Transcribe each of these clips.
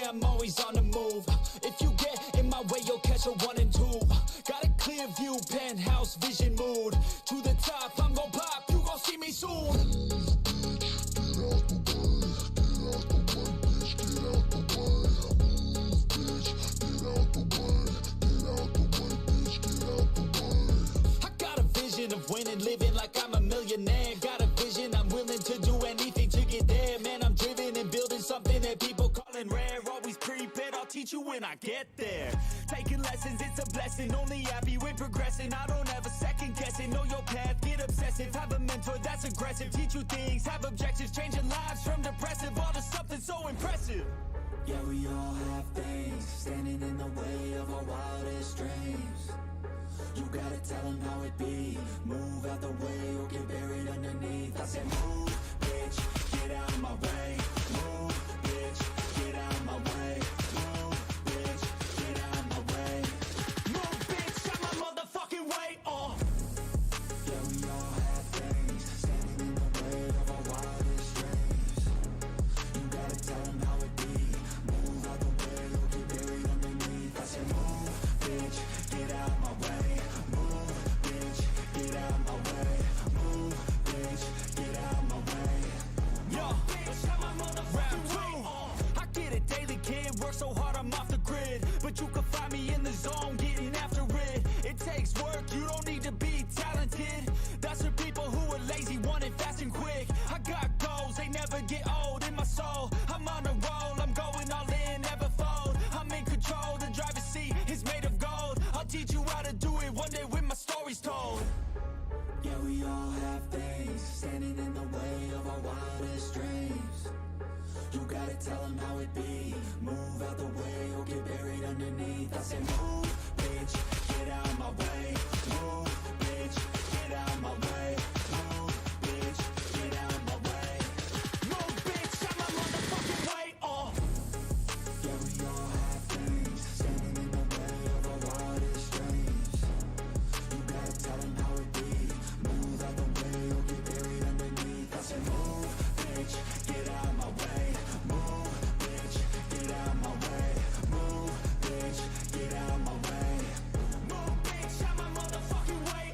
yeah, I'm always on the move. If you get in my way, you'll catch a 1 and 2. Got a clear view, penthouse vision mood. To the top, I'm gon' pop, you gon' see me soon. Of winning, living like I'm a millionaire. Got a vision, I'm willing to do anything to get there. Man, I'm driven and building something that people calling rare. Always prepared, I'll teach you when I get there. Taking lessons, it's a blessing. Only happy when progressing. I don't ever second guess it. Know your path, get obsessive. Have a mentor that's aggressive. Teach you things, have objectives. Changing lives from depressive all to something so impressive. Yeah, we all have things standing in the way of our wildest dreams. You gotta tell them how it be. Move out the way or get buried underneath. I said move, bitch, get out of my way. Move, bitch, get out of my way. Move, bitch, get out of my way. Move, bitch, out my motherfucking way. Yeah, we all have things standing in the way of our wildest dreams. You gotta tell them how it be. Move out the way or get buried underneath. I said move, bitch, get out of my way. So hard I'm off the grid, but you can find me in the zone getting after it. It takes work, you don't need to be talented. That's for people who are lazy, want it fast and quick. I got goals, they never get old in my soul. I'm on a roll, I'm going all in, never fold. I'm in control, the driver's seat is made of gold. I'll teach you how to do it one day when my story's told. Yeah, we all have things standing in the way of our wildest dreams. You gotta tell them how it be. Move out the way or get buried underneath. I said move, bitch, get out of my way. Move, bitch, get out of my way. Move, bitch, get out of my way. Move, bitch, out my motherfucking way. Yeah, we all have things standing in the way of our wildest dreams. You gotta tell them how it be. Move out the way or get buried underneath. I said move, bitch, get out of my way. Move, bitch, get out of my way. Move, bitch, get out of my way. Move, bitch, out my motherfucking way.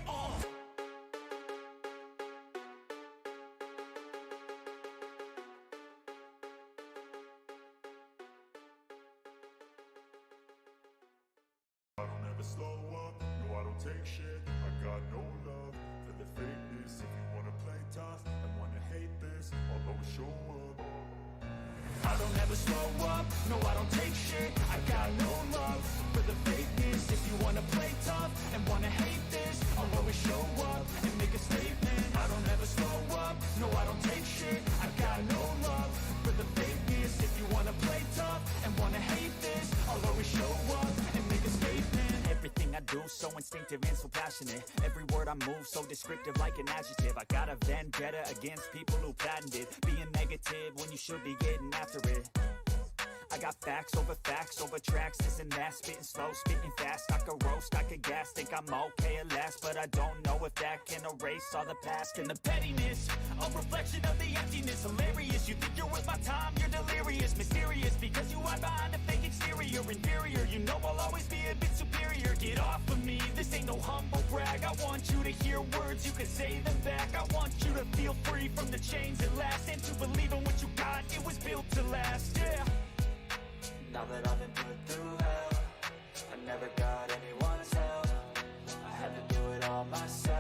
I don't ever slow up, no I don't take shit. I got no love for the fakeness. If you wanna play tough and wanna hate this, I'll always show up. I don't ever slow up, no I don't take shit. I got no love for the fakeness. If you wanna play tough and wanna hate this, I'll always show up and make a statement. I don't ever slow up, no I don't take shit. I got no love for the fakeness. If you wanna play tough and wanna hate this, I'll always show up and make a statement. Everything I do so instinctive and so passionate. Every word I move so descriptive like an adjective. I got a vendetta against people who patented being negative when you should be getting after it. I got facts over tracks, this and that. Spitting slow, spitting fast. I could roast, I could gas. Think I'm okay at last, but I don't know if that can erase all the past. And the pettiness, a reflection of the emptiness. Hilarious, you think you're worth my time, you're delirious. Mysterious, because you hide behind a fake exterior. Inferior, you know I'll always be a bit superior. Get off of me, this ain't no humble brag. I want you to hear words, you can say them back. I want you to feel free from the chains that last, and to believe in what you got, it was built to last, yeah. Now that I've been put through hell, I never got anyone's help. I had to do it all myself.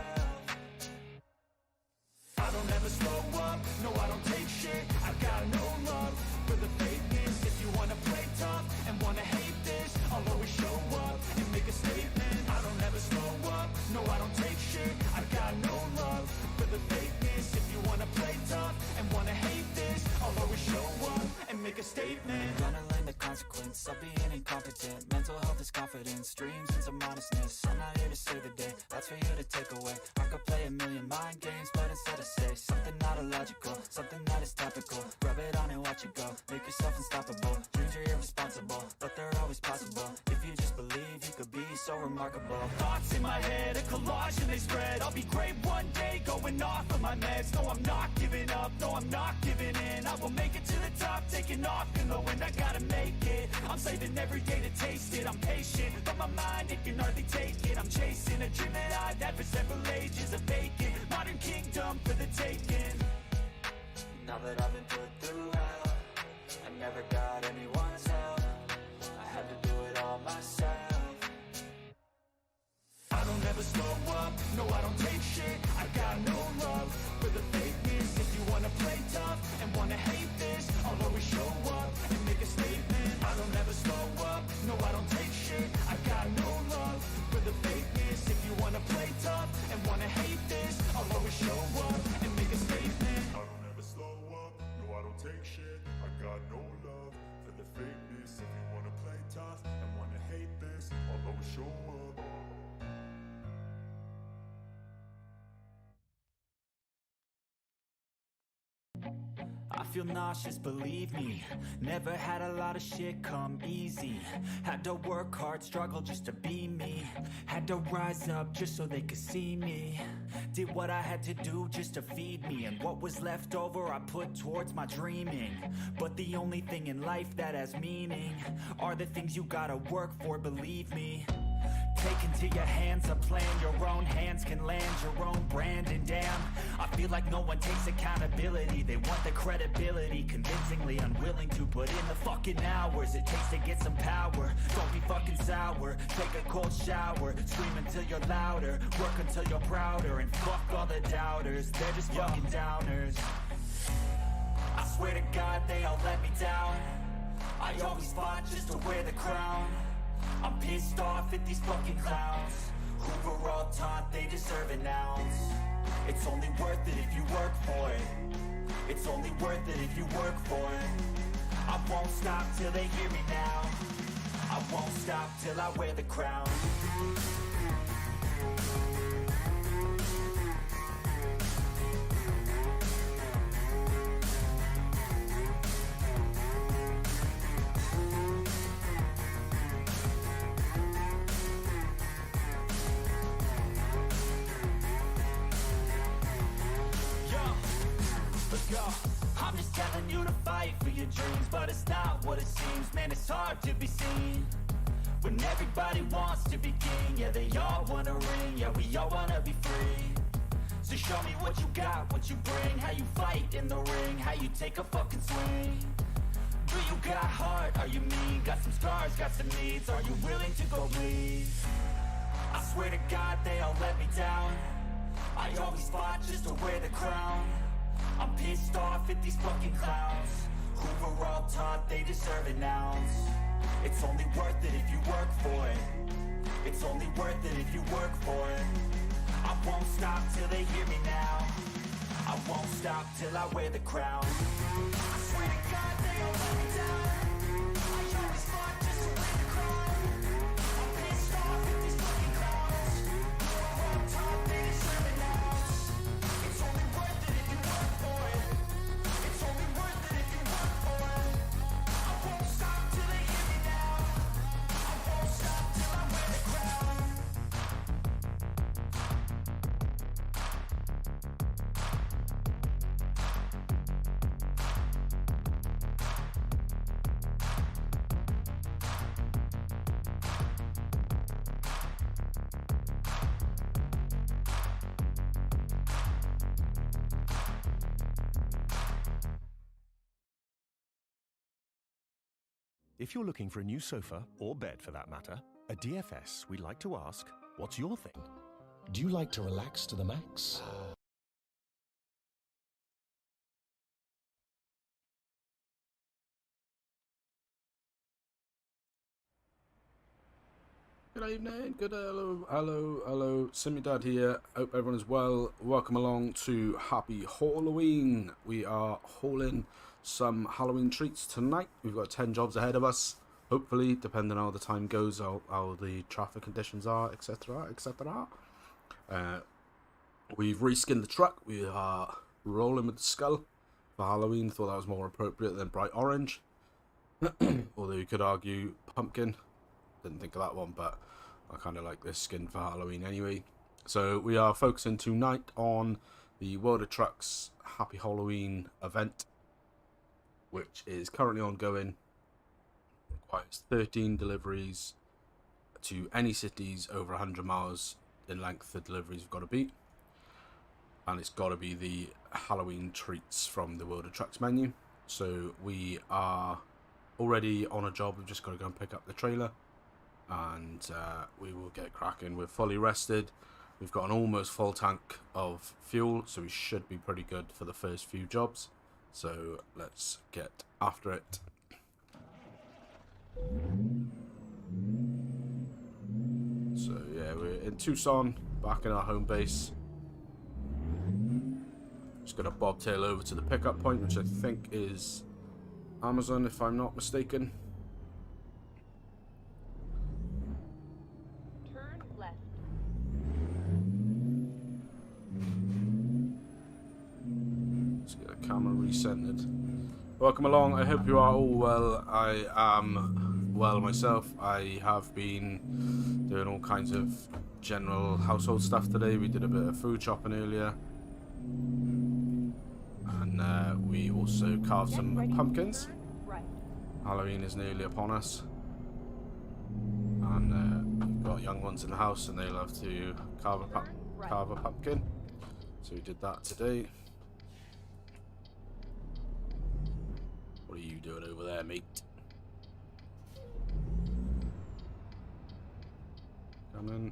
I don't ever slow up, no I don't take shit. I got no love for the fakeness. If you wanna play tough and wanna hate this, I'll always show up and make a statement. I don't ever slow up, no I don't take shit. I got no love for the fakeness. If you wanna play tough and wanna hate this, I'll always show up and make a statement. Gonna learn the consequence of being incompetent. Mental health is confidence, dreams and some modestness. I'm not here to save the day, that's for you to take away. I could play a million mind games, but instead I say something not illogical, something that is topical. Rub it on and watch it go, make yourself unstoppable. Dreams are irresponsible, but they're always possible. If you just believe, you could be so remarkable. Thoughts in my head, a collage and they spread. I'll be great one day, going off of my meds. No, I'm not giving up, no, I'm not giving in. I will make it to the top, taking off in the wind. I gotta make it, I'm saving every day to taste it. I'm patient, but my mind, it can hardly take it. I'm chasing a dream that I've had for several ages. A vacant, modern kingdom for the taking. Now that I've been put through hell, I never got anyone's help. I had to do it all myself. I don't ever slow up, no I don't take shit. I got no love for the fakeness. If you wanna play tough and wanna hate this, I'll always show up and make a statement. I don't ever slow up, no I don't take shit. I got no love for the fakeness. If you wanna play tough and wanna hate this, I'll always show up and make a statement. I don't ever slow up, no I don't take shit. I got no love for the fakeness. If you wanna play tough and wanna hate this, I'll always show up. I feel nauseous, believe me. Never had a lot of shit come easy. Had to work hard, struggle just to be me. Had to rise up just so they could see me. Did what I had to do just to feed me. And what was left over I put towards my dreaming. But the only thing in life that has meaning are the things you gotta work for, believe me. Take into your hands a plan, your own hands can land your own brand. And damn, I feel like no one takes accountability. They want the credibility, convincingly unwilling to put in the fucking hours it takes to get some power. Don't be fucking sour, take a cold shower. Scream until you're louder, work until you're prouder. And fuck all the doubters, they're just fucking downers. I swear to God they all let me down. I always fought just to wear the crown. I'm pissed off at these fucking clowns who were all taught they deserve an ounce. It's only worth it if you work for it. It's only worth it if you work for it. I won't stop till they hear me now. I won't stop till I wear the crown. I'm just telling you to fight for your dreams, but it's not what it seems. Man, it's hard to be seen when everybody wants to be king. Yeah, they all wanna ring, yeah, we all wanna be free. So show me what you got, what you bring, how you fight in the ring, how you take a fucking swing. Do you got heart, are you mean? Got some scars, got some needs, are you willing to go bleed? I swear to God they all let me down. I always fought just to wear the crown. I'm pissed off at these fucking clowns who were all taught they deserve an ounce. It's only worth it if you work for it. It's only worth it if you work for it. I won't stop till they hear me now. I won't stop till I wear the crown. I swear to God they all let me down. I always fought just to wear the crown. I'm pissed off at these fucking clowns who were all taught they deserve an ounce. It's only worth it if you work for it. It's only worth it if you work for it. I won't stop till they hear me now. I won't stop till I wear the crown. If you're looking for a new sofa, or bed for that matter, at DFS we like to ask, what's your thing? Do you like to relax to the max? Good evening, good hello, Simmy-Dad here, hope everyone is well. Welcome along to Happy Hauloween. We are hauling some Halloween treats tonight. We've got 10 jobs ahead of us, hopefully, depending on how the time goes, how the traffic conditions are, etc, etc. We've reskinned the truck. We are rolling with the skull for Halloween. Thought that was more appropriate than bright orange. Although you could argue pumpkin. Didn't think of that one, but I kind of like this skin for Halloween anyway. So we are focusing tonight on the World of Trucks Happy Halloween event, which is currently ongoing. Requires 13 deliveries to any cities over 100 miles in length. The deliveries have got to be, and it's got to be the Halloween treats from the World of Trucks menu. So we are already on a job. We've just got to go and pick up the trailer, and we will get cracking. We're fully rested. We've got an almost full tank of fuel, so we should be pretty good for the first few jobs. So let's get after it. So yeah, we're in Tucson, back in our home base. Just gonna bobtail over to the pickup point, which I think is Amazon, if I'm not mistaken. Turn left. Let's get the camera recentered. Welcome along. I hope you are all well. I am well myself. I have been doing all kinds of general household stuff today. We did a bit of food shopping earlier. And we also carved some pumpkins. Right. Halloween is nearly upon us. And we've got young ones in the house and they love to carve a pumpkin. So we did that today. What are you doing over there, mate? Come in.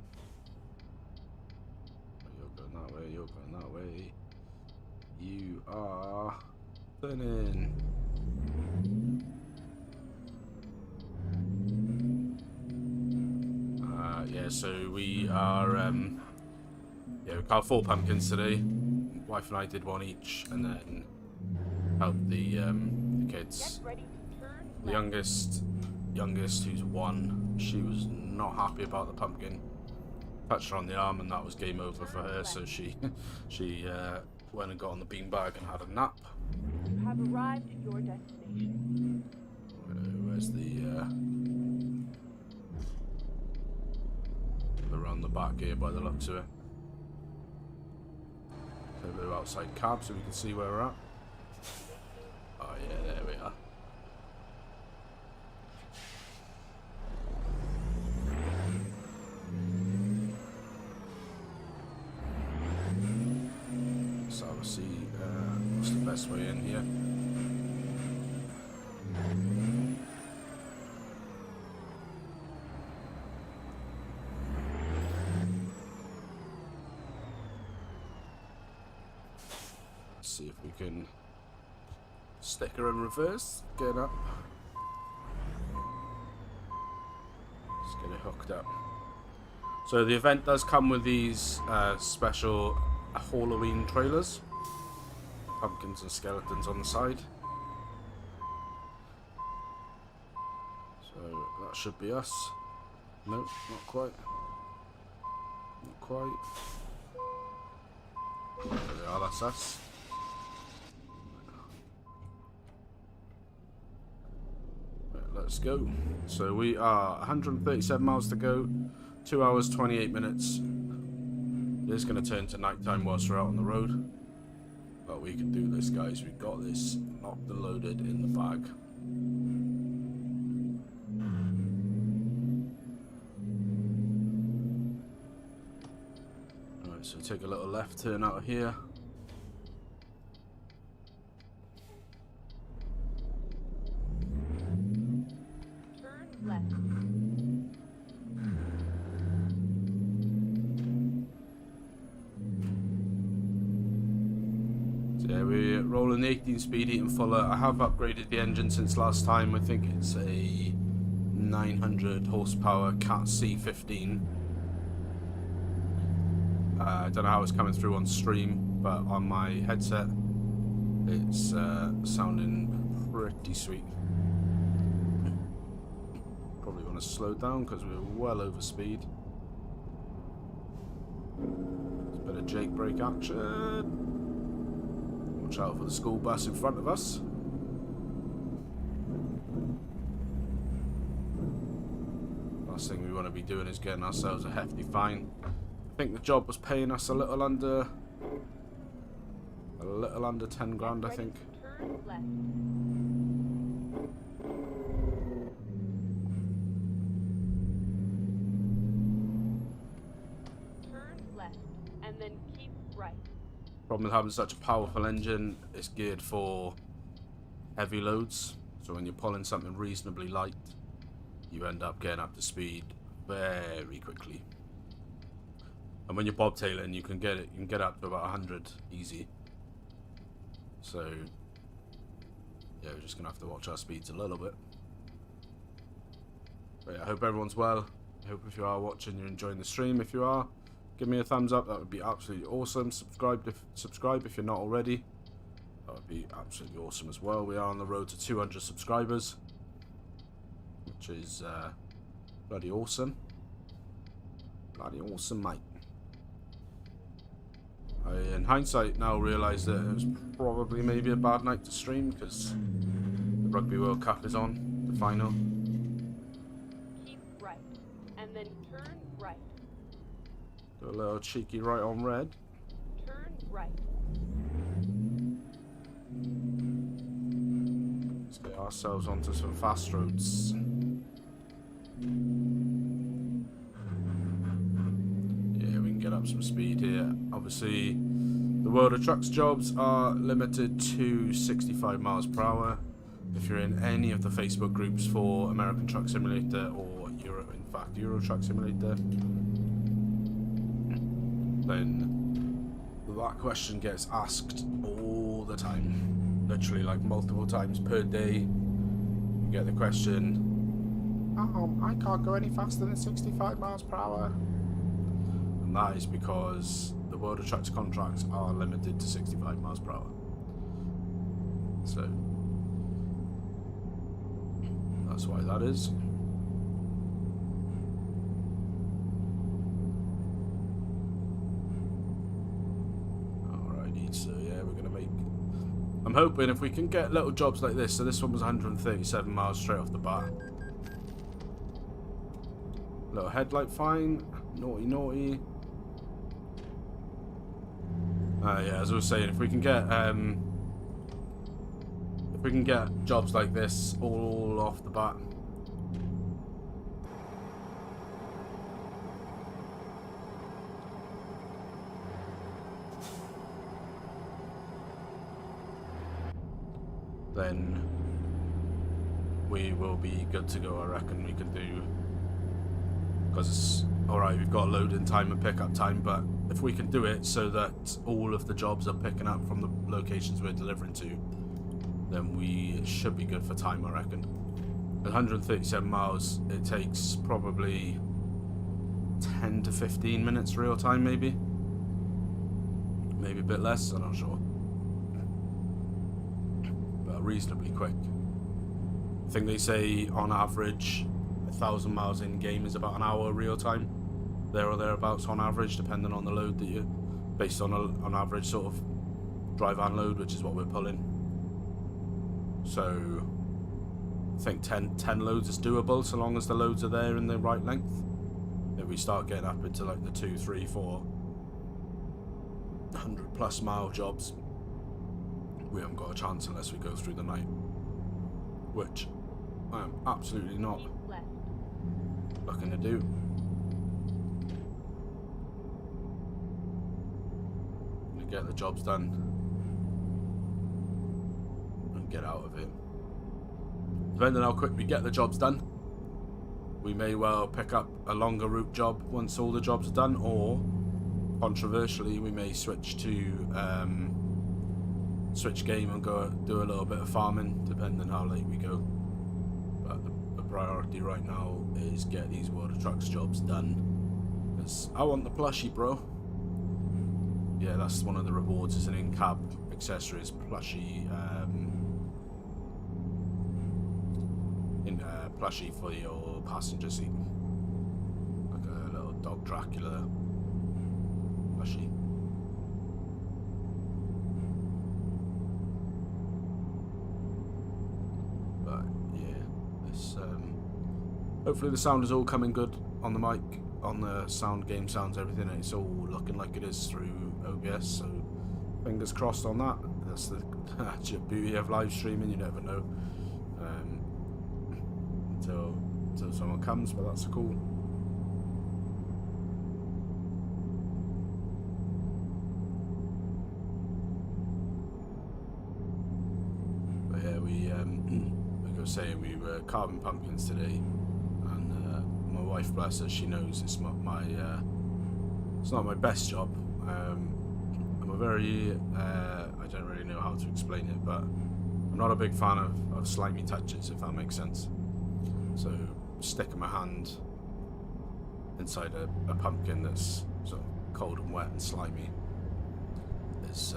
You're going that way, you're going that way. You are turning. Yeah, so we are, we carved 4 pumpkins today. Wife and I did one each, and then helped the kids. Get ready to turn The left. youngest, who's 1, she was not happy about the pumpkin. Touched her on the arm, and that was game over for her. So she went and got on the beanbag and had a nap. You have arrived at your destination. Where's the around the back here by the looks of it. Take a little outside cab so we can see where we're at. Oh yeah, there we are. So we'll see what's the best way in here. See if we can stick her in reverse, get up. Let's get it hooked up. So the event does come with these special Halloween trailers. Pumpkins and skeletons on the side. So that should be us. Nope, not quite. Not quite. There we are, that's us. Let's go. So we are 137 miles to go, 2 hours 28 minutes. It is going to turn to nighttime whilst we're out on the road, but we can do this, guys. We've got this locked and loaded in the bag. Alright, so take a little left turn out of here. Left. So yeah, we're rolling the 18-speed Eaton Fuller. I have upgraded the engine since last time. I think it's a 900 horsepower Cat C15. I don't know how it's coming through on stream, but on my headset it's sounding pretty sweet. Probably want to slow down because we're well over speed. It's a bit of Jake brake action. Watch out for the school bus in front of us. last thing we want to be doing is getting ourselves a hefty fine. I think the job was paying us a little under 10 grand, I think. Turn left. Turn left, and then keep right. Problem with having such a powerful engine, it's geared for heavy loads. So when you're pulling something reasonably light, you end up getting up to speed very quickly. And when you're bobtailing, you can get up to about 100 easy. So yeah, we're just gonna have to watch our speeds a little bit. But yeah, I hope everyone's well. I hope if you are watching, you're enjoying the stream. If you are, give me a thumbs up. That would be absolutely awesome. Subscribe if you're not already. That would be absolutely awesome as well. We are on the road to 200 subscribers, which is bloody awesome. Bloody awesome, mate. I, in hindsight, now realise that it was probably maybe a bad night to stream because the Rugby World Cup is on, the final. Keep right, and then turn right. Do a little cheeky right on red. Turn right. Let's get ourselves onto some fast roads. Yeah, we can get up some speed here. Obviously, the World of Trucks jobs are limited to 65 miles per hour. If you're in any of the Facebook groups for American Truck Simulator or Euro Truck Simulator, then that question gets asked all the time. Literally like multiple times per day. You get the question, I can't go any faster than 65 miles per hour. And that is because the World of Trucks contracts are limited to 65 miles per hour. So that's why that is. Alrighty, so yeah, we're gonna make... I'm hoping if we can get little jobs like this, so this one was 137 miles straight off the bat. Little headlight fine, naughty naughty. Yeah, as I was saying, if we can get jobs like this all off the bat, then we will be good to go. I reckon we can do, because alright, we've got loading time and pickup time, but if we can do it so that all of the jobs are picking up from the locations we're delivering to, then we should be good for time, I reckon. At 137 miles, it takes probably 10 to 15 minutes real time, maybe a bit less, I'm not sure, but reasonably quick. I think they say on average 1,000 miles in game is about an hour real time, there or thereabouts on average, depending on the load that you, based on average sort of dry van load, which is what we're pulling. So I think 10 loads is doable so long as the loads are there in the right length. If we start getting up into like the 2, 3, 4 100+ mile jobs, we haven't got a chance unless we go through the night, which I am absolutely not Keep left. looking to do. I'm gonna get the jobs done and get out of it. Depending on how quick we get the jobs done, we may well pick up a longer route job once all the jobs are done, or controversially we may switch to switch game and go do a little bit of farming, depending on how late we go. But the priority right now is get these World of Trucks jobs done, because I want the plushie, bro. Yeah, that's one of the rewards, is an in-cab accessories plushie, plushie for your passenger seat, like a little dog Dracula plushie. But yeah, this Hopefully the sound is all coming good on the mic, on the sound, game sounds, everything. It's all looking like it is through OBS, so fingers crossed on that. That's the beauty of live streaming, you never know until someone comes, but that's cool. But yeah, like I was saying, we were carving pumpkins today, and my wife, bless her, she knows it's not my best job. I'm a very I don't really know how to explain it, but I'm not a big fan of slimy touches, if that makes sense. So sticking my hand inside a pumpkin that's sort of cold and wet and slimy is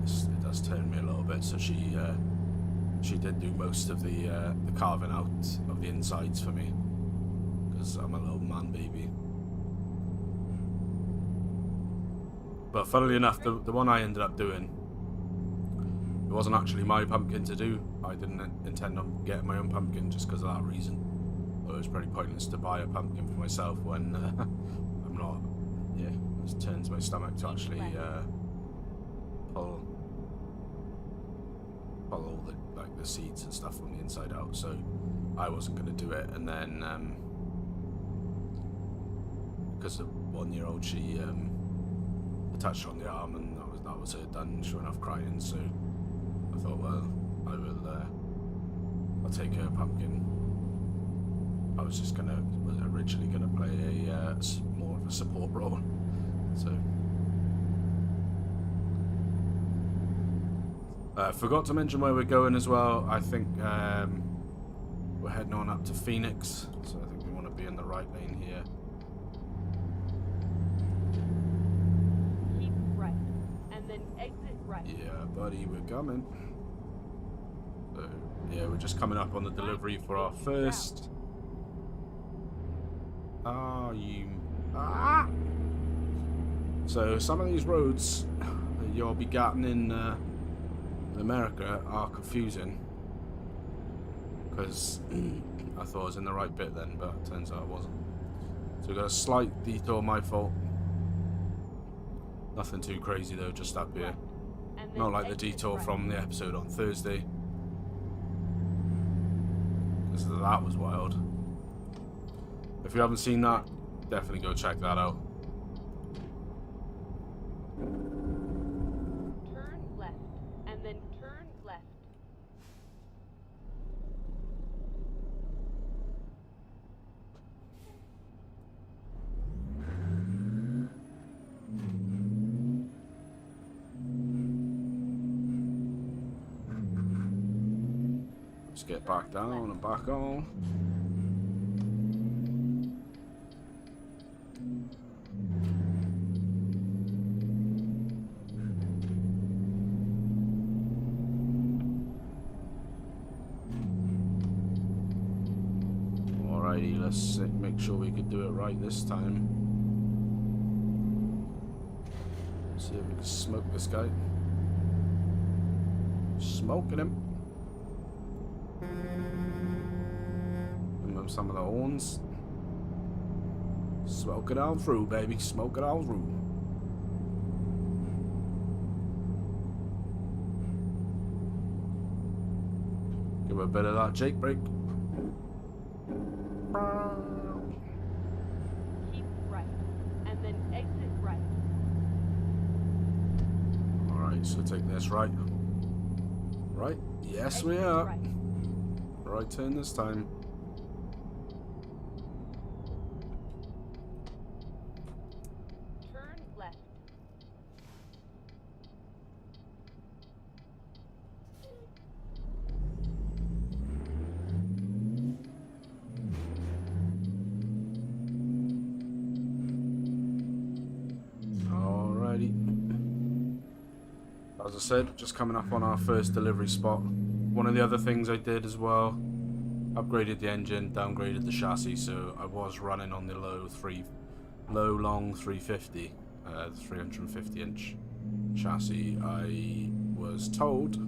it does turn me a little bit. So she did do most of the carving out of the insides for me, because I'm a little man baby. But funnily enough, the one I ended up doing, it wasn't actually my pumpkin to do. I didn't intend on getting my own pumpkin just because of that reason. But it was pretty pointless to buy a pumpkin for myself when I'm not. Yeah, it turns my stomach to actually pull all the seeds and stuff from the inside out. So I wasn't going to do it. And then because the 1-year-old, she touched her on the arm, and that was her done. She went off crying. So I thought, well, I'll take her pumpkin. I was originally gonna play more of a support role. So forgot to mention where we're going as well. I think we're heading on up to Phoenix, so I think we want to be in the right lane here. Keep right, and then exit right. Yeah, buddy, we're coming. So, yeah, we're just coming up on the delivery for our first. So some of these roads that you'll be getting in America are confusing, because I thought I was in the right bit then, but it turns out I wasn't. So we got a slight detour, my fault. Nothing too crazy though, just up here. Not like the detour from the episode on Thursday, because that was wild. If you haven't seen that, definitely go check that out. Turn left, and then turn left. Let's get back down and back on. Alrighty, let's make sure we can do it right this time. See if we can smoke this guy. Smoking him. Give him some of the horns. Smoke it all through, baby. Smoke it all through. Give him a bit of that Jake break. Keep right, and then exit right. Alright, so take this right. Right? Yes, we are. Right. Right turn this time. Turn left. Alrighty. As I said, just coming up on our first delivery spot. One of the other things I did as well, upgraded the engine, downgraded the chassis, so I was running on the low long 350, 350 inch chassis. I was told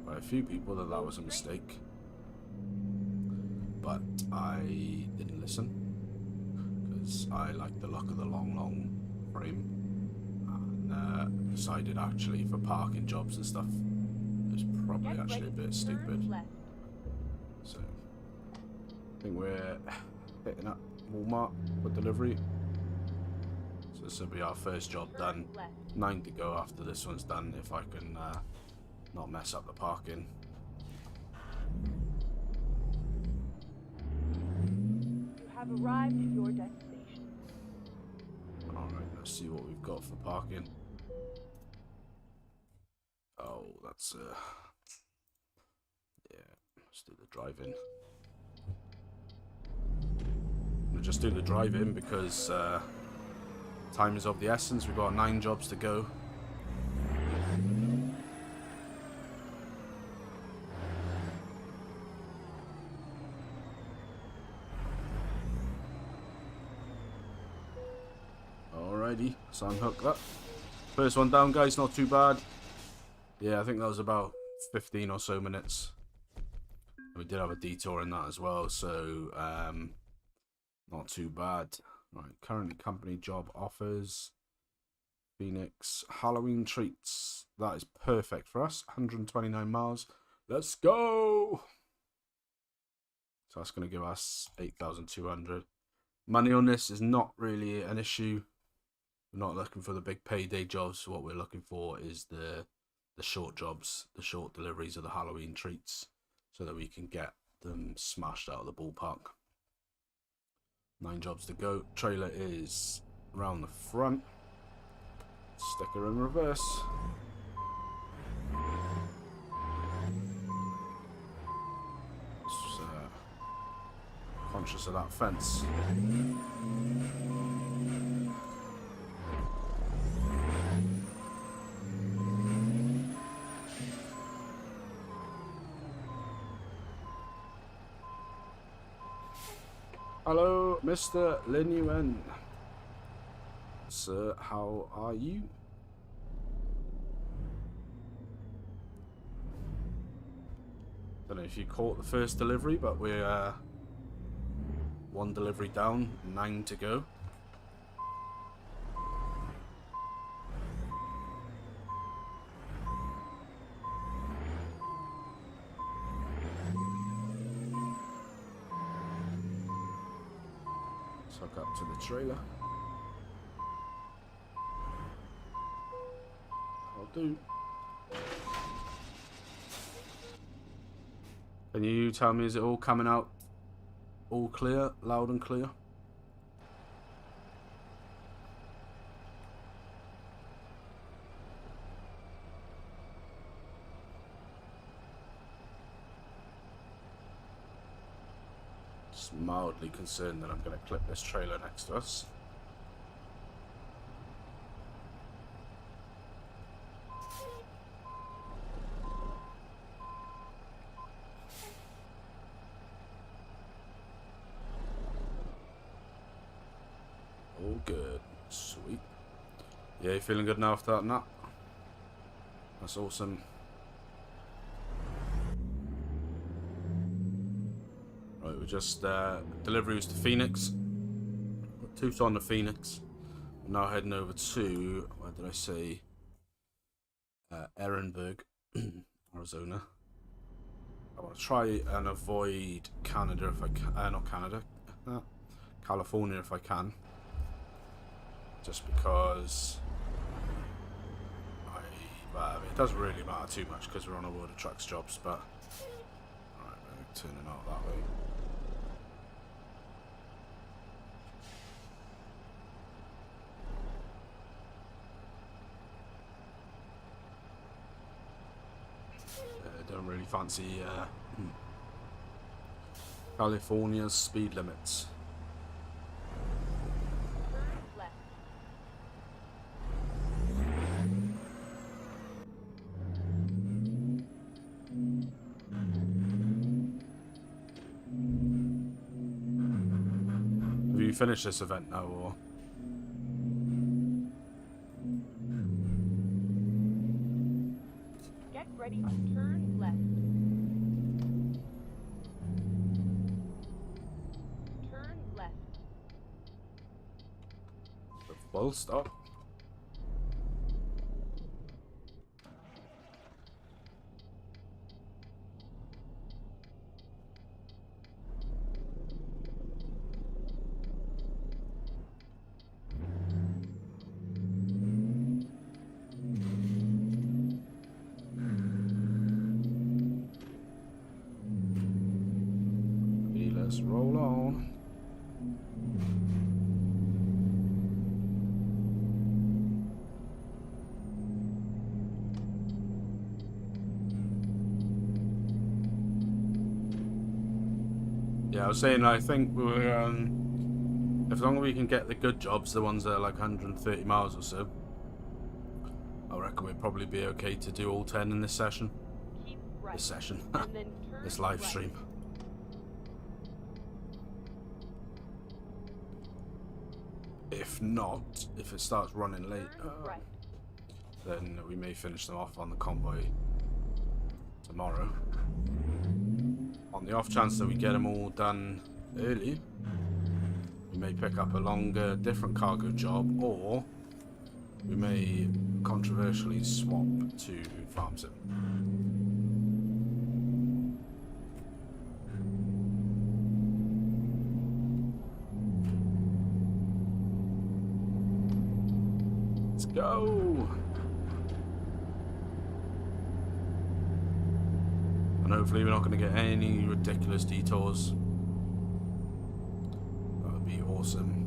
by a few people that that was a mistake. but I didn't listen because I like the look of the long frame, and decided actually for parking jobs and stuff it was probably actually a bit stupid. So I think we're hitting up Walmart for delivery. So this will be our first job done. 9 to go after this one's done, if I can not mess up the parking. You have arrived at your destination. Alright, let's see what we've got for parking. Oh, that's yeah, let's do the drive-in. We'll just do the drive-in because time is of the essence. We've got 9 jobs to go. Alrighty, so unhook that. First one down, guys, not too bad. Yeah, I think that was about 15 or so minutes. We did have a detour in that as well, so not too bad. Right, currently company job offers. Phoenix Halloween treats. That is perfect for us. 129 miles. Let's go! So that's going to give us 8,200. Money on this is not really an issue. We're not looking for the big payday jobs. What we're looking for is the short jobs, the short deliveries of the Halloween treats, so that we can get them smashed out of the ballpark. 9 jobs to go. Trailer is around the front. Sticker in reverse. Just, conscious of that fence. Hello, Mr. Linuen. Sir, how are you? Don't know if you caught the first delivery, but we're 1 delivery down, 9 to go. Hook up to the trailer. I'll do. Can you tell me, is it all coming out all clear, loud and clear? Just mildly concerned that I'm going to clip this trailer next to us. All good. Sweet. Yeah, you feeling good now after that nap? That's awesome. Right, we just deliveries to Phoenix. Tucson to Phoenix. We're now heading over to, where did I say? Ehrenberg, Arizona. I want to try and avoid Canada if I can. Not Canada. California if I can. Just because it doesn't really matter too much because we're on a World of Trucks jobs, but alright, we're turning out that way. Don't really fancy California's speed limits. Have you finished this event now, or? Get ready to turn left. Full stop. Let's roll on. Yeah, I was saying, I think we're, as long as we can get the good jobs, the ones that are like 130 miles or so, I reckon we'd probably be okay to do all 10 in this session. Keep right. This session. And then turn This live right. stream. If not, if it starts running late, Turn right. then we may finish them off on the convoy tomorrow. On the off chance that we get them all done early, we may pick up a longer, different cargo job, or we may controversially swap to farm sim. Let's go! And hopefully we're not going to get any ridiculous detours. That would be awesome.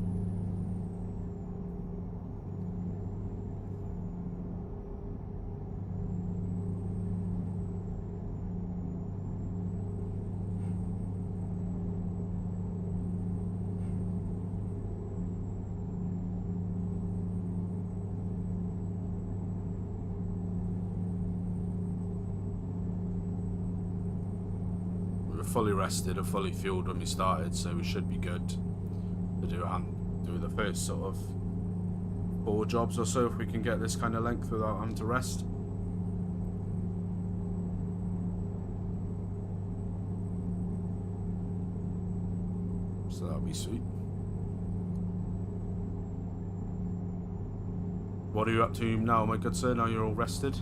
Fully rested or fully fueled when we started, so we should be good to do the first sort of 4 jobs or so if we can get this kind of length without having to rest. So that'll be sweet. What are you up to now, my good sir? Now you're all rested?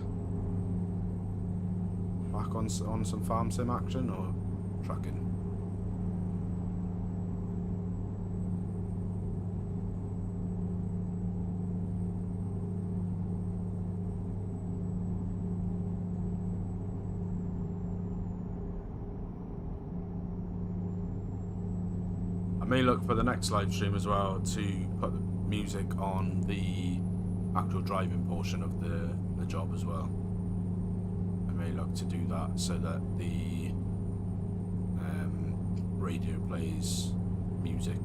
Back on some farm sim action or trucking? I may look for the next live stream as well to put the music on the actual driving portion of the job as well. I may look to do that so that the radio plays music.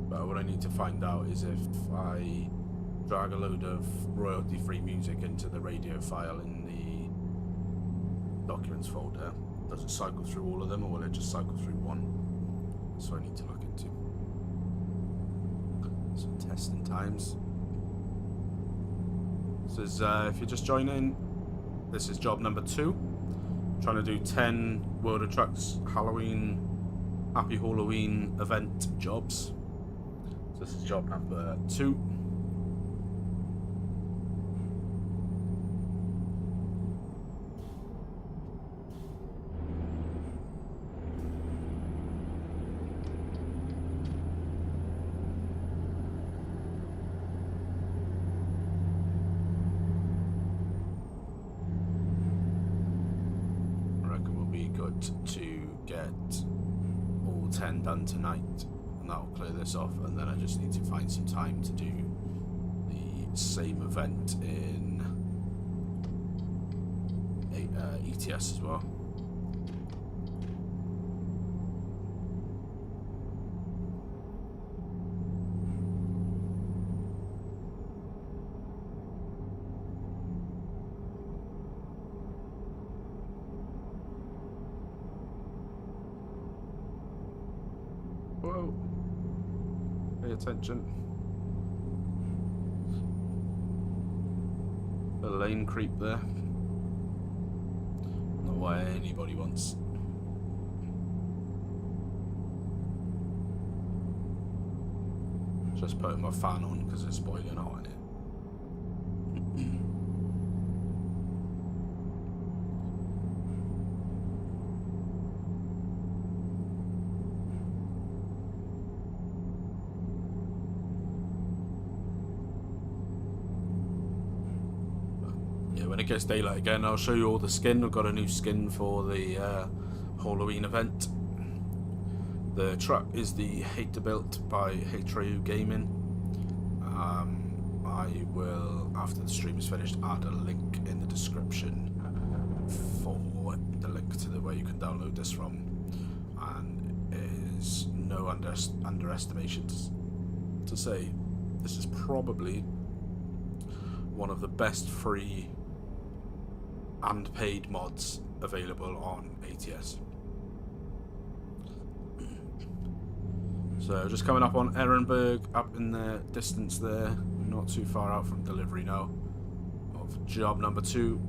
But what I need to find out is if I drag a load of royalty-free music into the radio file in the documents folder, does it cycle through all of them, or will it just cycle through one? So I need to look into some testing times. This is, if you're just joining, this is job number 2. Trying to do 10 World of Trucks Halloween, Happy Hauloween event jobs. So this is job number 2. To get all 10 done tonight, and that'll clear this off, and then I just need to find some time to do the same event in ETS as well. Pay attention. The lane creep there. Not what anybody wants. Just putting my fan on because it's boiling hot in it. Yeah, when it gets daylight again, I'll show you all the skin. I've got a new skin for the Halloween event. The truck is the Hater Built by Hateru Gaming. I will, after the stream is finished, add a link in the description for the link to the where you can download this from. And it is no underestimation to say this is probably one of the best free and paid mods available on ATS. So just coming up on Ehrenberg, up in the distance there, not too far out from delivery now, of job number 2.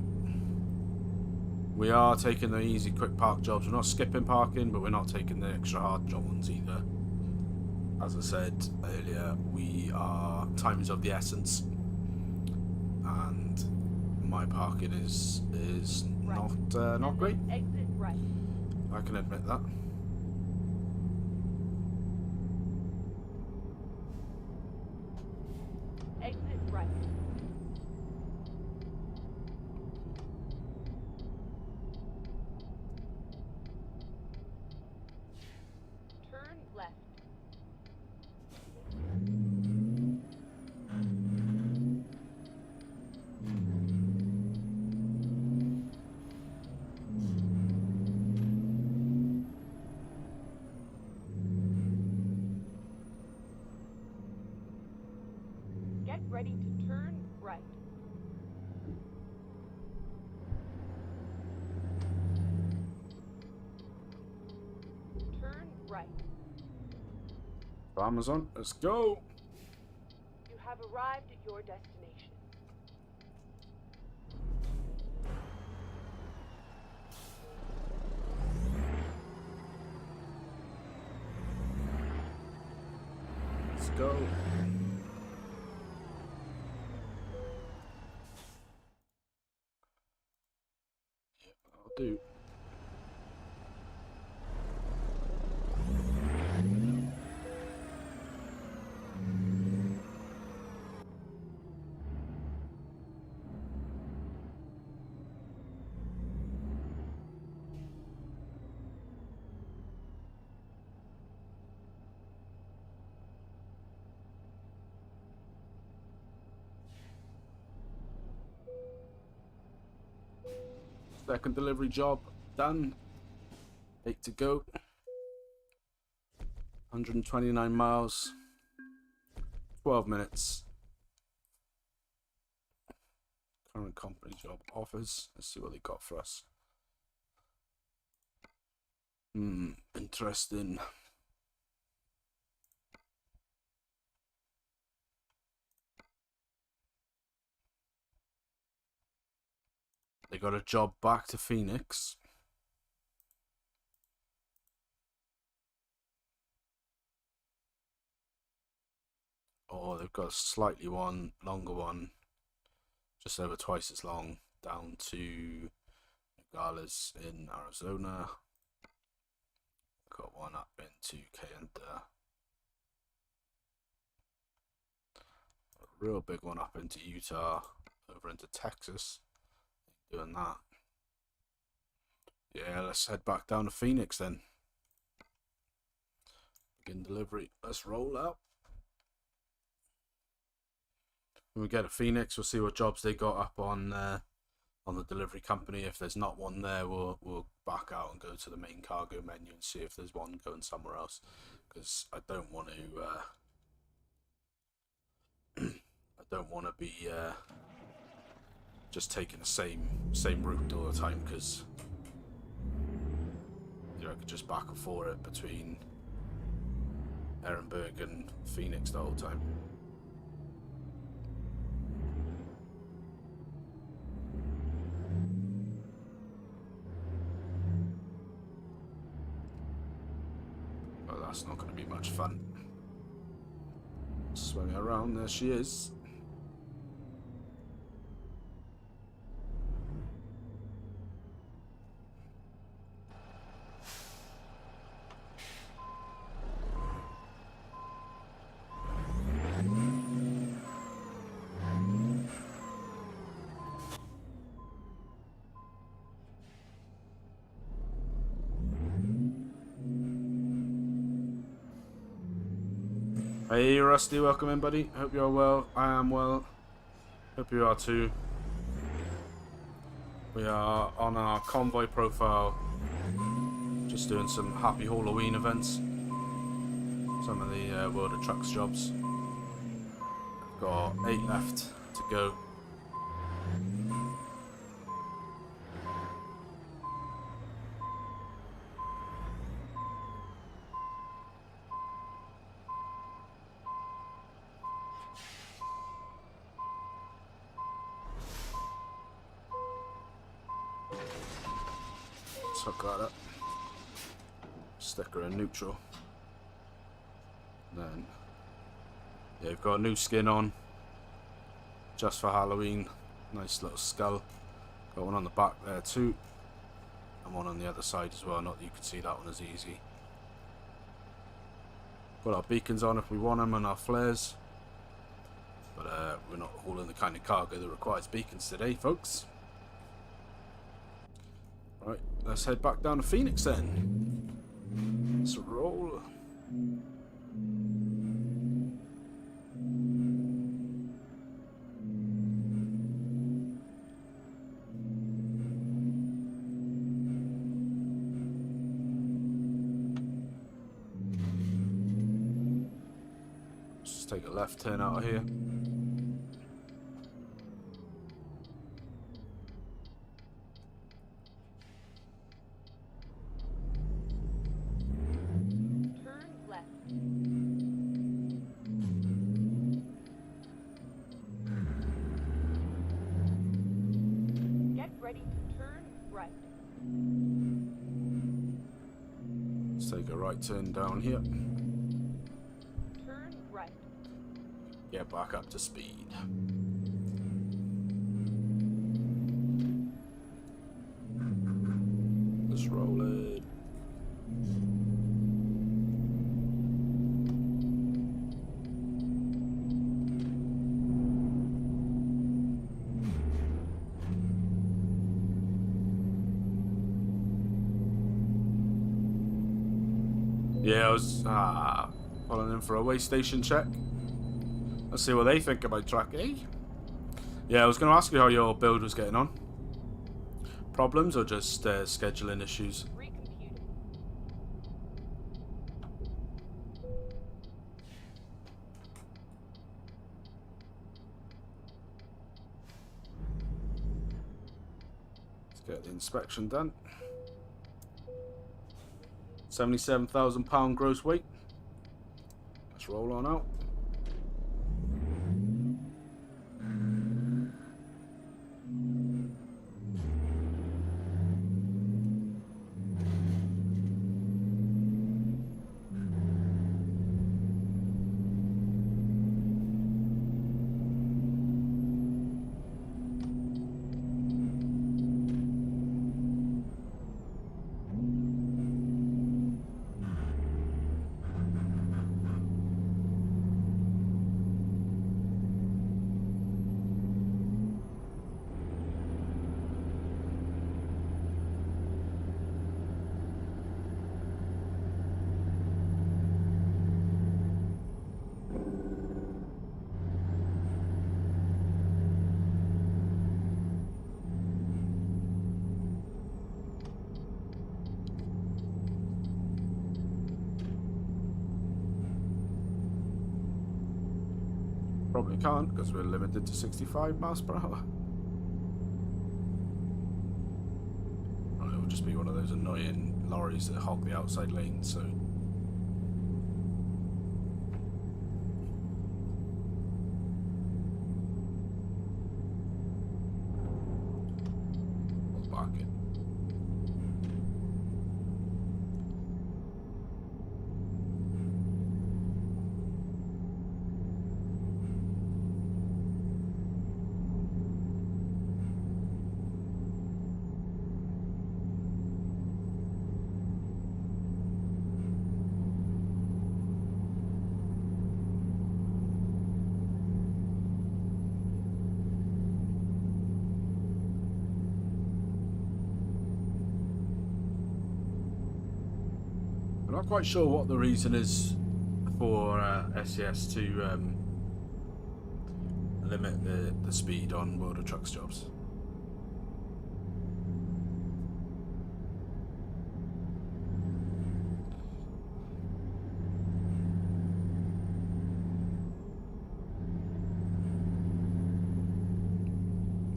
We are taking the easy quick park jobs. We're not skipping parking, but we're not taking the extra hard job ones either. As I said earlier, time is of the essence, and my parking is not great. Exit right. I can admit that. Exit right. Turn left. Get ready to turn right. Turn right. Amazon, let's go. You have arrived at your destination. Let's go. Yeah, I'll do. Second delivery job done. 8 to go. 129 miles. 12 minutes. Current company job offers. Let's see what they got for us. Interesting. They got a job back to Phoenix. Oh, they've got a slightly longer one, just over twice as long, down to Nogales in Arizona. Got one up into Kayenta. A real big one up into Utah, over into Texas. Doing that. Yeah, let's head back down to Phoenix then. Begin delivery. Let's roll out. When we get to Phoenix, we'll see what jobs they got up on the delivery company. If there's not one there, we'll back out and go to the main cargo menu and see if there's one going somewhere else. Because I don't want to be just taking the same route all the time, because I could just back and forth between Ehrenberg and Phoenix the whole time. Well, that's not going to be much fun. Swing around, there she is. Hey Rusty, welcome in buddy. Hope you're well. I am well. Hope you are too. We are on our convoy profile, just doing some Happy Hauloween events. Some of the World of Trucks jobs. Got 8 left to go. Hook that up. Sticker in neutral. Then, yeah, we've got a new skin on. Just for Halloween. Nice little skull. Got one on the back there too. And one on the other side as well. Not that you can see that one as easy. Put our beacons on if we want them and our flares. But we're not hauling the kind of cargo that requires beacons today, folks. Right, let's head back down to Phoenix then. Let's roll. Just take a left turn out of here. Take a right turn down here. Turn right. Get back up to speed. Let's roll it. Yeah, I was pulling in for a way station check. Let's see what they think about track A. Yeah, I was going to ask you how your build was getting on. Problems or just scheduling issues? Recomputing. Let's get the inspection done. £77,000 gross weight. Let's roll on out. Probably can't because we're limited to 65 miles per hour. Or it'll just be one of those annoying lorries that hog the outside lane, so I'm not quite sure what the reason is for SES to limit the speed on World of Trucks jobs.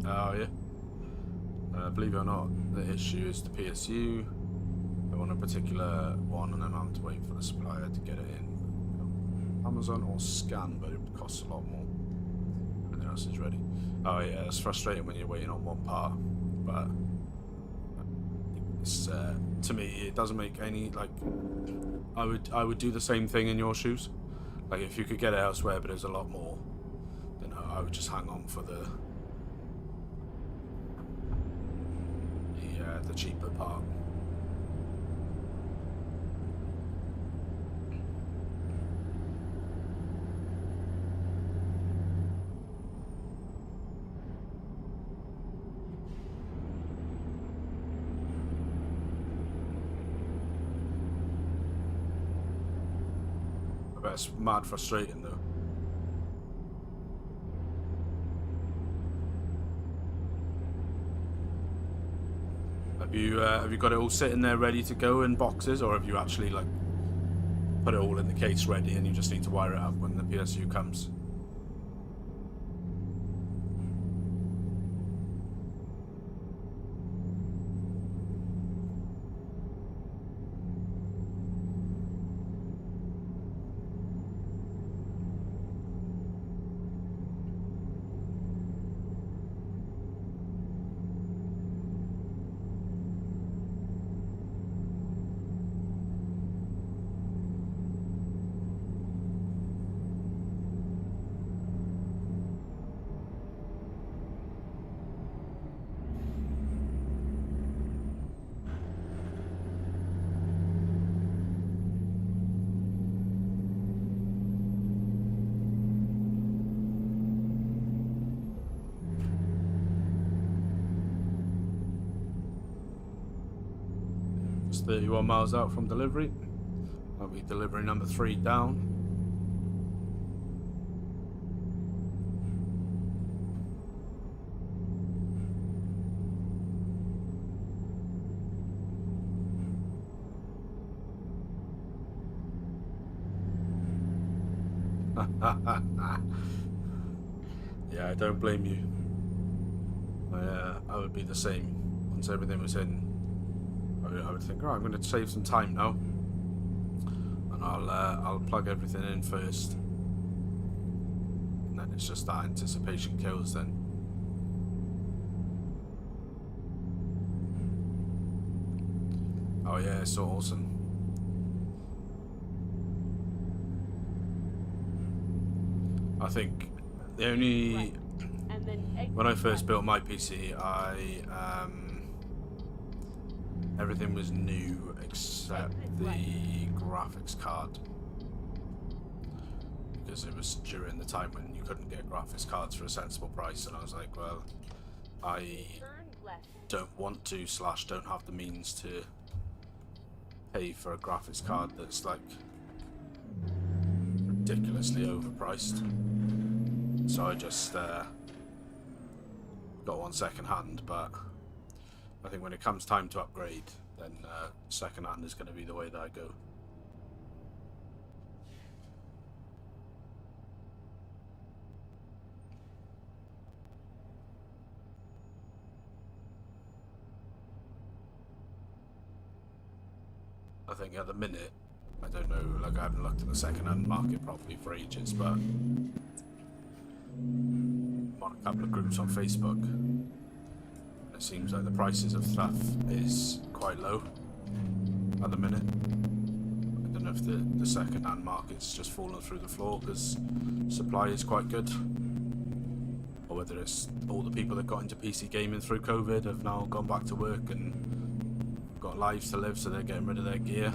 Oh yeah. Believe it or not, the issue is the PSU. They want a particular one, and then I have to wait for the supplier to get it in Amazon or scan, but it costs a lot more. Everything else is ready. Oh yeah, it's frustrating when you're waiting on one part, but it's, to me, it doesn't make any, like, I would do the same thing in your shoes. Like, if you could get it elsewhere, but there's a lot more, then I would just hang on for the cheaper part. I bet it's mad frustrating though. Have you got it all sitting there ready to go in boxes, or have you actually like put it all in the case ready and you just need to wire it up when the PSU comes? It's 31 miles out from delivery. I'll be delivery number 3 down. Yeah, I don't blame you. I would be the same. Once everything was in, I would think, oh, I'm going to save some time now, and I'll plug everything in first, and then it's just that anticipation kills then. Oh yeah, it's so awesome. I think the only... Right. And then when I first built my PC, everything was new except the graphics card, because it was during the time when you couldn't get graphics cards for a sensible price, and I was like, well, I turn left. don't want to / don't have the means to pay for a graphics card that's like ridiculously overpriced. So I just got one second hand, but I think when it comes time to upgrade, then second hand is going to be the way that I go. I think at the minute, I don't know, like I haven't looked at the second-hand market properly for ages, but I'm on a couple of groups on Facebook. It seems like the prices of stuff is quite low at the minute. I don't know if the second-hand market's just fallen through the floor because supply is quite good, or whether it's all the people that got into PC gaming through COVID have now gone back to work and got lives to live, so they're getting rid of their gear.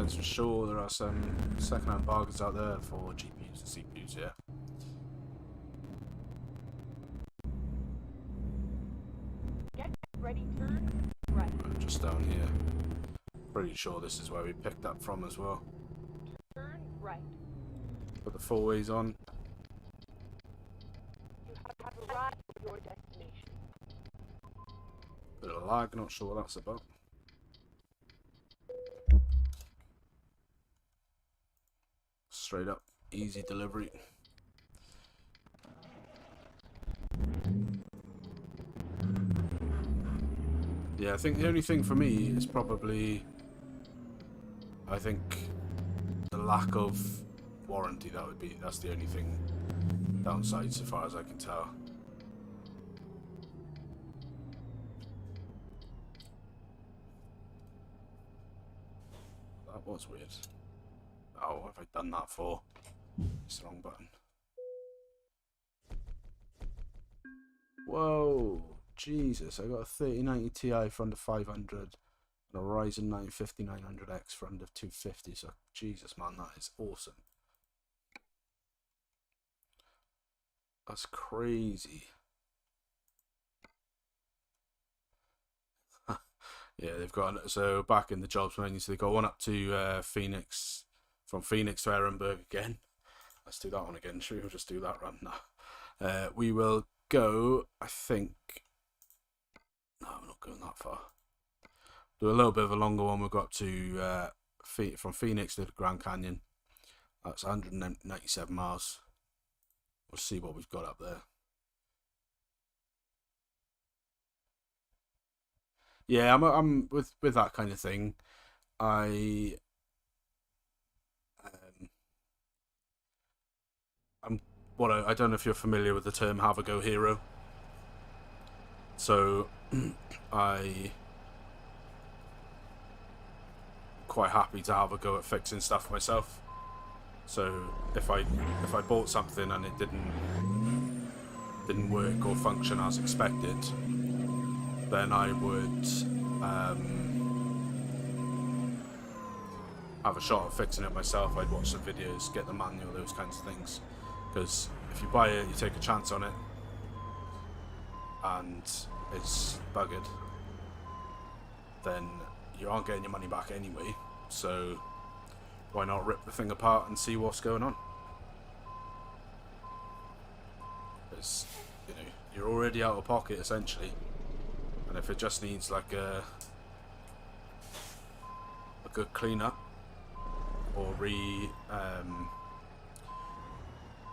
options for sure. There are some second-hand bargains out there for GPUs and CPUs, yeah. Get ready, turn right. Just down here. Pretty sure this is where we picked up from as well. Turn right. Put the four-ways on. You have arrived at your destination. Bit of lag, not sure what that's about. Straight up, easy delivery. Yeah, I think the only thing for me is probably, I think, the lack of warranty. That's the only thing downside so far as I can tell. That was weird. Oh, what have I done that for? It's the wrong button. Whoa, Jesus! I got a 3090 Ti for under 500 and a Ryzen 9 5900X for under 250. So, Jesus, man, that is awesome. That's crazy. Yeah, they've got, so back in the jobs menu, so they've got one up to Phoenix, from Phoenix to Ehrenberg again. Let's do that one again. Should we just do that run now? We will go, I think, no, I'm not going that far. Do a little bit of a longer one. We'll go up to, from Phoenix to the Grand Canyon. That's 197 miles. We'll see what we've got up there. Yeah, I'm with that kind of thing. I don't know if you're familiar with the term "have a go hero." So I'm quite happy to have a go at fixing stuff myself. So if I bought something and it didn't work or function as expected, then I would have a shot at fixing it myself. I'd watch some videos, get the manual, those kinds of things. Because if you buy it, you take a chance on it, and it's buggered, then you aren't getting your money back anyway. So why not rip the thing apart and see what's going on? Because, you know, you're already out of pocket essentially. And if it just needs like a good cleanup, or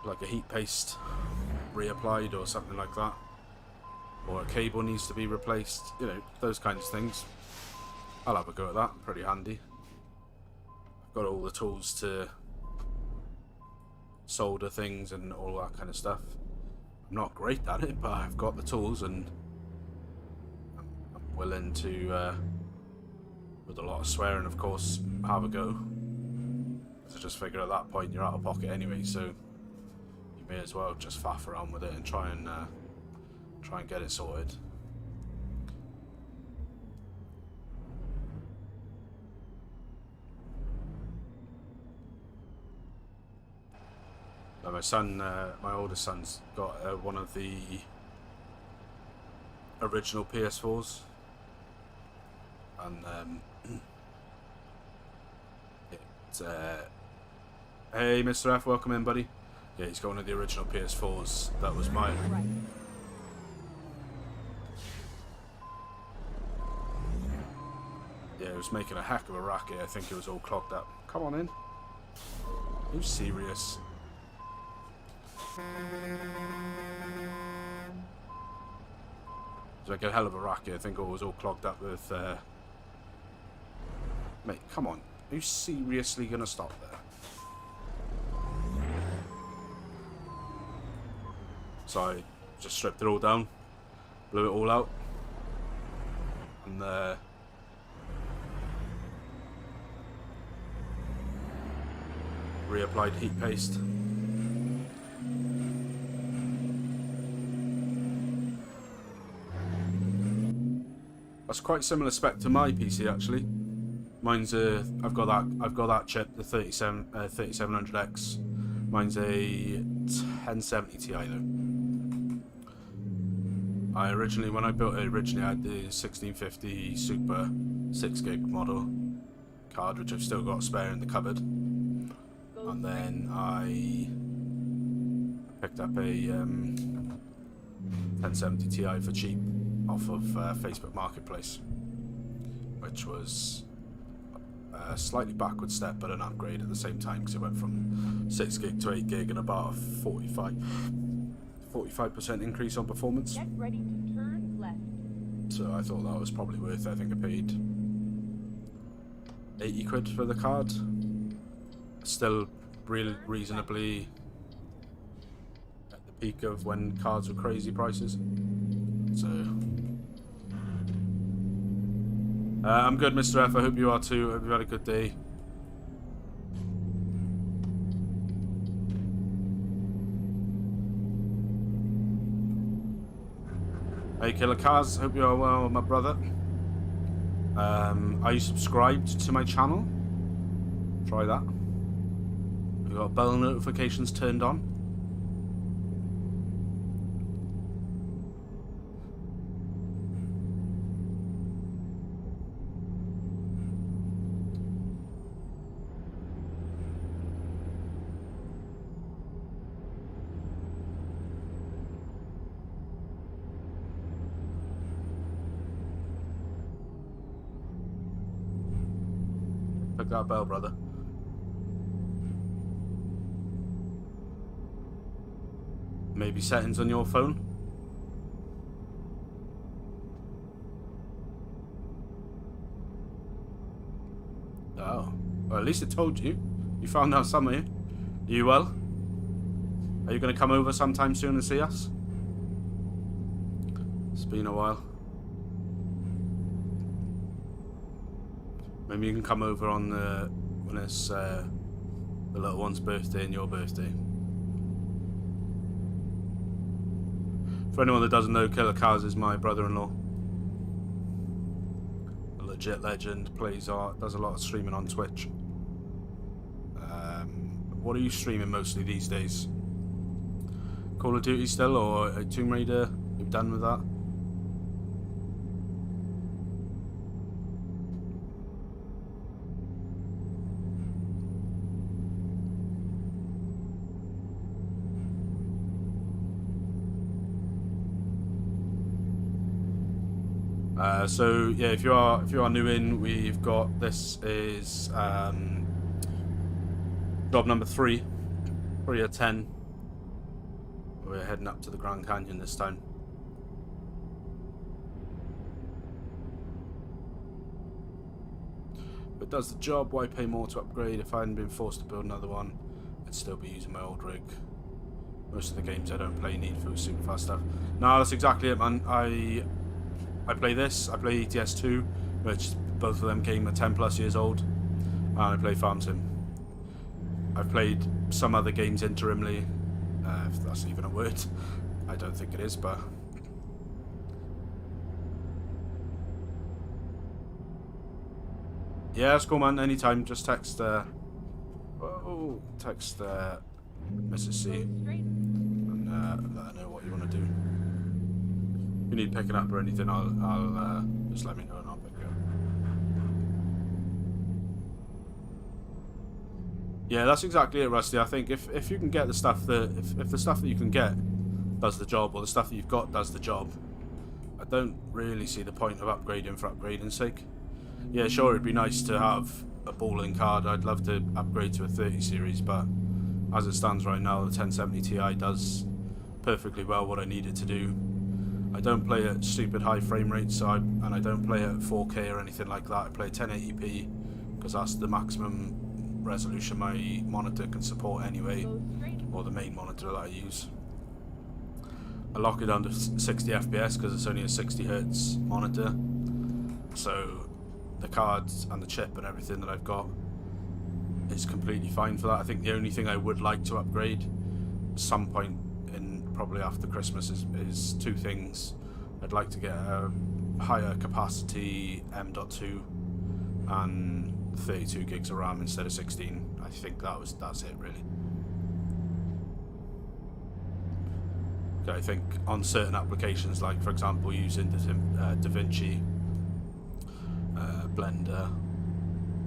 like a heat paste reapplied or something like that, or a cable needs to be replaced, you know, those kinds of things, I'll have a go at that. Pretty handy. I've got all the tools to solder things and all that kind of stuff. I'm not great at it, but I've got the tools, and I'm willing to, with a lot of swearing of course, have a go. So just figure at that point you're out of pocket anyway, so you may as well just faff around with it and try and get it sorted. Now my son, my oldest son's got one of the original PS4s, and it's hey Mr. F, welcome in, buddy. Yeah, he's got one of the original PS4s. That was mine. Right. Yeah, it was making a heck of a racket. I think it was all clogged up. Come on in. Are you serious? It was like a hell of a racket. I think it was all clogged up with... Mate, come on. Are you seriously going to stop there? So I just stripped it all down, blew it all out, and reapplied heat paste. That's quite similar spec to my PC actually. Mine's a. I've got that chip, the 3700X. Mine's a 1070 Ti though. When I built it originally, I had the 1650 Super 6GB model card, which I've still got spare in the cupboard. And then I picked up a 1070 Ti for cheap off of Facebook Marketplace, which was a slightly backward step but an upgrade at the same time, because it went from 6GB to 8GB and about a 45% increase on performance. Get ready to turn left. So I thought that was probably worth it. I think I paid 80 quid for the card. Still really reasonably at the peak of when cards were crazy prices. So I'm good, Mr. F. I hope you are too. I hope you had a good day. Hey, Killer Cars. Hope you are well, my brother. Are you subscribed to my channel? Try that. We've got bell notifications turned on. Pick that bell, brother. Maybe settings on your phone. Oh, well, at least it told you. You found out some of you. Are you well? Are you going to come over sometime soon and see us? It's been a while. Maybe you can come over on when it's the little one's birthday and your birthday. For anyone that doesn't know, Killer Cars is my brother-in-law. A legit legend, plays art, does a lot of streaming on Twitch. What are you streaming mostly these days? Call of Duty still, or Tomb Raider? You've done with that? So yeah, if you are new in, we've got, this is job number 3 out of 10. We're heading up to the Grand Canyon this time. If it does the job, why pay more to upgrade? If I hadn't been forced to build another one, I'd still be using my old rig. Most of the games I don't play need for super fast stuff. No, that's exactly it, man. I play this, I play ETS2, which both of them came at 10 plus years old, and I play Farm Sim. I've played some other games interimly, if that's even a word. I don't think it is, but... yeah, that's cool, man. Anytime, just text, text Mrs. C, and let her know what you want to do. If you need picking up or anything, I'll just let me know and I'll pick you up. Yeah, that's exactly it, Rusty. I think if you can get the stuff that if the stuff that you can get does the job, or the stuff that you've got does the job, I don't really see the point of upgrading for upgrading's sake. Yeah, sure, it'd be nice to have a balling card. I'd love to upgrade to a 30 series, but as it stands right now, the 1070 Ti does perfectly well what I need it to do. I don't play at stupid high frame rates, and I don't play at 4K or anything like that. I play 1080p because that's the maximum resolution my monitor can support anyway, or the main monitor that I use. I lock it down to 60 FPS because it's only a 60 Hz monitor, so the cards and the chip and everything that I've got is completely fine for that. I think the only thing I would like to upgrade at some point in probably after Christmas is two things. I'd like to get a higher capacity M.2 and 32 gigs of RAM instead of 16. I think that's it really. Okay, I think on certain applications, like for example using DaVinci, Blender,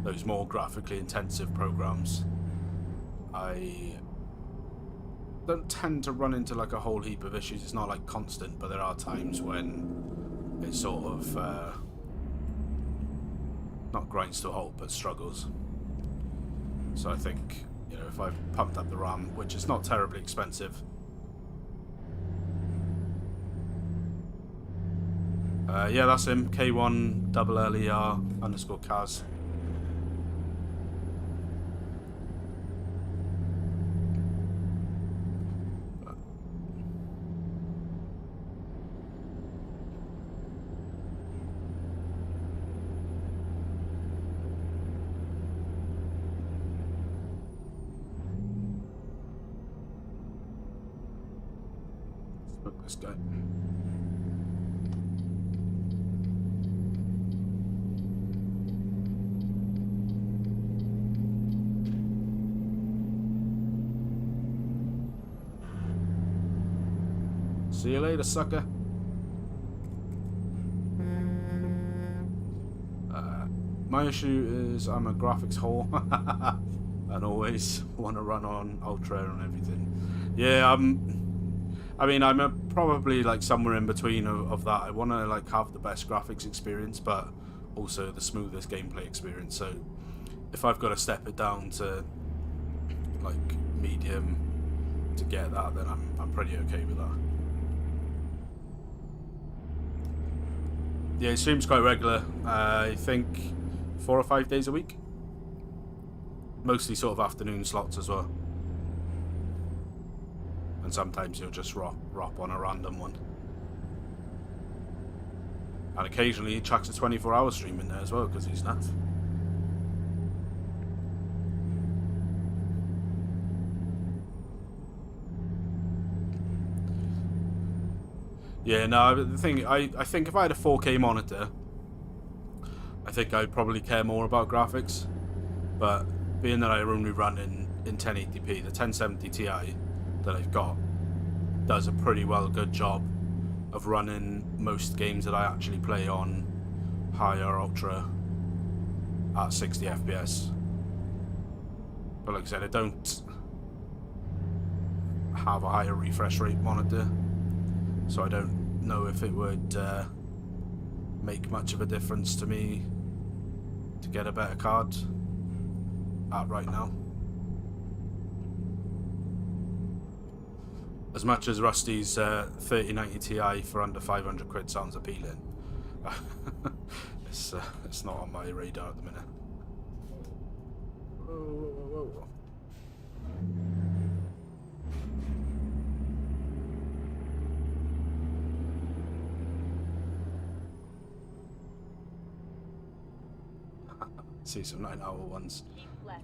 those more graphically intensive programs, I don't tend to run into like a whole heap of issues. It's not like constant, but there are times when it sort of not grinds to a halt, but struggles. So I think, you know, if I've pumped up the RAM, which is not terribly expensive, yeah, that's him, K1LLER_Kaz. Look at this guy. See you later, sucker. My issue is I'm a graphics whore and always want to run on Ultra and everything. Yeah, I mean, I'm probably like somewhere in between of that. I want to like have the best graphics experience, but also the smoothest gameplay experience. So if I've got to step it down to like medium to get that, then I'm pretty okay with that. Yeah, it streams quite regular. I think 4 or 5 days a week. Mostly sort of afternoon slots as well. And sometimes he'll just rock on a random one. And occasionally he chucks a 24-hour stream in there as well, because he's nuts. Yeah, no, the thing, I think if I had a 4K monitor, I think I'd probably care more about graphics. But being that I only run in 1080p, the 1070 Ti that I've got does a pretty good job of running most games that I actually play on higher ultra at 60 FPS. But like I said, I don't have a higher refresh rate monitor, so I don't know if it would make much of a difference to me to get a better card at right now. As much as Rusty's 3090 Ti for under 500 quid sounds appealing, it's not on my radar at the minute. Whoa, whoa, whoa, whoa. See some 9-hour ones.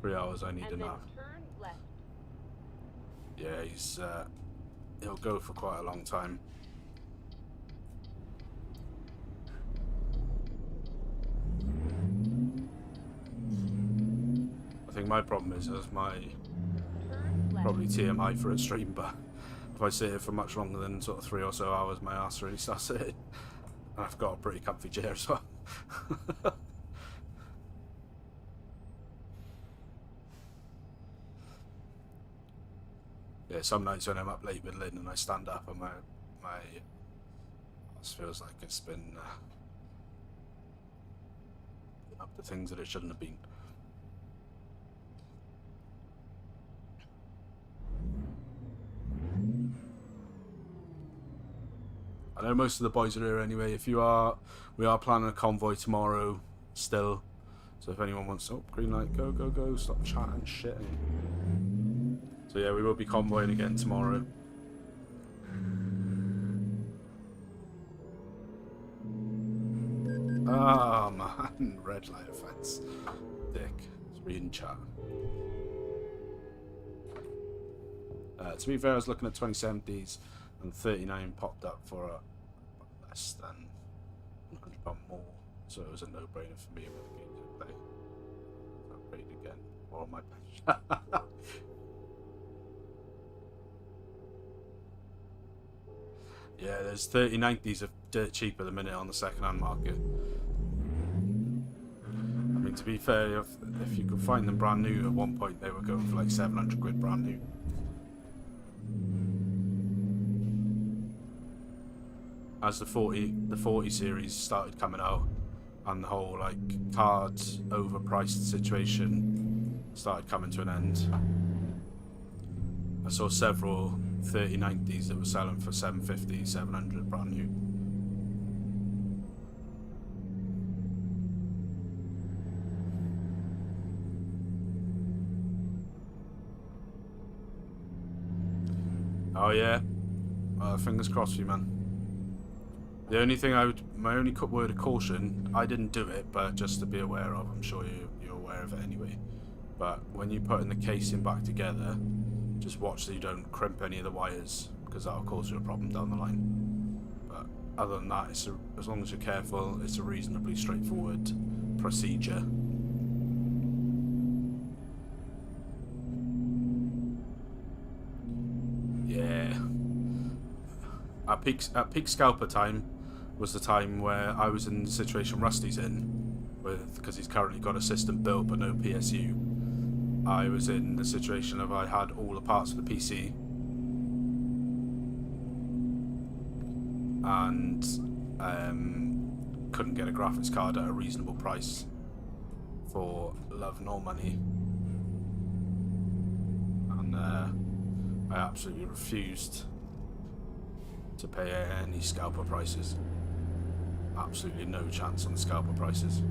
3 hours I need and enough. Then turn left. Yeah, he'll go for quite a long time. I think my problem is my probably TMI for a stream, but if I sit here for much longer than sort of 3 or so hours, my ass really starts hurting. And I've got a pretty comfy chair as well. Yeah, some nights when I'm up late with Lynn and I stand up and my ass feels like it's been up to things that it shouldn't have been. I know most of the boys are here anyway. We are planning a convoy tomorrow still. So if anyone wants, oh, green light, go, go, go, stop chatting shit. So yeah, we will be convoying again tomorrow. Ah, man, red light offense. Dick, it's reading chat. To be fair, I was looking at 2070s and 39 popped up for less than £100 more. So it was a no-brainer for me with the games I play. Upgrade again. Or my yeah, there's 3090s are dirt cheap at the minute on the second-hand market. I mean, to be fair, if you could find them brand new, at one point they were going for like 700 quid brand new. As the 40 series started coming out, and the whole like card overpriced situation started coming to an end, I saw several 3090s that were selling for 750, 700 brand new. Oh yeah, fingers crossed for you, man. The only thing my only word of caution, I didn't do it, but just to be aware of, I'm sure you're aware of it anyway. But when you put in the casing back together, just watch so you don't crimp any of the wires, because that'll cause you a problem down the line. But other than that, as long as you're careful, it's a reasonably straightforward procedure. Yeah. At peak scalper time was the time where I was in the situation Rusty's in, because he's currently got a system built but no PSU. I was in the situation of I had all the parts of the PC and couldn't get a graphics card at a reasonable price for love nor money, and I absolutely refused to pay any scalper prices. Absolutely no chance on the scalper prices.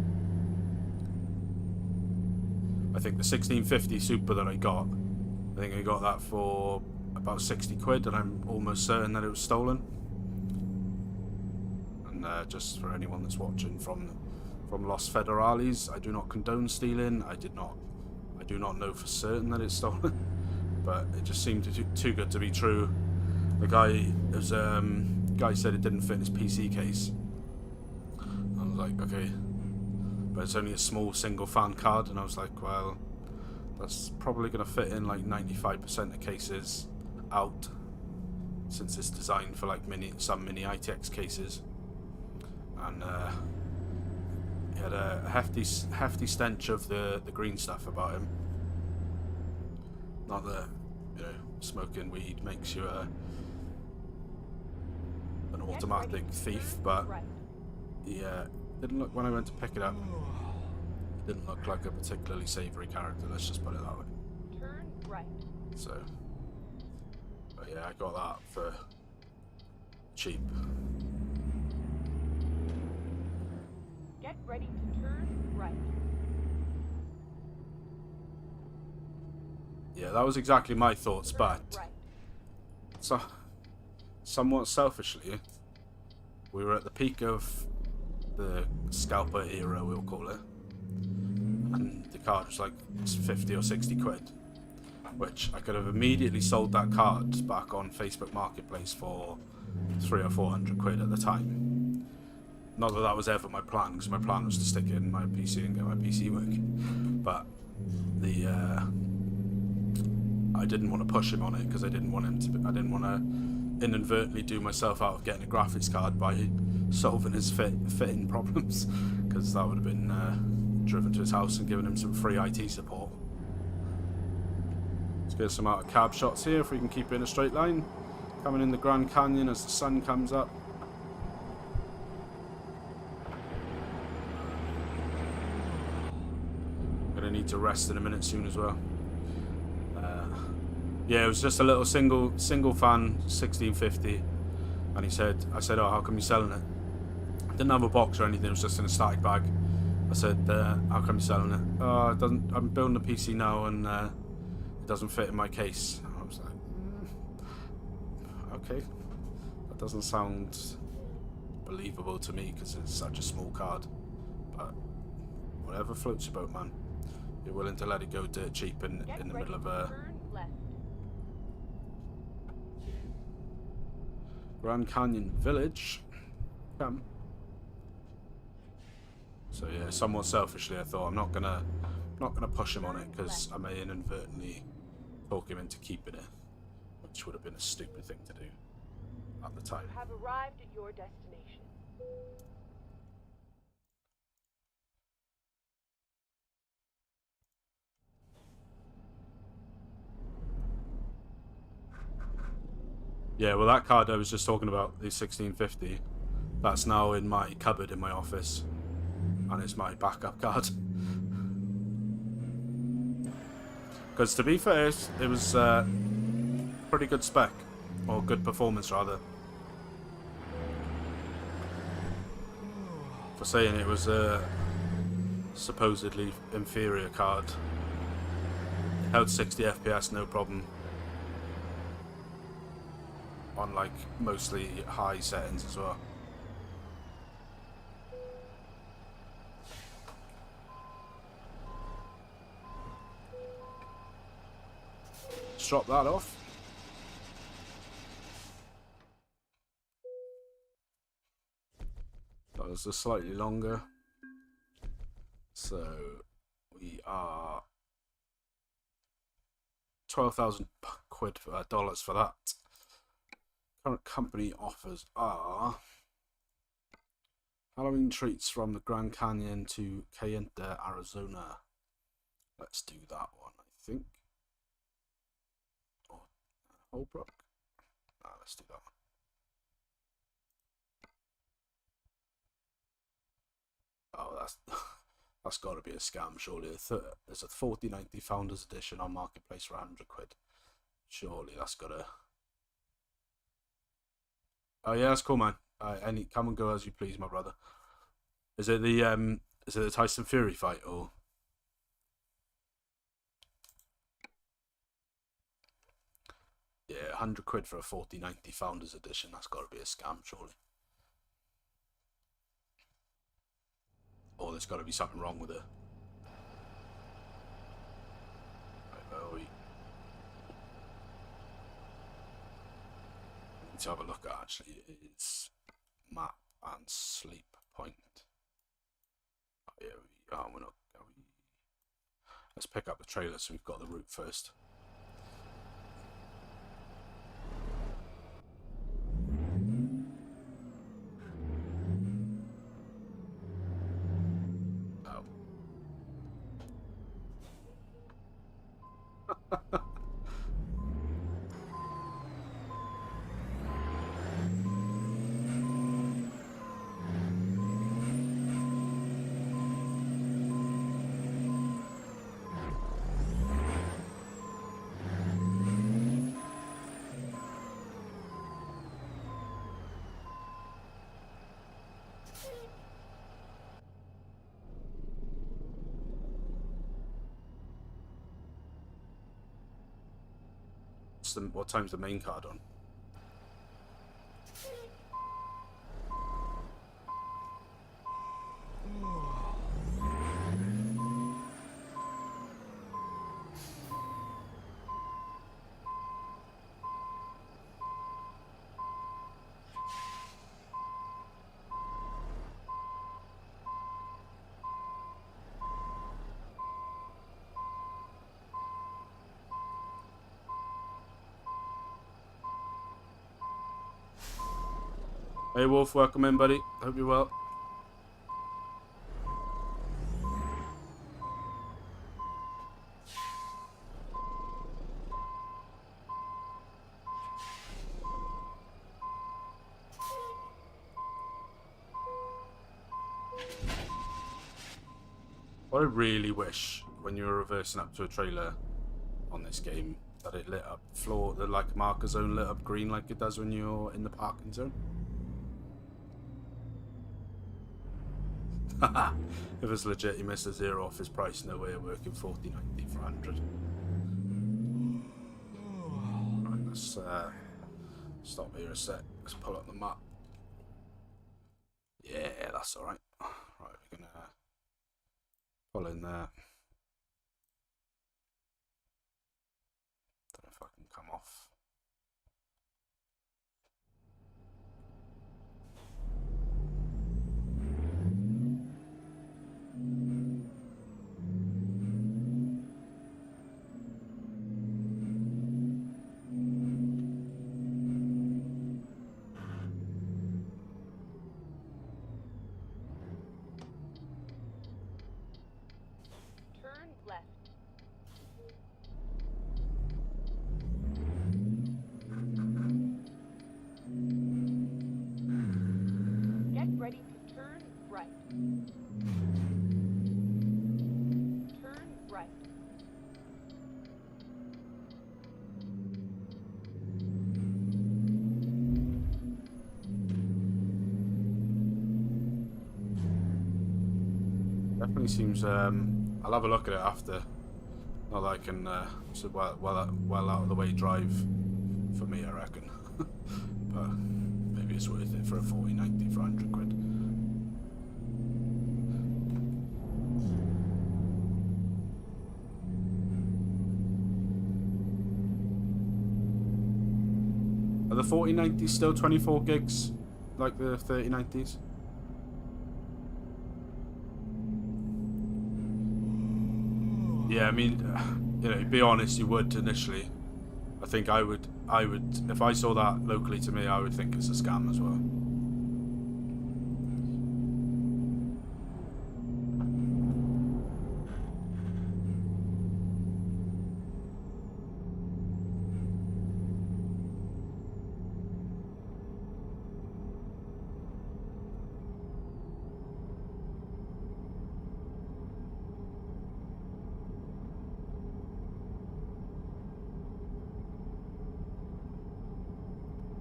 I think the 1650 Super that I got that for about 60 quid, and I'm almost certain that it was stolen. And just for anyone that's watching from Los Federales, I do not condone stealing. I do not know for certain that it's stolen, but it just seemed too good to be true. The guy said it didn't fit in his PC case. I was like, okay, but it's only a small single fan card, and I was like, well, that's probably going to fit in like 95% of cases out, since it's designed for like some mini ITX cases. And he had a hefty stench of the green stuff about him. Not that, smoking weed makes you an automatic thief, but yeah, didn't look, when I went to pick it up, he didn't look like a particularly savoury character, let's just put it that way. Turn right. So, but yeah, I got that for cheap. Get ready to turn right. Yeah, that was exactly my thoughts, Turn but right. so somewhat selfishly, we were at the peak of the scalper era, we'll call it, and the card was like 50 or 60 quid, which I could have immediately sold that card back on Facebook Marketplace for 300 or 400 quid at the time. Not that that was ever my plan, because my plan was to stick it in my PC and get my PC working, but I didn't want to push him on it, because I didn't want to inadvertently do myself out of getting a graphics card by solving his fitting problems, because that would have been driven to his house and given him some free IT support. Let's get some out of cab shots here if we can keep it in a straight line. Coming in the Grand Canyon as the sun comes up. Gonna need to rest in a minute soon as well. Yeah, it was just a little single fan 1650, and I said, oh, how come you're selling it? Didn't have a box or anything, it was just in a static bag. I said, how come you're selling it? Oh, it doesn't, I'm building a PC now, and it doesn't fit in my case. I was like, okay, that doesn't sound believable to me, because it's such a small card, but whatever floats your boat, man. You're willing to let it go dirt cheap in the middle of a Grand Canyon Village. Come. So yeah, somewhat selfishly, I thought I'm not gonna push him on it because I may inadvertently talk him into keeping it, which would have been a stupid thing to do at the time. You have arrived at your destination. Yeah, well, that card I was just talking about, the 1650, that's now in my cupboard in my office, and it's my backup card. Because to be fair, it was pretty good spec, or good performance rather, for saying it was a supposedly inferior card. It held 60 FPS, no problem, on like mostly high settings as well. Just drop that off. That was just slightly longer. So we are 12,000 quid dollars for that. Current company offers are Halloween treats from the Grand Canyon to Cayenta, Arizona. Let's do that one, I think. Or Holbrook. Let's do that one. Oh, that's got to be a scam, surely. There's a 4090 Founders Edition on Marketplace for 100 quid. Surely that's got to... Oh yeah, that's cool, man. Any come and go as you please, my brother. Is it the Tyson Fury fight or? Yeah, 100 quid for a 4090 Founders Edition. That's got to be a scam, surely. Or there's got to be something wrong with it. Right, need to have a look at actually. It's map and sleep point. Oh, yeah, we're not. Let's pick up the trailer so we've got the route first. What time's the main card on? Hey Wolf, welcome in, buddy. Hope you're well. What I really wish when you were reversing up to a trailer on this game that it lit up the like marker zone lit up green like it does when you're in the parking zone. Haha, if it's legit, he missed a zero off his price. No way of working 4090 for 100. Right, let's stop here a sec. Let's pull up the map. Yeah, that's alright. Right, we're gonna pull in there. Don't know if I can come off. Definitely seems. I'll have a look at it after. Not that I can. It's a well out of the way drive for me, I reckon. But maybe it's worth it for a 4090 for 100 quid. Are the 4090s still 24 gigs like the 3090s? Yeah, I mean, you know, be honest, you would initially. I think I would, if I saw that locally to me, I would think it's a scam as well.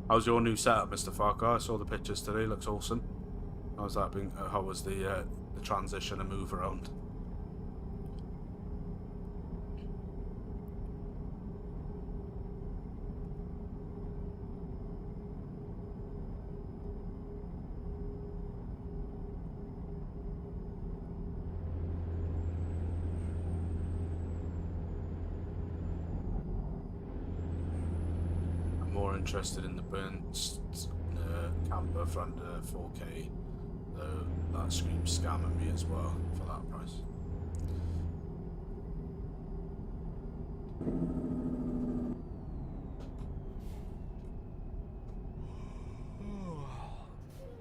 How's your new setup, Mr. Farquhar? I saw the pictures today. Looks awesome. How's that been? How was the transition and move around? I'm more interested in the burnt camper for under 4K, though that screams scam at me as well for that price.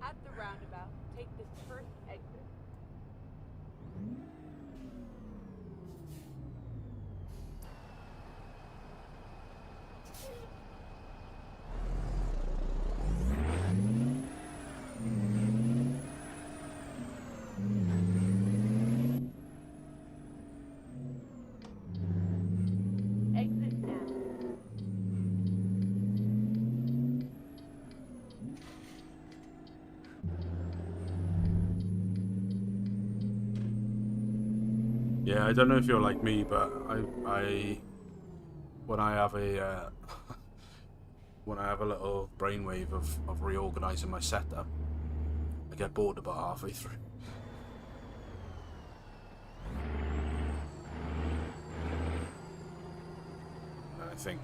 At the roundabout, take this first exit. Exit now. Yeah, I don't know if you're like me, but when I have a when I have a little brainwave of reorganizing my setup, I get bored about halfway through. And I think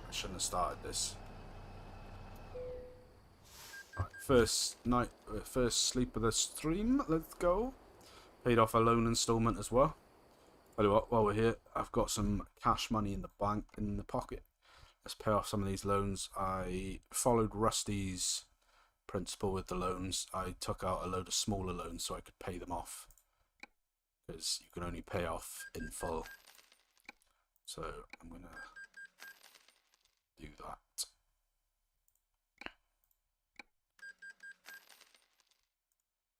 I shouldn't have started this. Right, first sleep of the stream. Let's go. Paid off a loan installment as well. Tell you what, while we're here, I've got some cash money in the bank, in the pocket. Let's pay off some of these loans. I followed Rusty's principle with the loans. I took out a load of smaller loans so I could pay them off, because you can only pay off in full. So I'm gonna do that.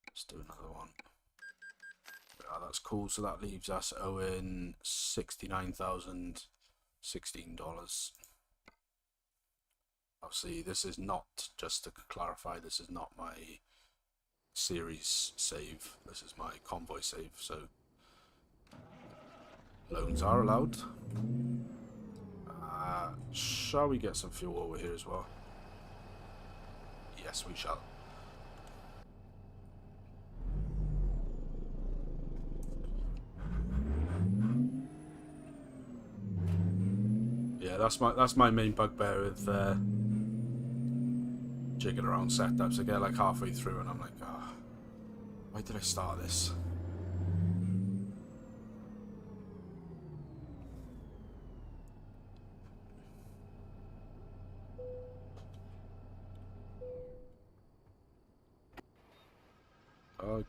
Let's do another one. Yeah, that's cool. So that leaves us owing $69,016. Obviously, this is not, just to clarify, this is not my series save. This is my convoy save. So loans are allowed. Shall we get some fuel over here as well? Yes, we shall. Yeah, that's my main bugbear with jigging around setups. I get like halfway through and I'm like, ah, why did I start this?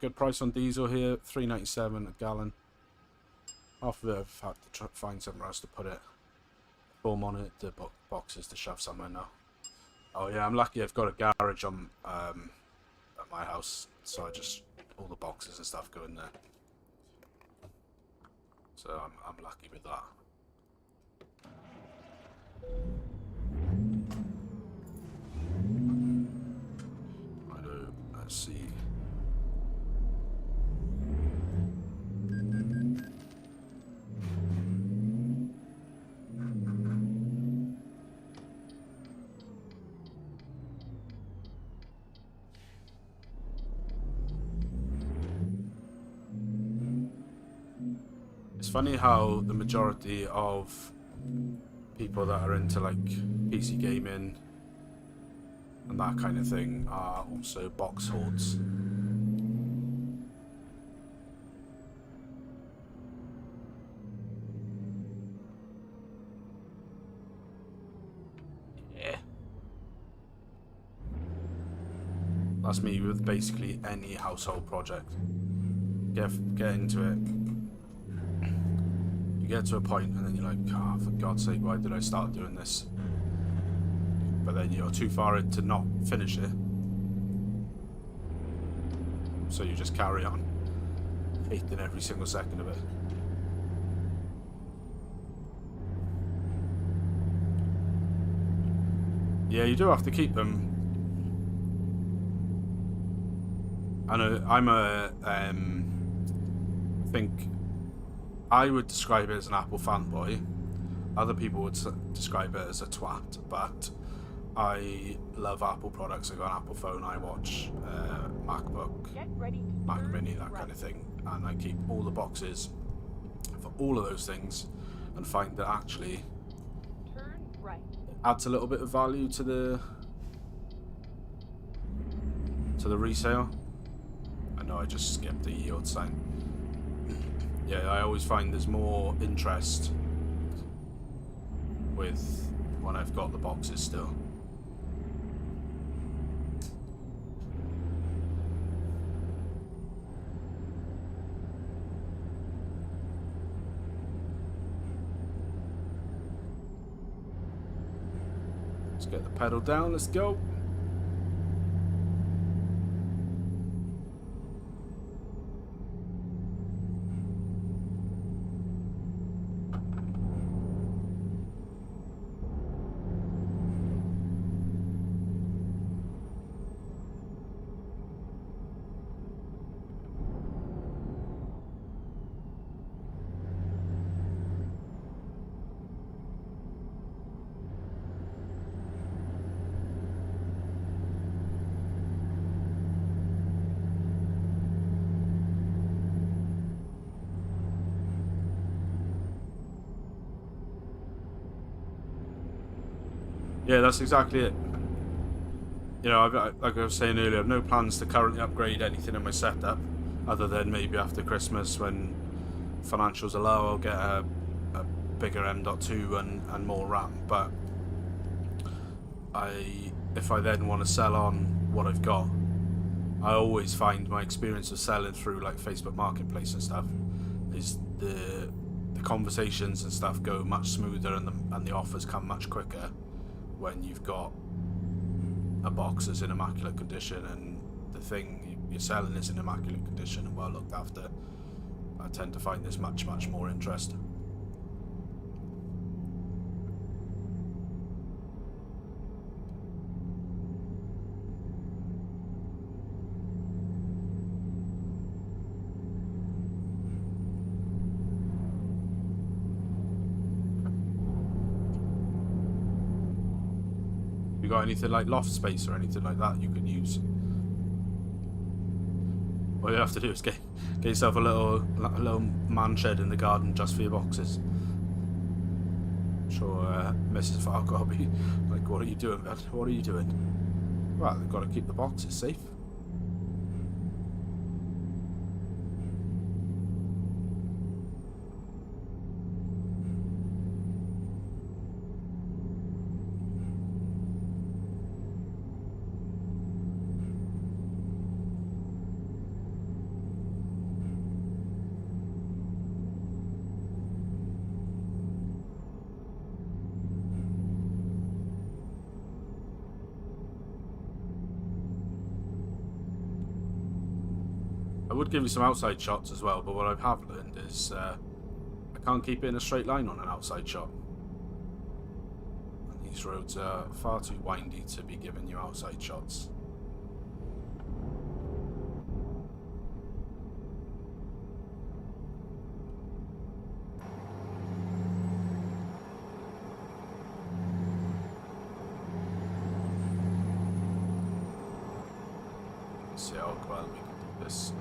Good price on diesel here, $3.97 a gallon. Half of it I've had to find somewhere else to put it. Full monitor boxes to shove somewhere now. Oh yeah, I'm lucky I've got a garage on at my house, so I just, all the boxes and stuff go in there. So I'm lucky with that. Let's see. funny how the majority of people that are into like PC gaming and that kind of thing are also box hoards. Yeah. That's me with basically any household project. Get into it. You get to a point and then you're like, oh, for God's sake, why did I start doing this? But then you're too far in to not finish it. So you just carry on, hating every single second of it. Yeah, you do have to keep them. I know, I think I would describe it as an Apple fanboy. Other people would describe it as a twat, but I love Apple products. I got an Apple phone, iWatch, MacBook, Mac Mini, that kind of thing. And I keep all the boxes for all of those things and find that actually adds a little bit of value to the resale. I know I just skipped the yield sign. Yeah, I always find there's more interest with when I've got the boxes still. Let's get the pedal down, let's go. Yeah, that's exactly it. You know, like I was saying earlier, I've no plans to currently upgrade anything in my setup, other than maybe after Christmas when financials allow, I'll get a bigger M.2 and more RAM. But if I then want to sell on what I've got, I always find my experience of selling through like Facebook Marketplace and stuff is the conversations and stuff go much smoother and the offers come much quicker when you've got a box that's in immaculate condition and the thing you're selling is in immaculate condition and well looked after. I tend to find there's much more interest. You got anything like loft space or anything like that you can use? All you have to do is get yourself a little man shed in the garden just for your boxes. I'm sure Mrs. Farquhar will be like, what are you doing, man? What are you doing? Well, they've got to keep the boxes safe. I would give you some outside shots as well, but what I have learned is I can't keep it in a straight line on an outside shot. And these roads are far too windy to be giving you outside shots. Let's see how well we can do this.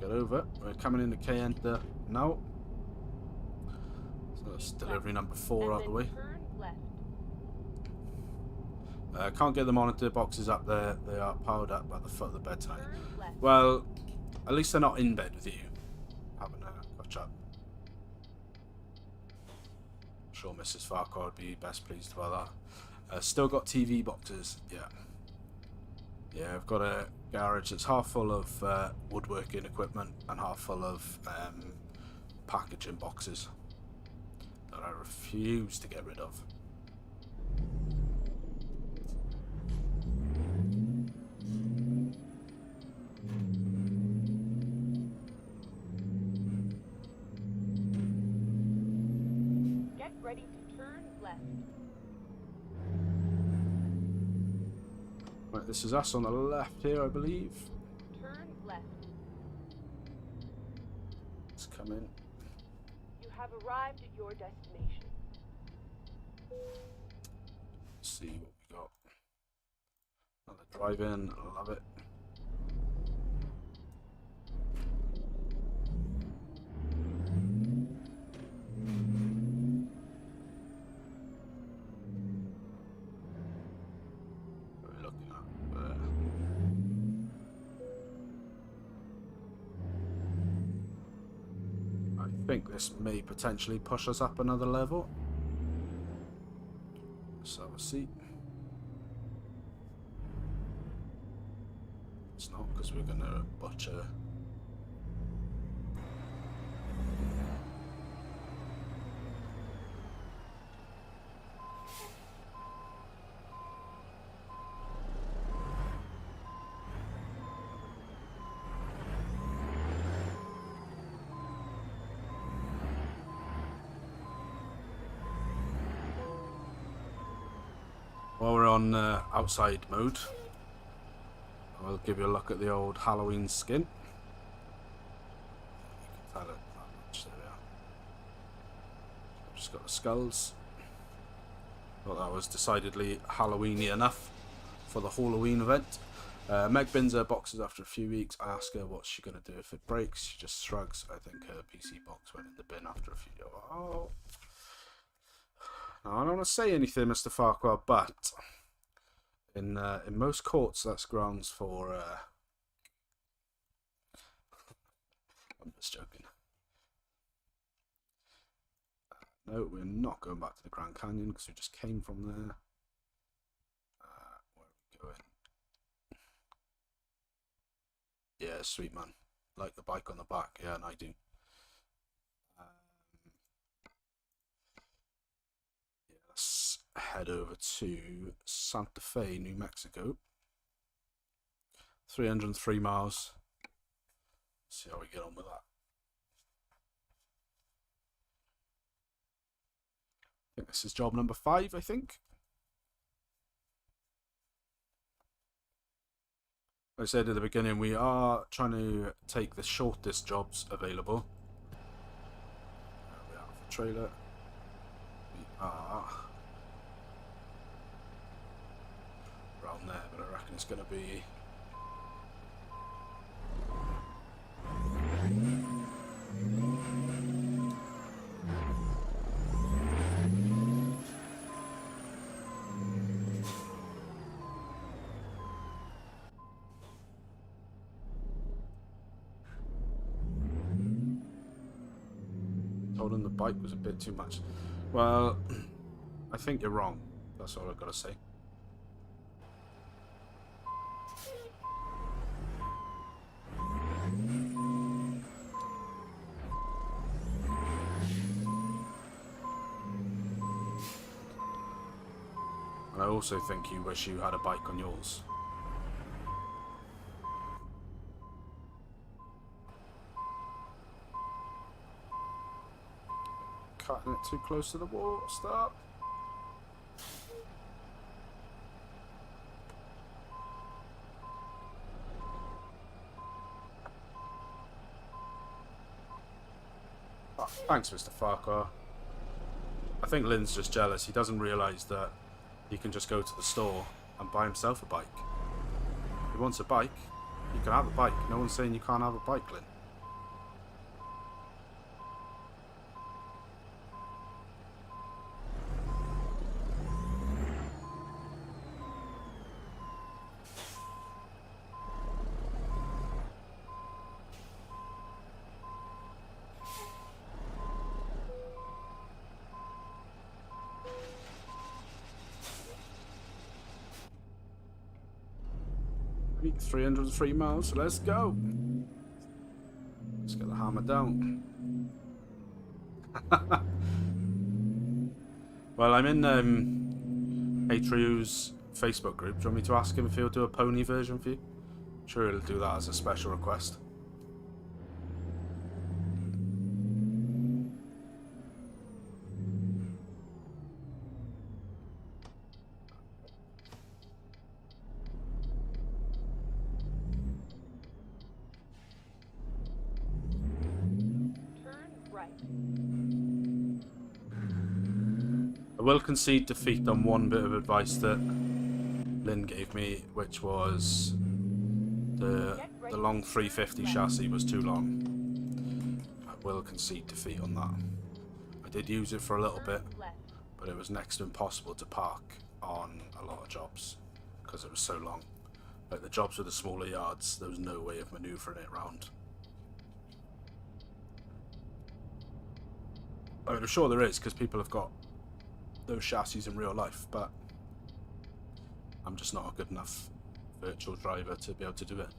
get over. We're coming into K-Enter now. So that's delivery number 4 out the way. Turn left. Can't get the monitor boxes up there. They are powered up at the foot of the bed tonight. Turn left. Well, at least they're not in bed with you. Having a catch up. I'm sure Mrs. Farquhar would be best pleased about that. Still got TV boxes. Yeah. Yeah, I've got a garage that's half full of woodworking equipment and half full of packaging boxes that I refuse to get rid of. Get ready to turn left. Right, this is us on the left here, I believe. Turn left. Let's come in. You have arrived at your destination. See what we got. Another drive-in, love it. What are we looking at there? I think this may potentially push us up another level. Let's have a seat. It's not, because we're going to butcher. While we're on outside mode, I'll give you a look at the old Halloween skin. You can tell it that much, there we are. I've just got the skulls. Thought that was decidedly Halloweeny enough for the Halloween event. Meg bins her boxes after a few weeks. I ask her what's she going to do if it breaks. She just shrugs. I think her PC box went in the bin after a few days. Oh. Now, I don't want to say anything, Mr. Farquhar, but in most courts, that's grounds for. I'm just joking. No, we're not going back to the Grand Canyon because we just came from there. Where are we going? Yeah, sweet man. Like the bike on the back. Yeah, and I do. Let's head over to Santa Fe, New Mexico. 303 miles. See how we get on with that. I think this is job number 5, I think. Like I said at the beginning, we are trying to take the shortest jobs available. We have the trailer. We are around there, but I reckon it's going to be told him the bike was a bit too much. Well, I think you're wrong. That's all I've got to say. And I also think you wish you had a bike on yours. Cutting it too close to the wall. Stop. Oh, thanks, Mr. Farquhar. I think Lynn's just jealous. He doesn't realise that he can just go to the store and buy himself a bike. If he wants a bike, you can have a bike. No one's saying you can't have a bike, Lynn. 303 miles, so let's go. Let's get the hammer down. Well, I'm in Atriu's Facebook group. Do you want me to ask him if he'll do a pony version for you? Sure, he'll do that as a special request. Turn right. I will concede defeat on one bit of advice that Lynn gave me, which was the long 350 chassis was too long. I will concede defeat on that. I did use it for a little bit, Turn left. but it was next to impossible to park on a lot of jobs because it was so long. Like the jobs with the smaller yards, there was no way of manoeuvring it around. I mean, I'm sure there is because people have got those chassis in real life, but I'm just not a good enough virtual driver to be able to do it.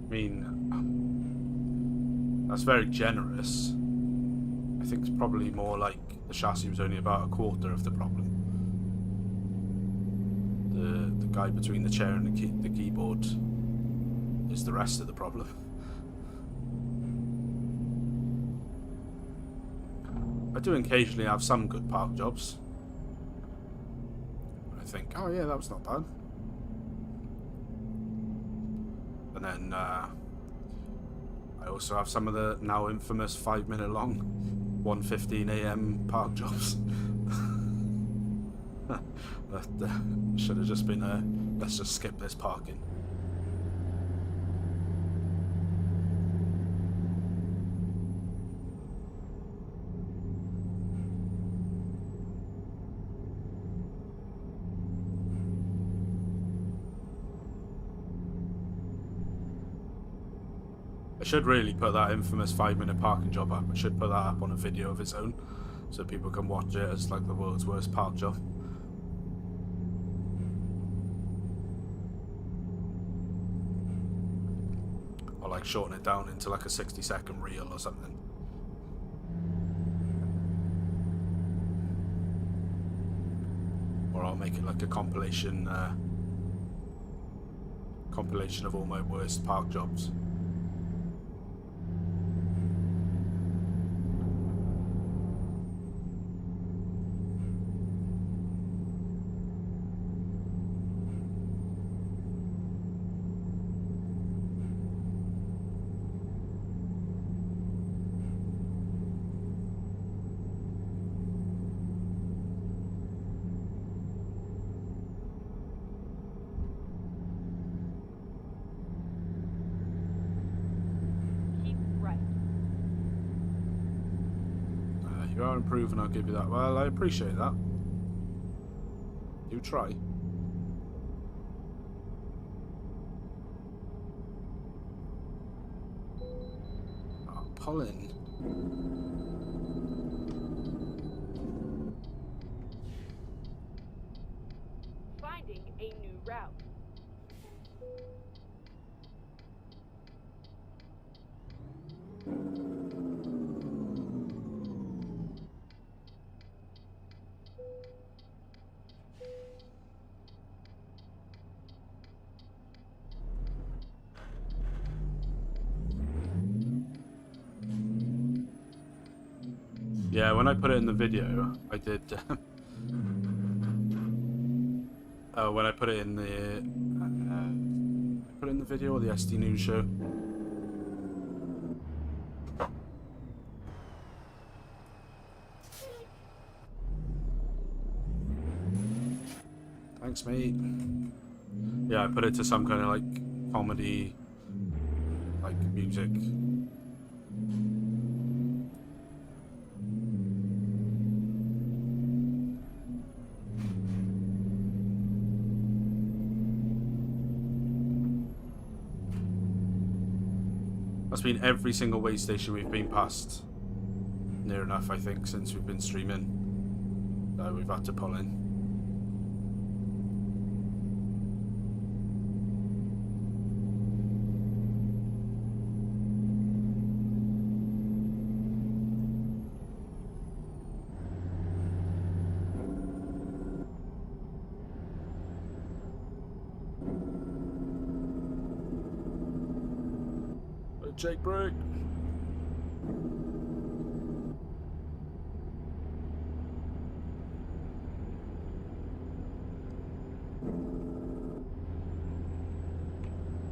I mean, that's very generous. I think it's probably more like the chassis was only about a quarter of the problem. The guy between the chair and the keyboard is the rest of the problem. I do occasionally have some good park jobs. I think, oh yeah, that was not bad. And then I also have some of the now infamous 5-minute long 1:15 AM park jobs. That should have just been a let's just skip this parking. I should really put that infamous 5-minute parking job up. I should put that up on a video of its own so people can watch it as like the world's worst park job. Or like shorten it down into like a 60-second reel or something. Or I'll make it like a compilation of all my worst park jobs. You are improving, I'll give you that. Well, I appreciate that. You try. Oh, pollen. Finding a new route. Yeah, when I put it in the video, I did. When I put it in the video or the SD News show. Thanks, mate. Yeah, I put it to some kind of like comedy, like music. That's been every single way station we've been past. Near enough, I think, since we've been streaming. We've had to pull in. Jake break.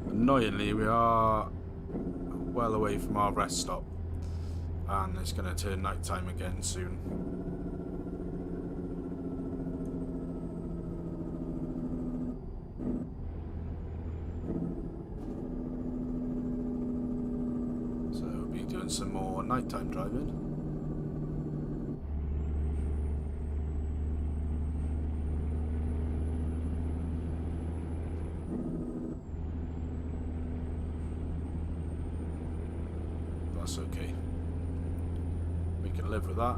Annoyingly, we are well away from our rest stop, and it's going to turn nighttime again soon. So we'll be doing some more nighttime driving. That's okay. We can live with that.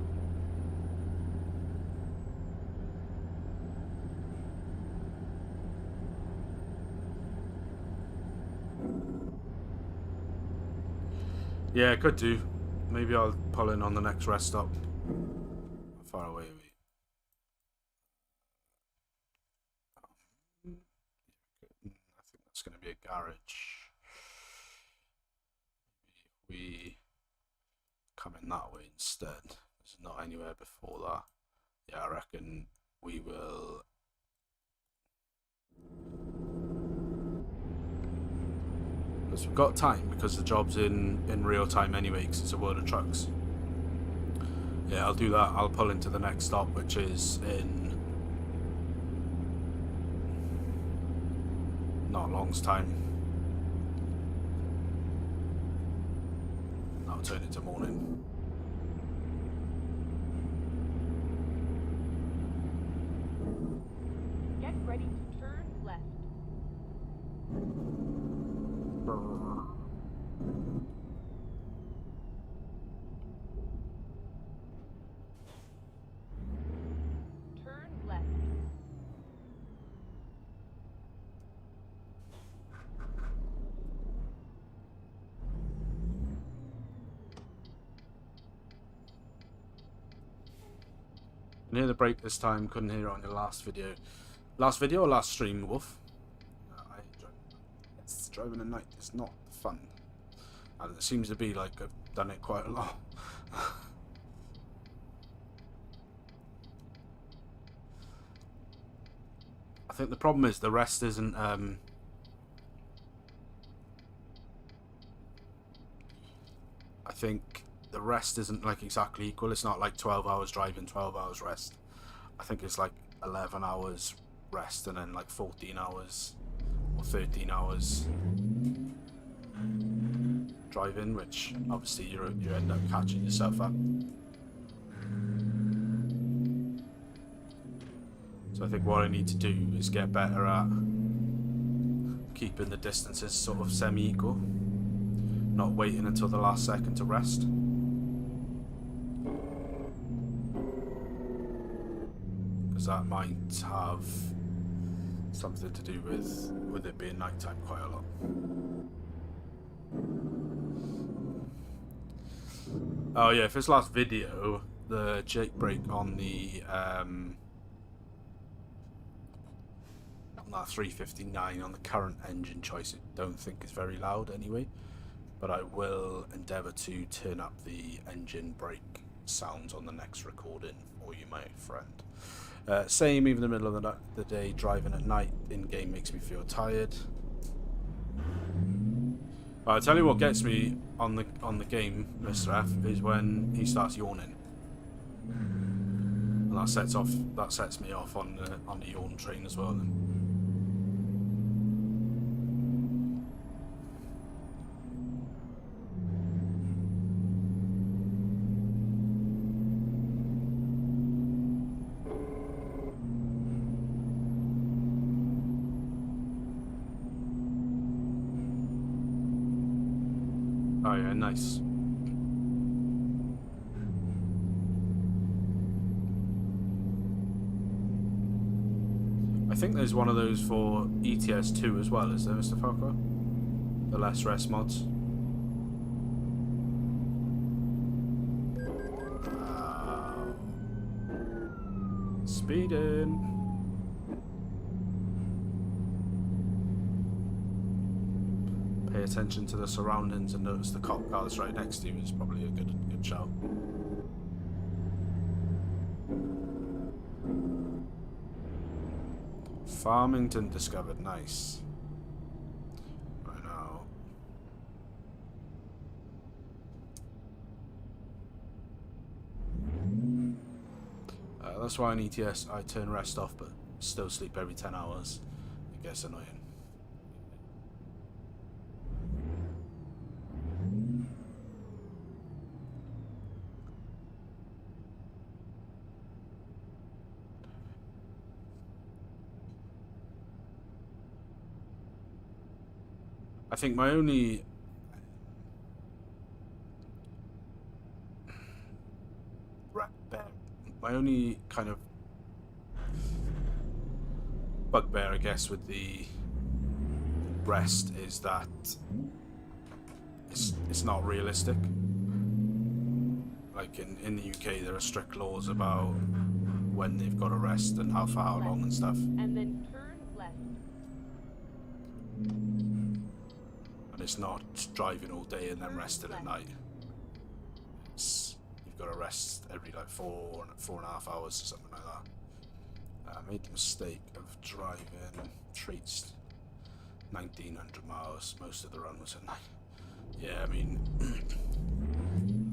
Yeah, could do. Maybe I'll pull in on the next rest stop. How far away are we? I think that's going to be a garage. We come in that way instead. There's not anywhere before that. Yeah, I reckon we will. Because we've got time, because the job's in real time anyway, because it's a World of Trucks. Yeah, I'll do that. I'll pull into the next stop, which is in not long's time. I'll turn it to morning. Get ready to turn left. Turn left. Can hear the brake this time, couldn't hear it on your last video. Last video or last stream, Wolf? Driving at night is not fun. And it seems to be like I've done it quite a lot. I think the problem is the rest isn't I think the rest isn't like exactly equal. It's not like 12 hours driving, 12 hours rest. I think it's like 11 hours rest and then like 14 hours or 13 hours driving, which obviously you end up catching yourself up. So I think what I need to do is get better at keeping the distances sort of semi-equal, not waiting until the last second to rest. Because that might have something to do with it being nighttime quite a lot. Oh yeah, if it's last video, the Jake brake on the on that 359 on the current engine choice, I don't think it's very loud anyway, but I will endeavour to turn up the engine brake sounds on the next recording for you, my friend. Same, even in the middle of the day, driving at night in game makes me feel tired. I'll tell you what gets me on the game, Mr. F, is when he starts yawning. And that sets me off on the yawn train as well. Then. Oh yeah, nice. I think there's one of those for ETS 2 as well, is there, Mr. Farquhar? The less rest mods. Speeding. Pay attention to the surroundings and notice the cop car that's right next to you is probably a good shout. Farmington discovered, nice. I know. That's why in ETS I turn rest off but still sleep every 10 hours. It gets annoying. I think my only kind of bugbear, I guess, with the rest is that it's not realistic. Like in the UK, there are strict laws about when they've got to rest and how far, how long and stuff. And then turn left. And it's not driving all day and then resting at night. You've got to rest every like 4.5 hours or something like that. I made the mistake of driving treats 1900 miles. Most of the run was at night. Yeah, I mean,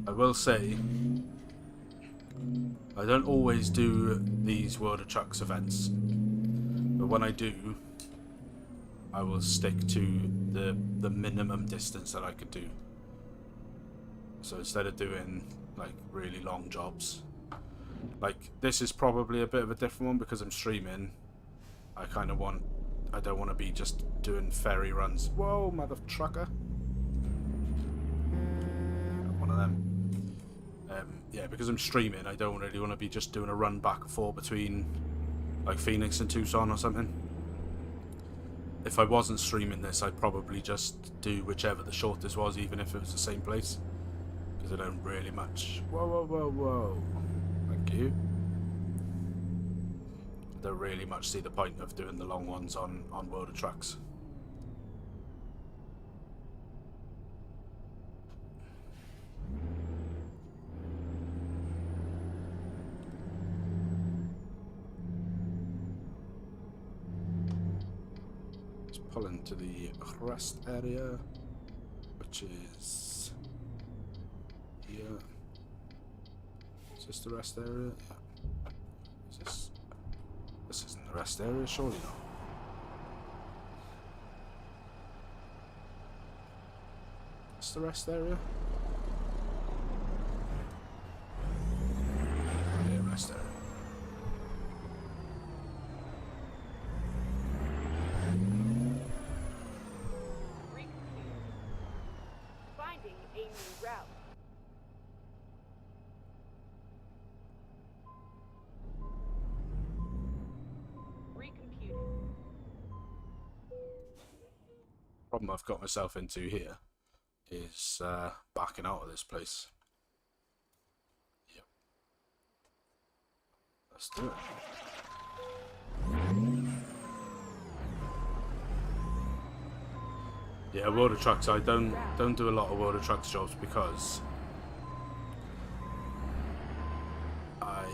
I will say I don't always do these World of Trucks events, but when I do, I will stick to the minimum distance that I could do. So instead of doing like really long jobs, like this is probably a bit of a different one because I'm streaming. I don't want to be just doing ferry runs. Whoa, mother trucker. One of them. Yeah, because I'm streaming, I don't really want to be just doing a run back and forth between like Phoenix and Tucson or something. If I wasn't streaming this, I'd probably just do whichever the shortest was, even if it was the same place. Because I don't really much... Whoa, whoa, whoa, whoa. Thank you. I don't really much see the point of doing the long ones on World of Trucks. Pull into the rest area, which is here. Is this the rest area? Yeah. Is this? This isn't the rest area, surely not. It's the rest area. Yeah, rest area. Problem I've got myself into here is backing out of this place. Yep. Let's do it. Yeah, World of Trucks. I don't do a lot of World of Trucks jobs because I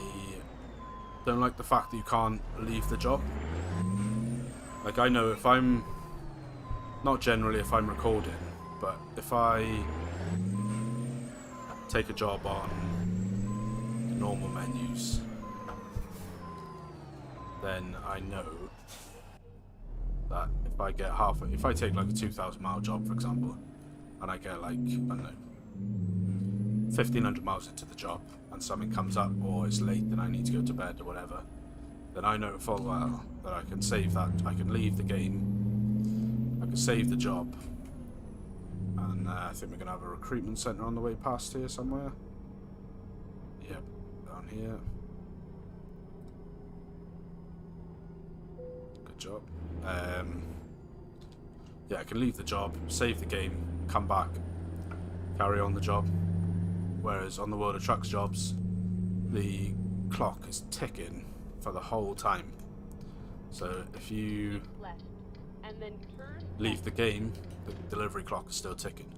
don't like the fact that you can't leave the job. Like, I know if I'm not generally if I'm recording, but if I take a job on normal menus then I know that if I take like a 2,000-mile job, for example, and I get like, I don't know, 1,500 miles into the job, and something comes up, or it's late and I need to go to bed or whatever, then I know full well that I can save that. I can leave the game, I can save the job, and I think we're going to have a recruitment centre on the way past here somewhere. Yep, down here. Good job. Yeah, I can leave the job, save the game, come back, carry on the job. Whereas on the World of Trucks jobs, the clock is ticking for the whole time. So if you Keep left, and then turn leave the game, the delivery clock is still ticking.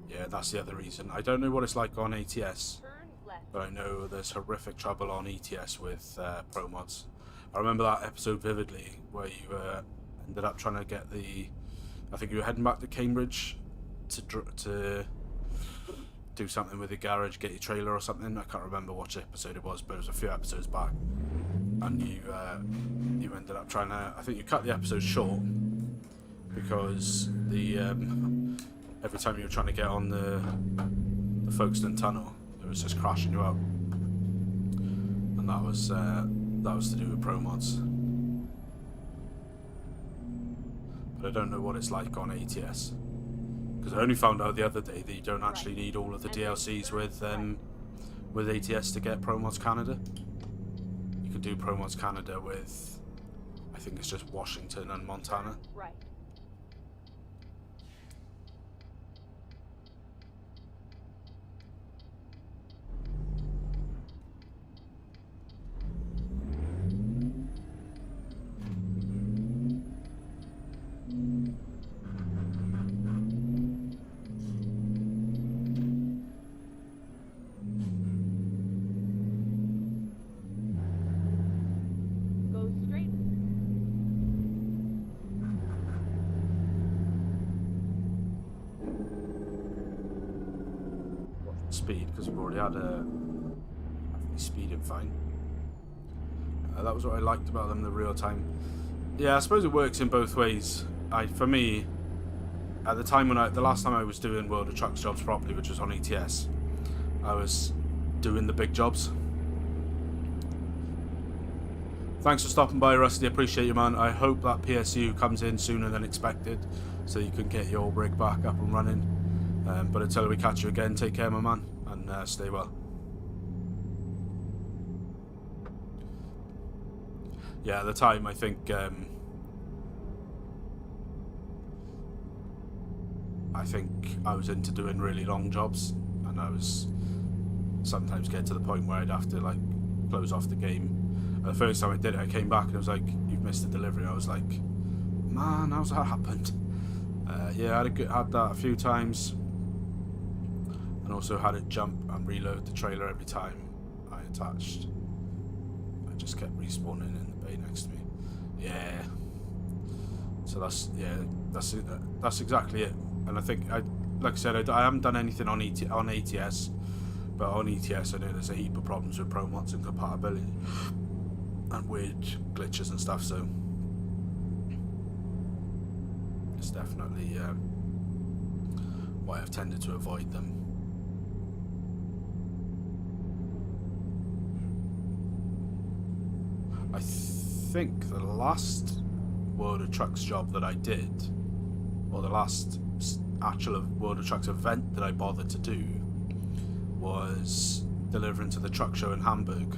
Yeah, that's the other reason. I don't know what it's like on ATS, turn left. but I know there's horrific trouble on ETS with pro mods. I remember that episode vividly where you ended up trying to get I think you were heading back to Cambridge to do something with the garage, get your trailer or something. I can't remember which episode it was, but it was a few episodes back. And you ended up trying to, I think you cut the episode short because every time you were trying to get on the Folkestone tunnel, it was just crashing you out. And that was to do with pro mods. But I don't know what it's like on ATS. Because I only found out the other day that you don't actually need all of the DLCs with ATS to get Pro Mods Canada. You can do Pro Mods Canada with, I think it's just Washington and Montana. Right. Go straight. Speed, because we've already had speeding fine. That was what I liked about them, the real time. Yeah, I suppose it works in both ways. For me, at the time the last time I was doing World of Trucks jobs properly, which was on ETS, I was doing the big jobs. Thanks for stopping by, Rusty. Appreciate you, man. I hope that PSU comes in sooner than expected, so you can get your rig back up and running. But until we catch you again, take care, my man, and stay well. Yeah, at the time, I think I was into doing really long jobs, and I was sometimes get to the point where I'd have to like close off the game. The first time I did it, I came back and it was like, "You've missed the delivery." I was like, "Man, how's that happened?" Yeah, I had that a few times, and also had it jump and reload the trailer every time I attached. I just kept respawning in the bay next to me. Yeah. So that's exactly it. And I think like I said, I haven't done anything on ATS, but on ETS I know there's a heap of problems with pro mods and compatibility and weird glitches and stuff. So it's definitely why I've tended to avoid them. I think the last World of Trucks job that I did, or the last actual World of Trucks event that I bothered to do, was delivering to the truck show in Hamburg.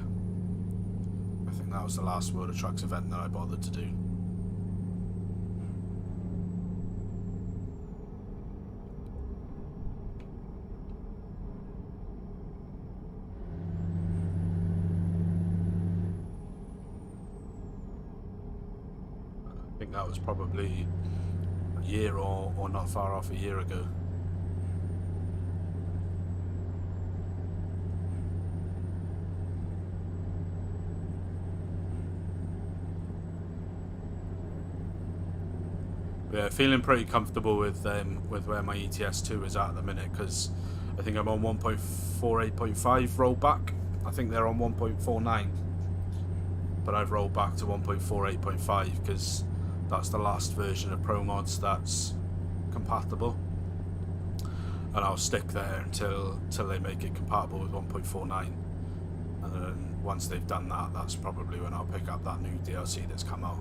I think that was the last World of Trucks event that I bothered to do. I think that was probably a year or not far off a year ago. Yeah, feeling pretty comfortable with where my ETS2 is at the minute, because I think I'm on 1.48.5 rollback. I think they're on 1.49. but I've rolled back to 1.48.5 because that's the last version of Pro Mods that's compatible, and I'll stick there until they make it compatible with 1.49, and then once they've done that, that's probably when I'll pick up that new DLC that's come out.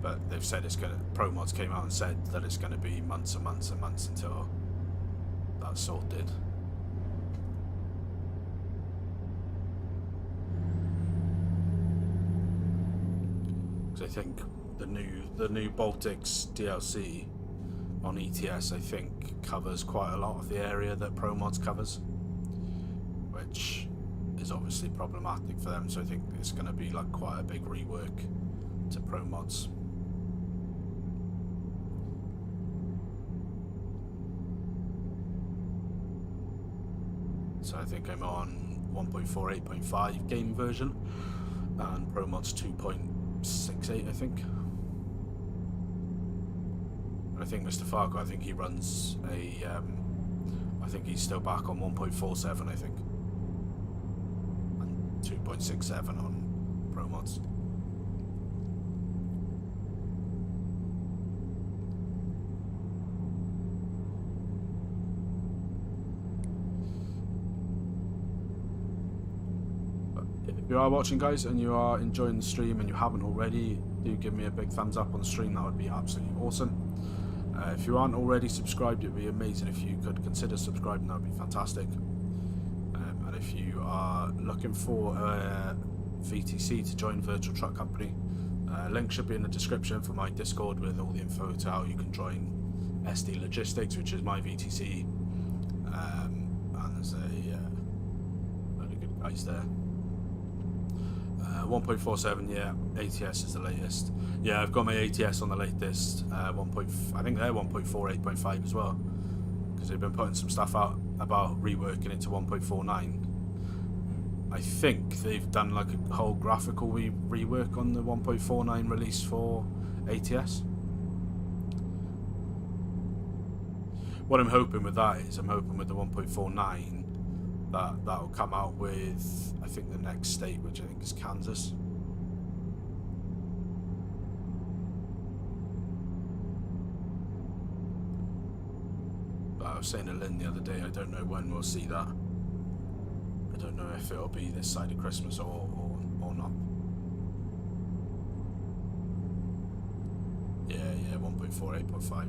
But they've said it's gonna, Pro Mods came out and said that it's gonna be months and months and months until that's sorted. Because I think the new Baltics DLC on ETS, I think, covers quite a lot of the area that Pro Mods covers, which is obviously problematic for them. So I think it's going to be like quite a big rework to Pro Mods. So I think I'm on 1.48.5 game version, and Pro Mods 2.68, I think. I think Mr. Fargo, I think he runs a, I think he's still back on 1.47, I think. And 2.67 on Pro Mods. If you are watching, guys, and you are enjoying the stream and you haven't already, do give me a big thumbs up on the stream. That would be absolutely awesome. If you aren't already subscribed, it would be amazing if you could consider subscribing. That would be fantastic. And if you are looking for a VTC to join Virtual Truck Company, link should be in the description for my Discord with all the info to how you can join SD Logistics, which is my VTC. And there's a load of good guys there. 1.47, yeah, ATS is the latest. Yeah, I've got my ATS on the latest. I think they're 1.48.5 as well, because they've been putting some stuff out about reworking it to 1.49. I think they've done like a whole graphical rework on the 1.49 release for ATS. What I'm hoping with that is, I'm hoping with the 1.49 that'll come out with, I think, the next state, which I think is Kansas. But I was saying to Lynn the other day, I don't know when we'll see that. I don't know if it'll be this side of Christmas or not. Yeah, 1.48.5.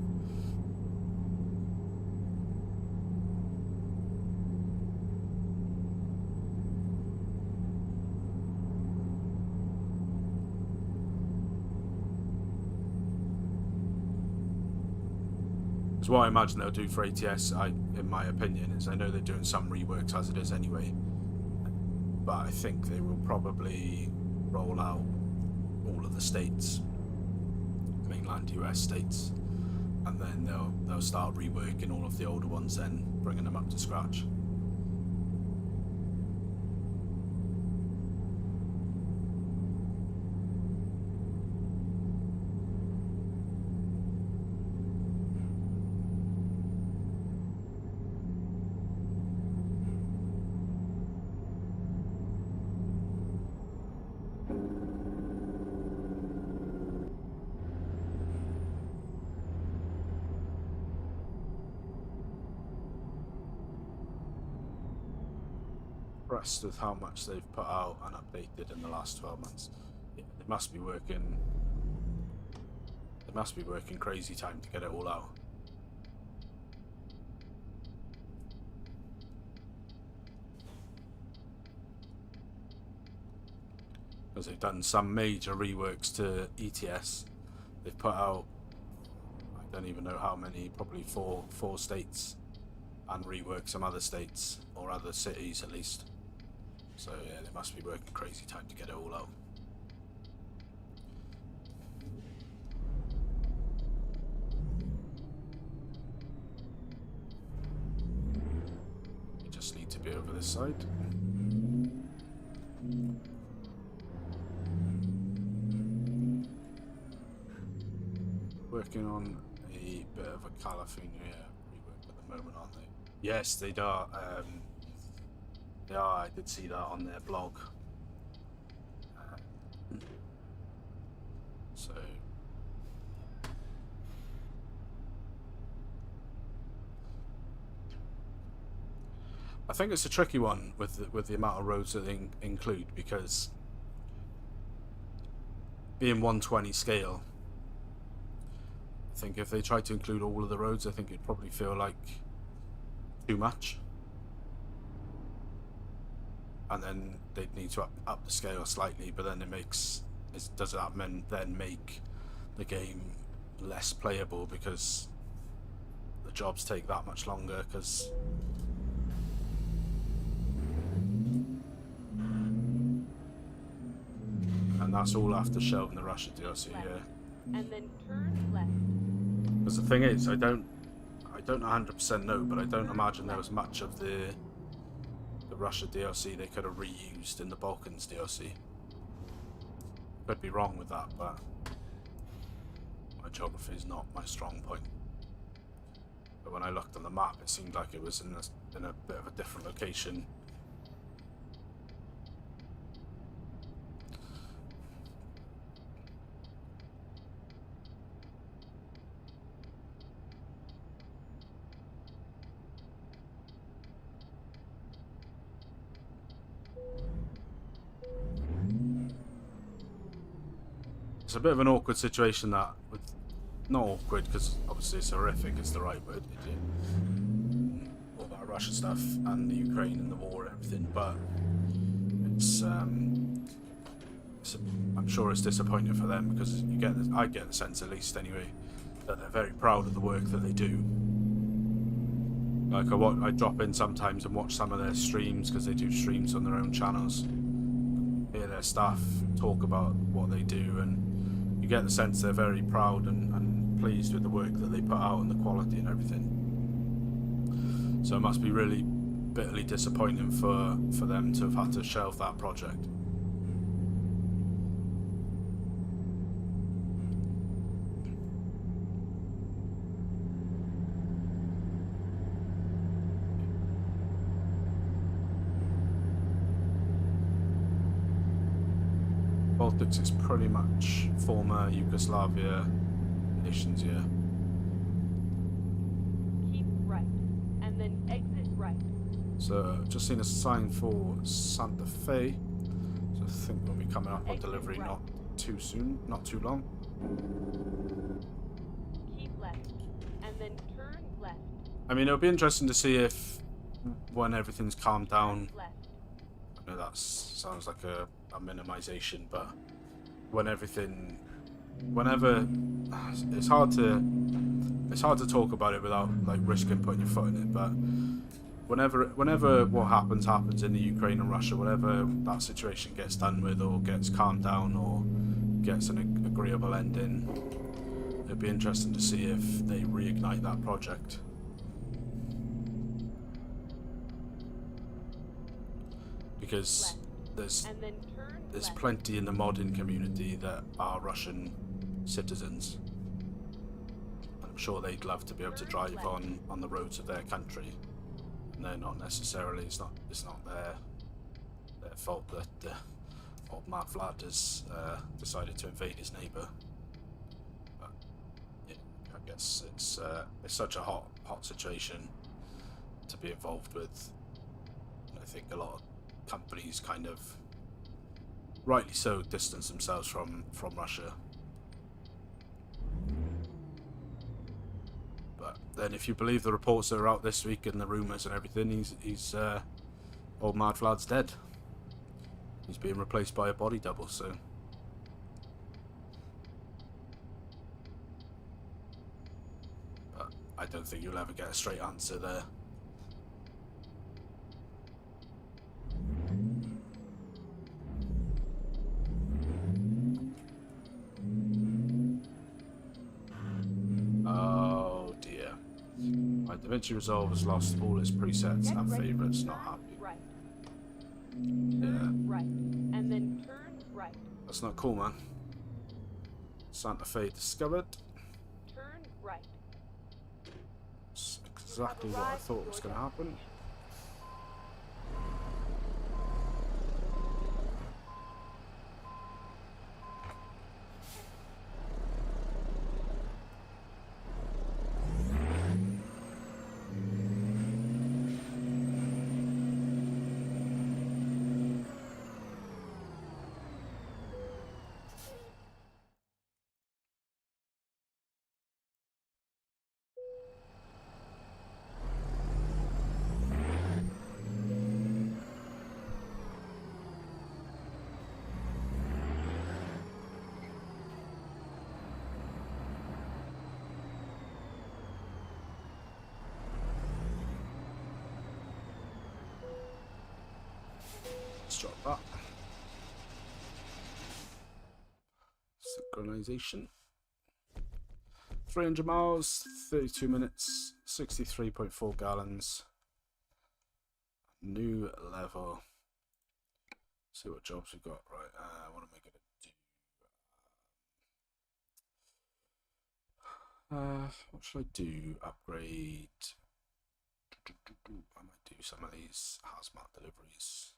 What I imagine they'll do for ATS, in my opinion, is, I know they're doing some reworks as it is anyway, but I think they will probably roll out all of the states, mainland US states, and then they'll start reworking all of the older ones, then bringing them up to scratch. With how much they've put out and updated in the last 12 months. Yeah, they must be working crazy time to get it all out. Because they've done some major reworks to ETS. They've put out, I don't even know how many, probably four states, and reworked some other states, or other cities at least. So yeah, they must be working crazy time to get it all out. You just need to be over this side. Working on a bit of a California rework at the moment, aren't they? Yes, they are. Yeah, I did see that on their blog. So I think it's a tricky one with the amount of roads that they include, because being 120 scale, I think if they tried to include all of the roads, I think it'd probably feel like too much. And then they'd need to up the scale slightly, but then does that then make the game less playable because the jobs take that much longer? Because and that's all after shelving the Russia DLC, yeah. And then turn left. Because the thing is, I don't 100% know, but I don't imagine there was much of the Russia DLC they could have reused in the Balkans DLC. Could be wrong with that, but my geography is not my strong point. But when I looked on the map, it seemed like it was in a bit of a different location. It's a bit of an awkward situation that, not awkward because obviously it's horrific, it's the right word, all that Russia stuff and the Ukraine and the war and everything, but I'm sure it's disappointing for them, because I get the sense, at least anyway, that they're very proud of the work that they do. Like I drop in sometimes and watch some of their streams, because they do streams on their own channels, hear their staff talk about what they do, and you get the sense they're very proud and pleased with the work that they put out and the quality and everything. So it must be really bitterly disappointing for them to have had to shelve that project. Baltics is pretty much former Yugoslavia nations, yeah. Keep right. And then exit right. So, just seen a sign for Santa Fe. So I think we'll be coming up on delivery not too soon, not too long. Keep left. And then turn left. I mean, it'll be interesting to see if, when everything's calmed down, Left. I know that sounds like a minimization, but whenever it's hard to talk about it without like risking putting your foot in it, but whenever what happens in the Ukraine and Russia, whenever that situation gets done with or gets calmed down or gets an agreeable ending, it'd be interesting to see if they reignite that project. Because there's plenty in the modding community that are Russian citizens. I'm sure they'd love to be able to drive on the roads of their country, and they're not necessarily. It's not their fault that old Mad Vlad has decided to invade his neighbour. But yeah, I guess it's such a hot situation to be involved with. And I think a lot of companies kind of, rightly so, distance themselves from Russia. But then if you believe the reports that are out this week and the rumours and everything, he's old Mad Vlad's dead. He's being replaced by a body double, so but I don't think you'll ever get a straight answer there. DaVinci Resolve has lost all its presets and favourites, not happy. Right. Yeah. Right. And then turn right. That's not cool, man. Santa Fe discovered. Turn right. It's exactly what I thought was going to happen. Let's drop that. Synchronization. 300 miles, 32 minutes, 63.4 gallons. New level. See what jobs we've got. Right, what am I going to do? What should I do? Upgrade. I might do some of these hazmat deliveries.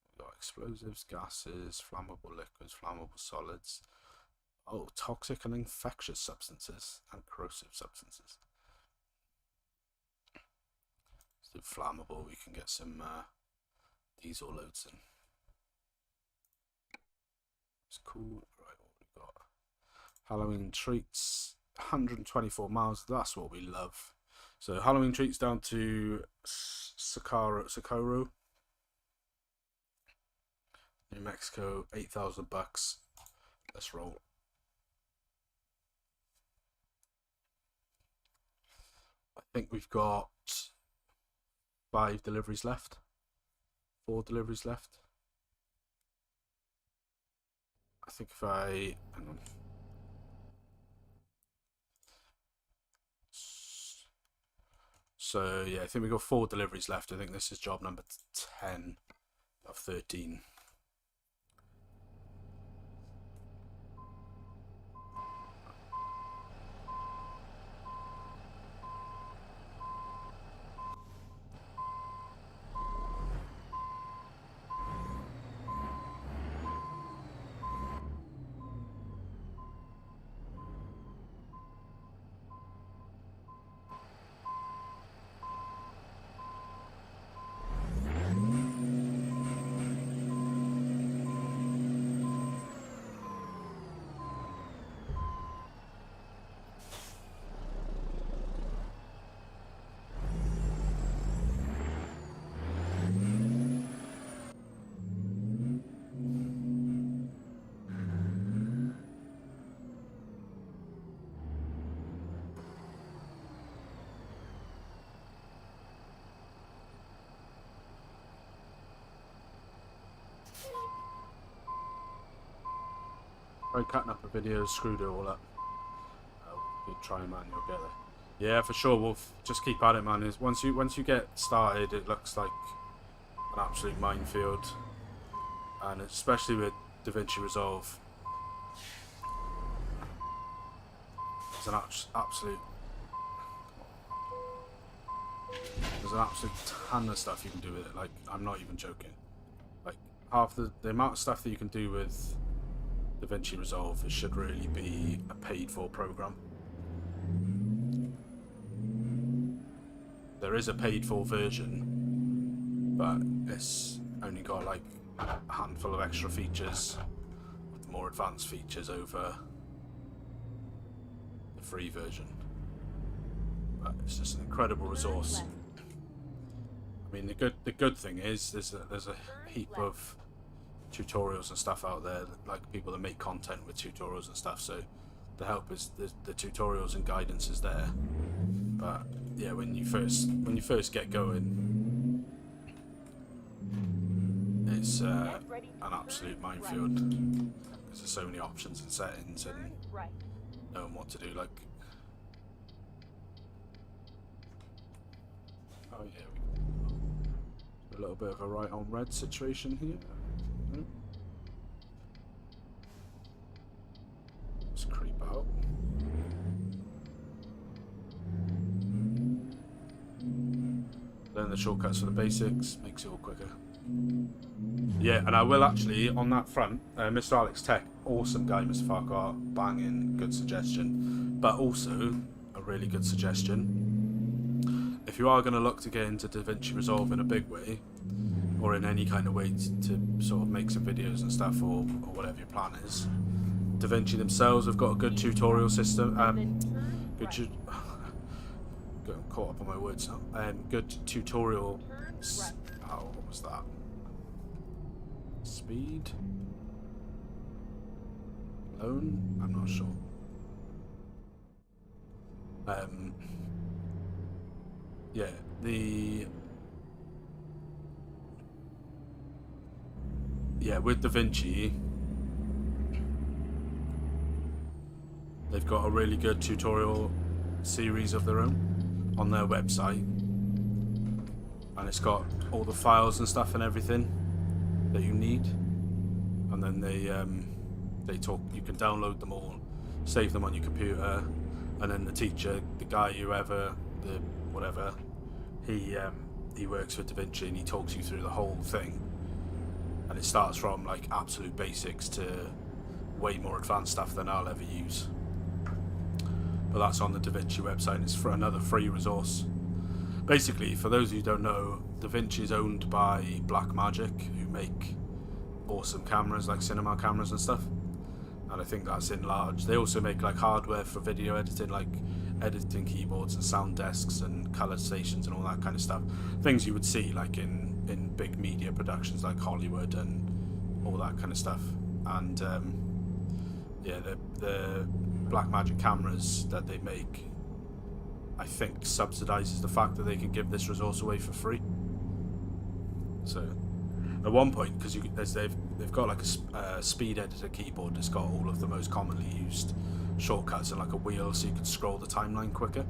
We've got explosives, gases, flammable liquids, flammable solids. Oh, toxic and infectious substances and corrosive substances. Let's do flammable. We can get some diesel loads in. It's cool. Right, what we got? Halloween treats. 124 miles. That's what we love. So Halloween treats down to Socorro, New Mexico. $8,000. Let's roll. I think we've got 5 deliveries left. 4 deliveries left. I think if I hang on. So yeah, I think we've got 4 deliveries left. I think this is job number 10 of 13. Tried cutting up a video, screwed it all up. Good try, man. You'll get there. Yeah, for sure, Wolf. Just keep at it, man. Once you get started, it looks like an absolute minefield, and especially with DaVinci Resolve, there's an absolute ton of stuff you can do with it. Like, I'm not even joking. Like, half the amount of stuff that you can do with DaVinci Resolve, it should really be a paid-for program. There is a paid-for version, but it's only got like a handful of extra features, with more advanced features over the free version. But it's just an incredible resource. I mean, the good thing is there's a heap of tutorials and stuff out there, like people that make content with tutorials and stuff, so the help is the tutorials and guidance is there. But yeah, when you first get going, it's an absolute minefield because there's so many options and settings and knowing what to do. Like, oh yeah, a little bit of a right on red situation here. Let's creep out. Learn the shortcuts for the basics, makes it all quicker. Yeah, and I will actually, on that front, Mr. Alex Tech, awesome guy, Mr. Farquhar, banging, good suggestion. But also, a really good suggestion, if you are going to look to get into DaVinci Resolve in a big way, or in any kind of way to sort of make some videos and stuff, or whatever your plan is, DaVinci themselves have got a good tutorial system. Getting caught up on my words now. Good tutorial. Oh, what was that? Speed? Loan? I'm not sure. Yeah, yeah, with DaVinci, they've got a really good tutorial series of their own on their website, and it's got all the files and stuff and everything that you need, and then they talk. You can download them all, save them on your computer, and then the teacher, the guy, whoever, the whatever, he works for DaVinci, and he talks you through the whole thing, and it starts from like absolute basics to way more advanced stuff than I'll ever use. But that's on the DaVinci website, and it's for another free resource. Basically, for those of you who don't know, DaVinci is owned by Blackmagic, who make awesome cameras like cinema cameras and stuff, and I think that's in large. They also make like hardware for video editing, like editing keyboards and sound desks and color stations and all that kind of stuff, things you would see like in big media productions like Hollywood and all that kind of stuff. And yeah, the Blackmagic cameras that they make, I think, subsidizes the fact that they can give this resource away for free. So at one point, because they've got like a speed editor keyboard that's got all of the most commonly used shortcuts and like a wheel so you can scroll the timeline quicker.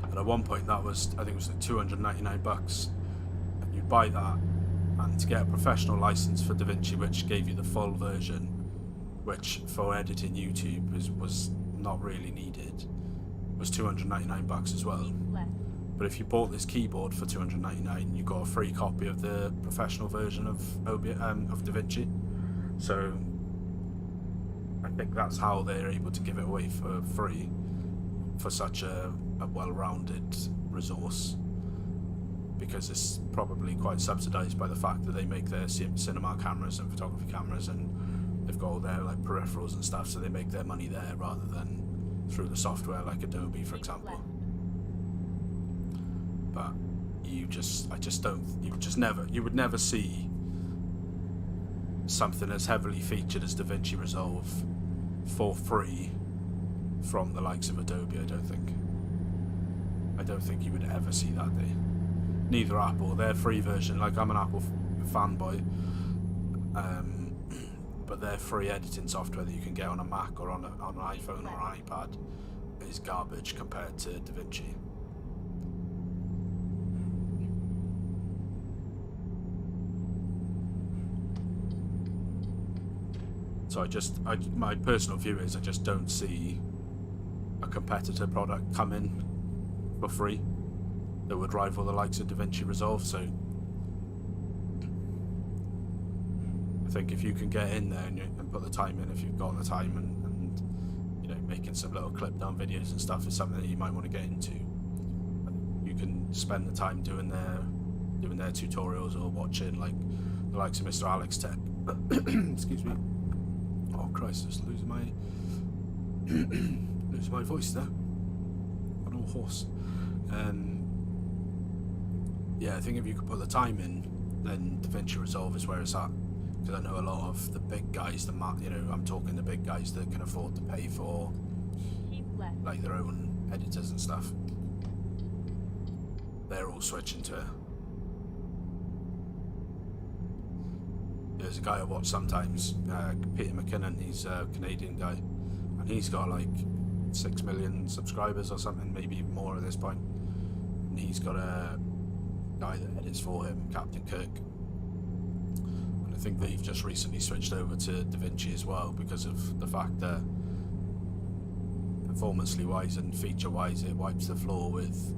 And at one point that was, I think it was like $299, and you'd buy that, and to get a professional license for DaVinci, which gave you the full version, which for editing YouTube was not really needed, was $299 as well. But if you bought this keyboard for $299, you got a free copy of the professional version of DaVinci. So I think that's how they're able to give it away for free for such a well-rounded resource, because it's probably quite subsidized by the fact that they make their cinema cameras and photography cameras, and they've got all their like peripherals and stuff, so they make their money there rather than through the software like Adobe, for example. But you would never see something as heavily featured as DaVinci Resolve for free from the likes of Adobe. I don't think you would ever see that day. Neither Apple. Their free version, like I'm an Apple fanboy, but their free editing software that you can get on a Mac or on an iPhone or an iPad is garbage compared to DaVinci. So my personal view is I just don't see a competitor product come in for free that would rival the likes of DaVinci Resolve. So I think if you can get in there and put the time in, if you've got the time, and you know, making some little clip down videos and stuff is something that you might want to get into. You can spend the time doing their tutorials or watching like the likes of Mr. Alex Tech. Excuse me. Oh Christ, just losing my voice there. An old horse. Yeah, I think if you could put the time in, then DaVinci Resolve is where it's at. Because I know a lot of the big guys, I'm talking the big guys that can afford to pay for like their own editors and stuff. They're all switching to it. There's a guy I watch sometimes, Peter McKinnon. He's a Canadian guy, and he's got like 6 million subscribers or something, maybe even more at this point. And he's got a guy that edits for him, Captain Kirk. And I think they've just recently switched over to DaVinci as well, because of the fact that performance wise and feature wise it wipes the floor with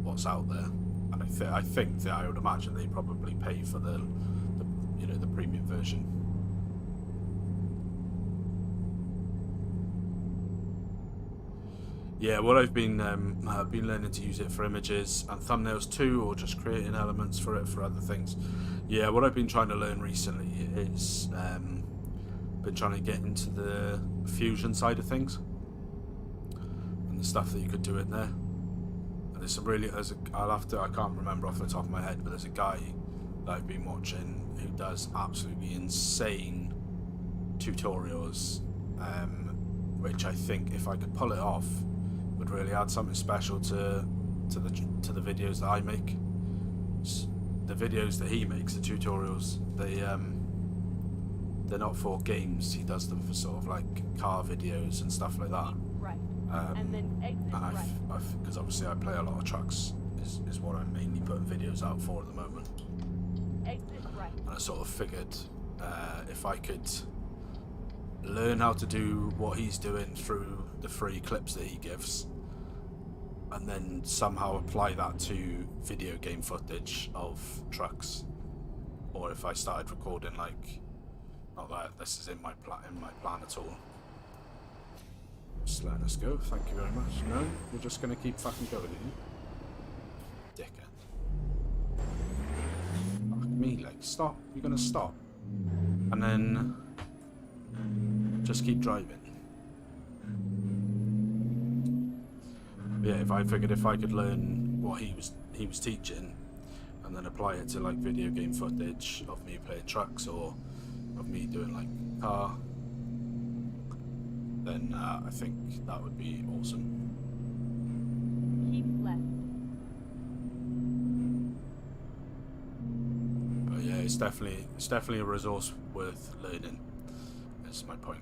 what's out there. And I think that I would imagine they probably pay for the premium version. Yeah, what I've been learning to use it for images and thumbnails too, or just creating elements for it for other things. Yeah, what I've been trying to learn recently is been trying to get into the fusion side of things and the stuff that you could do in there. And there's some really, I can't remember off the top of my head, but there's a guy that I've been watching who does absolutely insane tutorials, which I think if I could pull it off would really add something special to the videos that I make. the videos that he makes, the tutorials, they're not for games. He does them for sort of like car videos and stuff like that. Right. And then exit And right. because obviously I play a lot of trucks, is what I'm mainly putting videos out for at the moment. Exit right. And I sort of figured if I could learn how to do what he's doing through the free clips that he gives, and then somehow apply that to video game footage of trucks, or if I started recording, like, not that this is in my plan at all. Just letting us go, thank you very much. No, you're just gonna keep fucking going, are you? Dickhead. Fuck me, like, stop. You're gonna stop. And then just keep driving. But yeah, if I figured if I could learn what he was teaching and then apply it to like video game footage of me playing trucks or of me doing like car, then I think that would be awesome. Keep left. But yeah, it's definitely a resource worth learning. That's my point.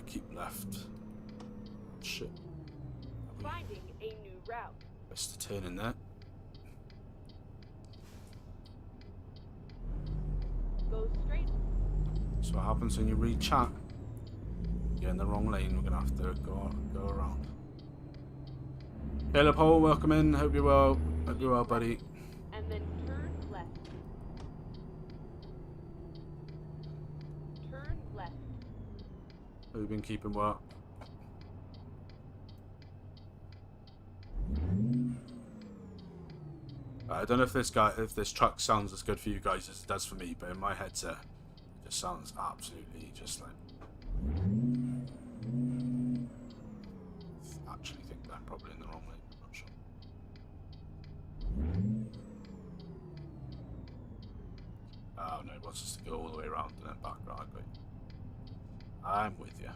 Keep left. Shit. Finding a new route. Missed a turn in there. Go straight. So what happens when you read chat? You're in the wrong lane. We're gonna have to go around. Caleb Hole, welcome in. Hope you're well. Hope you're well, buddy. And then turn left. Turn left. Have you been keeping well? I don't know if this truck sounds as good for you guys as it does for me, but in my headset, it just sounds absolutely just like. I actually think that I'm probably in the wrong lane. I'm not sure. Oh no, it wants us to go all the way around and then back. Right, I got you. I'm with you.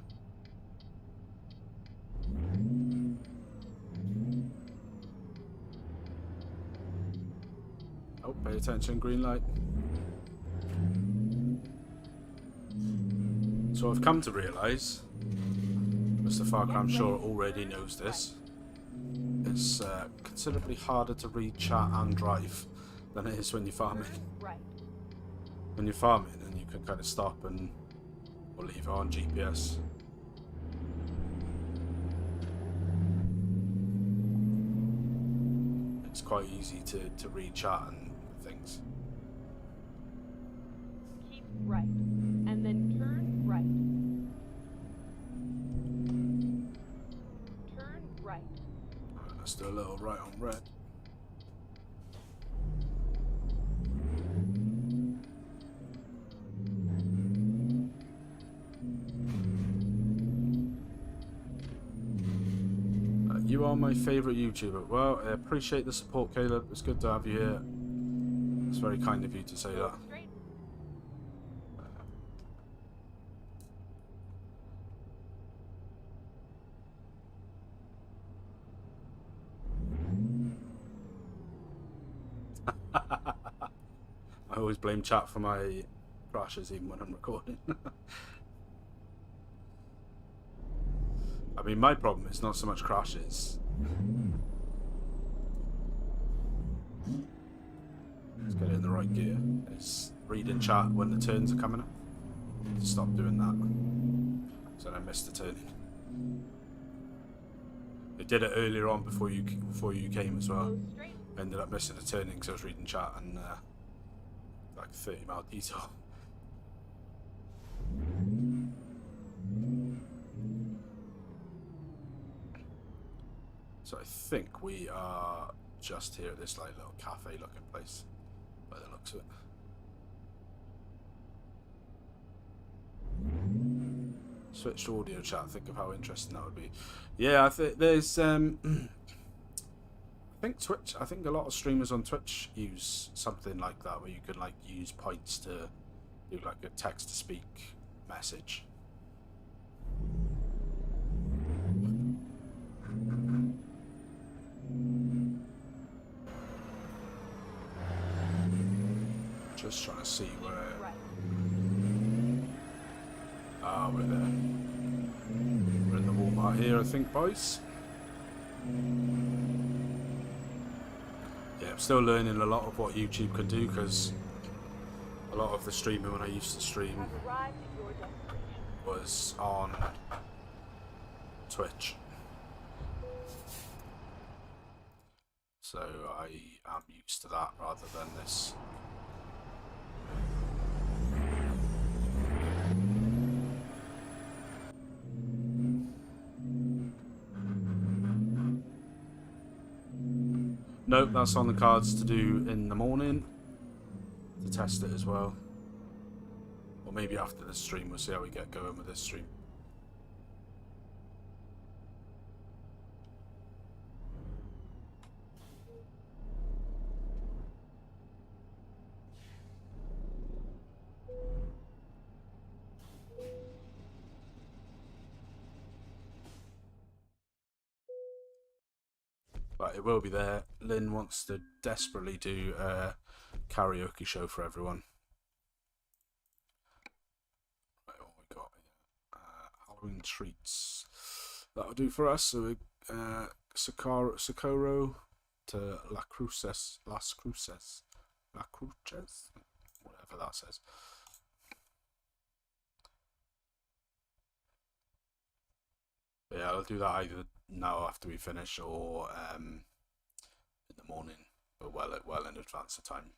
Oh, pay attention, green light. So I've come to realise, Mr. Farker, I'm sure already knows this, it's considerably harder to read chat and drive than it is when you're farming. Right. When you're farming and you can kind of stop and or leave it on GPS. It's quite easy to read chat and things. Keep right. And then turn right. Turn right. Alright, let's do a little right on red. You are my favourite YouTuber. Well, I appreciate the support, Caleb. It's good to have you here. It's very kind of you to say that. Go straight. I always blame chat for my crashes even when I'm recording. I mean, my problem is not so much crashes. Let's get it in the right gear. It's reading chat when the turns are coming up. Stop doing that. So I missed the turning. I did it earlier on before you came as well. Go straight. Ended up missing the turning because I was reading chat and like 30-mile detour. So I think we are just here at this like little cafe looking place by the looks of it. Switch to audio chat, think of how interesting that would be. Yeah, I think there's I think a lot of streamers on Twitch use something like that where you can like use points to do like a text to speak message. Just trying to see Keep where. right. Ah, we're there. We're in the Walmart here, I think, boys. Yeah, I'm still learning a lot of what YouTube can do, because a lot of the streaming when I used to stream Have arrived at your destination. was on Twitch. So I am used to that rather than this. Nope, that's on the cards to do in the morning. To test it as well. Or maybe after the stream, we'll see how we get going with this stream. But it will be there. Lynn wants to desperately do a karaoke show for everyone. Right, what we got here? Halloween treats. That'll do for us. So Socorro to Las Cruces, whatever that says. But yeah, I'll do that either now after we finish or in the morning, but well in advance of time.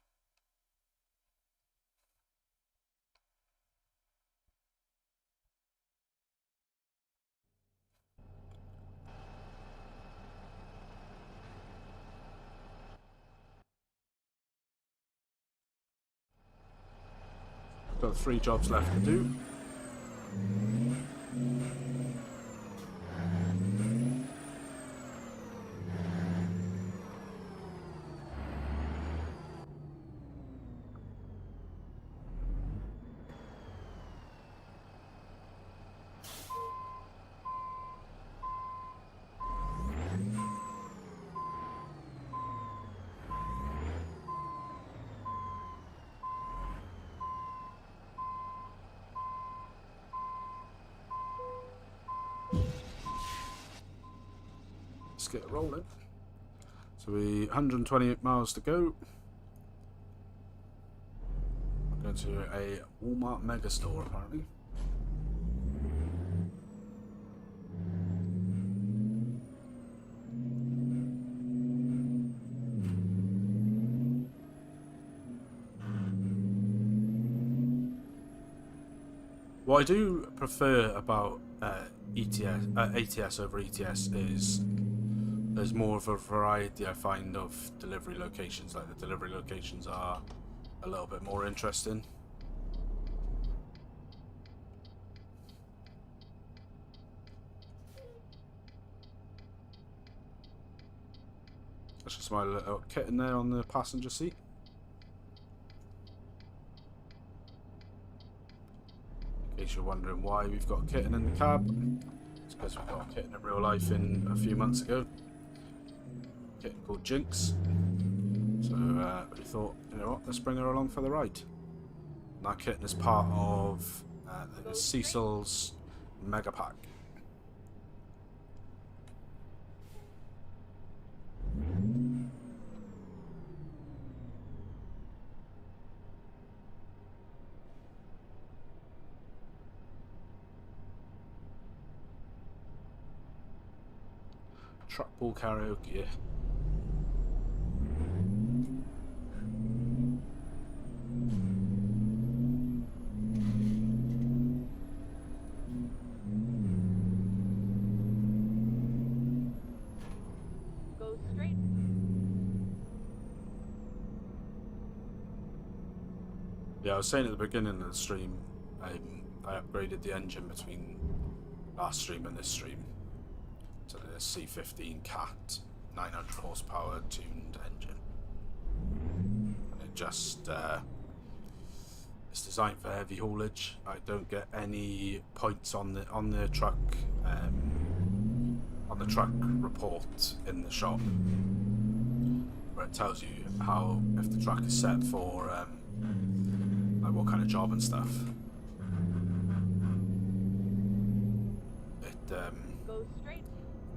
Got 3 jobs left to do. Let's get it rolling. So we 128 miles to go. We're going to a Walmart mega store apparently. What I do prefer about ATS over ETS is there's more of a variety, I find, of delivery locations. Like the delivery locations are a little bit more interesting. That's just my little kitten there on the passenger seat. In case you're wondering why we've got a kitten in the cab, it's because we got a kitten in real life in a few months ago. A kitten called Jinx. So we thought, you know what, let's bring her along for the ride. And that kitten is part of the Cecil's Mega Pack. Truck ball karaoke. Go straight. Yeah, I was saying at the beginning of the stream, I upgraded the engine between last stream and this stream to the C15 Cat 900 horsepower tuned engine. And it just it's designed for heavy haulage. I don't get any points on the truck report in the shop. But it tells you how, if the track is set for like what kind of job and stuff. It Go straight.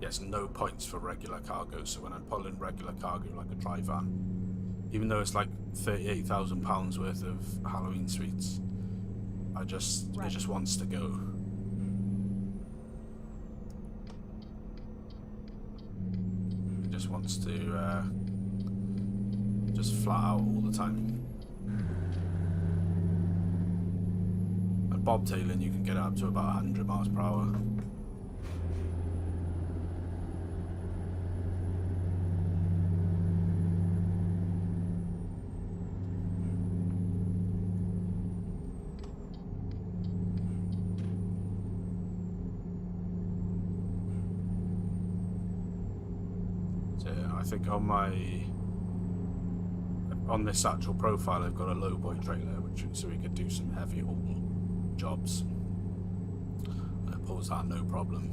gets no points for regular cargo, so when I'm pulling regular cargo like a dry van, even though it's like £38,000 worth of Halloween sweets, it just wants to go. It just wants to just flat out all the time. And bobtailing, you can get up to about 100 miles per hour. I think on this actual profile I've got a lowboy trailer, so we could do some heavy haul jobs. And it pulls that no problem.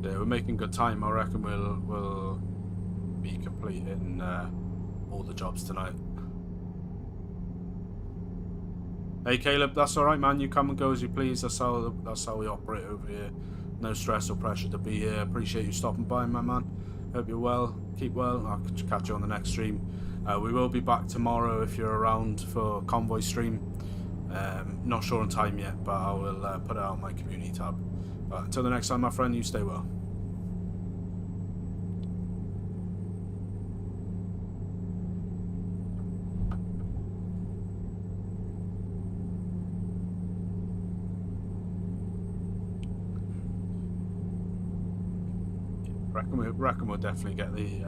Yeah, we're making good time. I reckon we'll be completing all the jobs tonight. Hey Caleb, that's all right, man. You come and go as you please. That's how we operate over here. No stress or pressure to be here. Appreciate you stopping by, my man. Hope you're well. Keep well. I'll catch you on the next stream. We will be back tomorrow if you're around for convoy stream. Not sure on time yet, but I will put it out on my community tab. But until the next time, my friend, you stay well. Reckon we'll definitely get the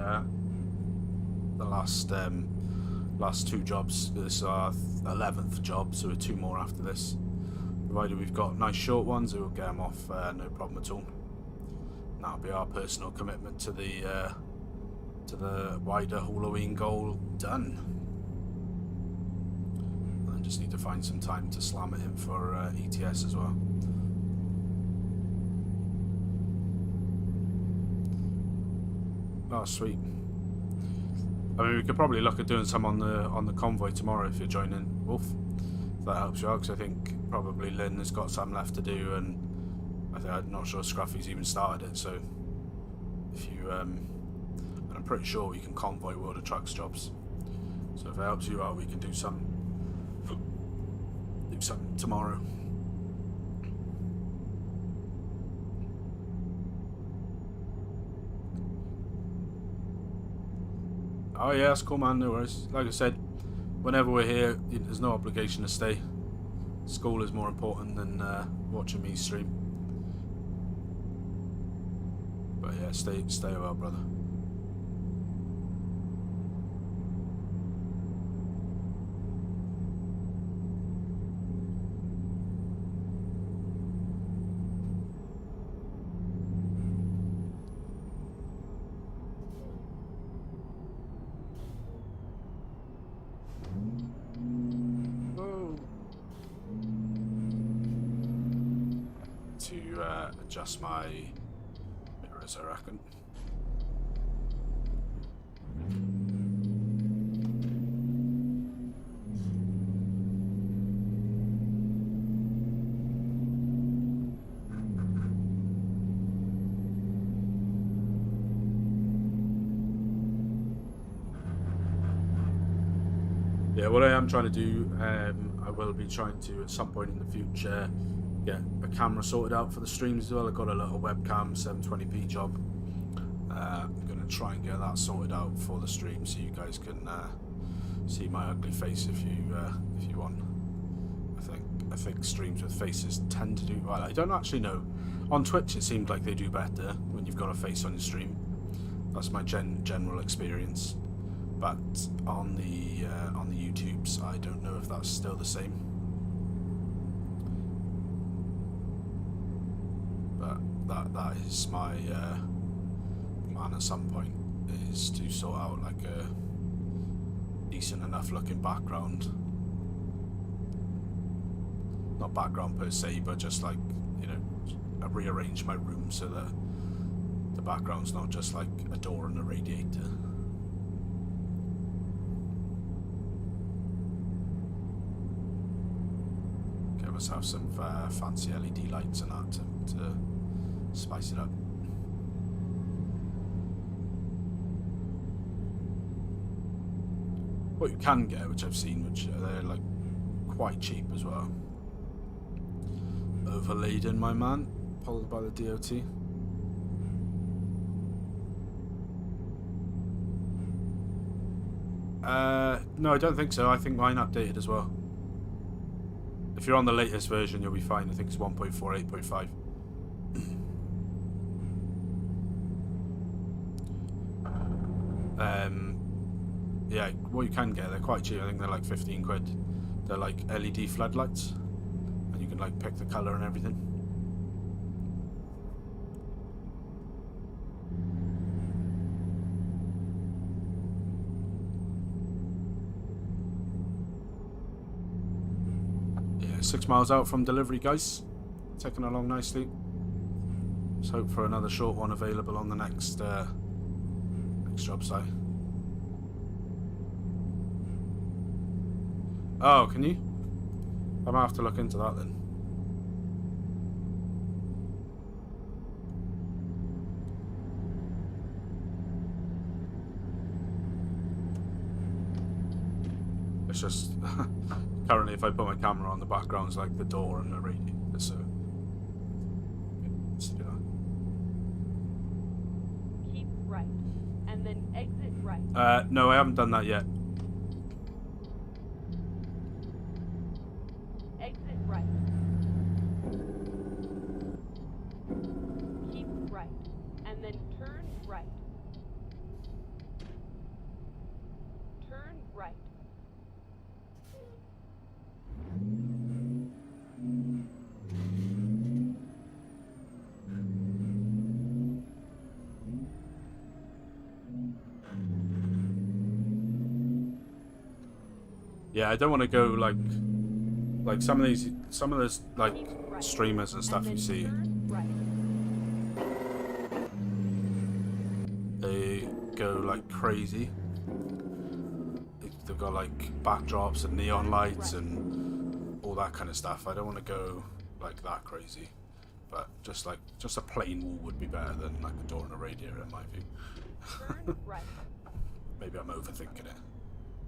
last two jobs. This is our 11th job, so 2 more after this. Provided we've got nice short ones, we'll get them off no problem at all. That'll be our personal commitment to the wider Halloween goal done. I just need to find some time to slam it in for ETS as well. Oh, sweet. I mean, we could probably look at doing some on the convoy tomorrow if you're joining, Wolf. If that helps you out, because I think probably Lynn has got some left to do, and I'm not sure Scruffy's even started it. So if you, and I'm pretty sure we can convoy World of Trucks jobs. So if it helps you out, we can do some tomorrow. Oh yeah, that's cool, man. No worries. Like I said, whenever we're here, there's no obligation to stay. School is more important than watching me stream. But yeah, stay well, brother. Adjust my mirrors, I reckon. Yeah, what I am trying to do, I will be trying to at some point in the future get a camera sorted out for the streams as well. I've got a little webcam 720p job. I'm gonna try and get that sorted out for the stream so you guys can see my ugly face if you want. I think streams with faces tend to do well. I don't actually know. On Twitch it seemed like they do better when you've got a face on your stream. That's my general experience. But on the YouTubes, I don't know if that's still the same. that is my plan at some point, is to sort out like a decent enough looking background. Not background per se, but just like, you know, rearrange my room so that the background's not just like a door and a radiator. Get myself some fancy LED lights and that to spice it up. What you can get, which I've seen, which they're like quite cheap as well. Overladen, my man, pulled by the DOT. No, I don't think so. I think mine updated as well. If you're on the latest version, you'll be fine. I think it's 1.4, 8.5. Yeah, what you can get, they're quite cheap. I think they're like 15 quid. They're like LED floodlights, and you can like pick the colour and everything. Yeah, 6 miles out from delivery, guys. Ticking along nicely. Let's hope for another short one available on the next job site. Oh, can you? I might have to look into that then. It's just currently, if I put my camera on, the background's like the door and the radiator, so let's do that. Keep right, and then exit right. No, I haven't done that yet. Exit right. Keep right, and then turn right. Turn right. Yeah, I don't want to go like some of those like streamers and stuff you see. They go like crazy. They've got like backdrops and neon lights and all that kind of stuff. I don't want to go like that crazy, but just a plain wall would be better than like a door and a radiator in my view. Turn right. Maybe I'm overthinking it.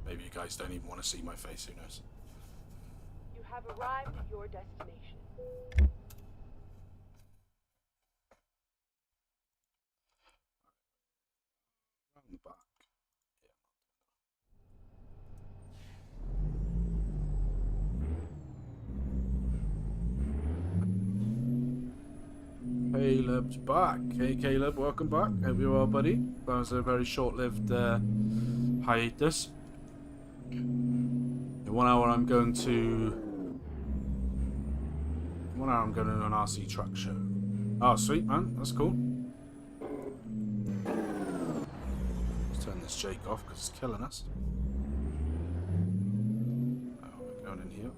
Maybe you guys don't even want to see my face, who knows? You have arrived at your destination. Around the back. Caleb's back. Hey Caleb, welcome back. Hope you're well, buddy. That was a very short-lived hiatus. In 1 hour I'm going to an RC truck show. Oh sweet, man, that's cool. Let's turn this Jake off because it's killing us. Oh, we're going in here.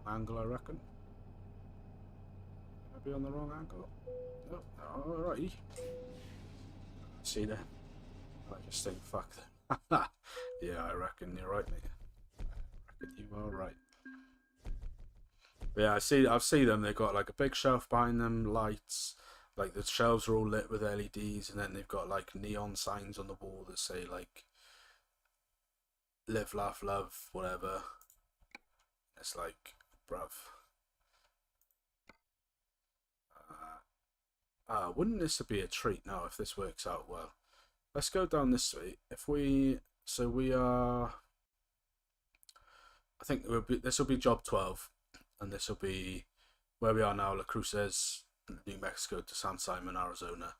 Angle, I reckon. Be on the wrong angle. No, alrighty. See there? I just think, fuck them. Yeah, I reckon you're right, mate. I reckon you are right. But yeah, I've seen them. They've got like a big shelf behind them, lights. Like the shelves are all lit with LEDs, and then they've got like neon signs on the wall that say like "Live, Laugh, Love," whatever. It's like, bruv. Wouldn't this be a treat now if this works out well? Let's go down this way. We are, I think this will be job 12, and this will be where we are now, La Cruces, New Mexico to San Simon, Arizona.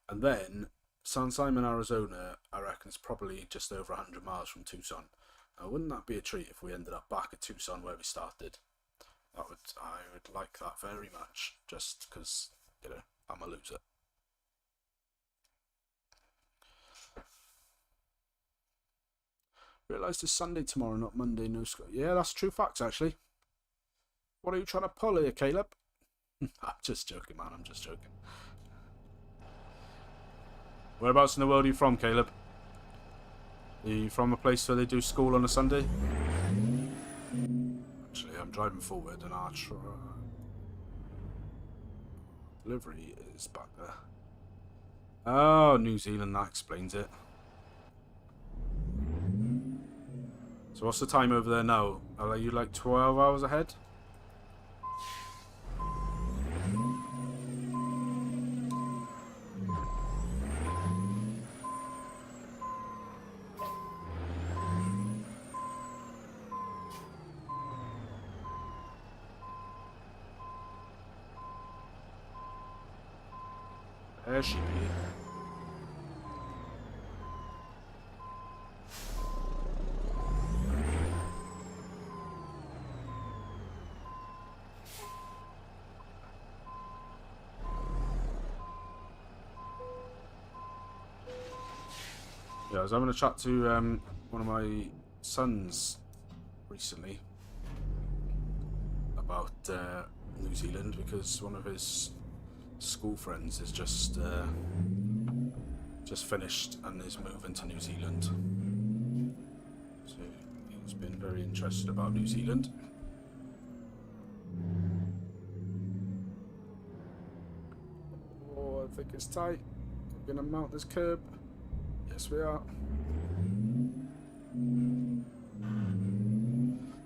And then San Simon, Arizona, I reckon reckon it's probably just over 100 miles from Tucson. Now, wouldn't that be a treat if we ended up back at Tucson where we started? I would like that very much, just because, you know, I'm a loser. Realised it's Sunday tomorrow, not Monday, no school. Yeah, that's true facts, actually. What are you trying to pull here, Caleb? I'm just joking, man, I'm just joking. Whereabouts in the world are you from, Caleb? Are you from a place where they do school on a Sunday? Actually, I'm driving forward and our delivery is back there. Oh, New Zealand, that explains it. So what's the time over there now? Are you like 12 hours ahead? There she be. Yeah, I was having a chat to one of my sons recently about New Zealand, because one of his school friends is just finished and is moving to New Zealand. So he's been very interested about New Zealand. Oh, I think it's tight. We're gonna mount this curb. Yes, we are.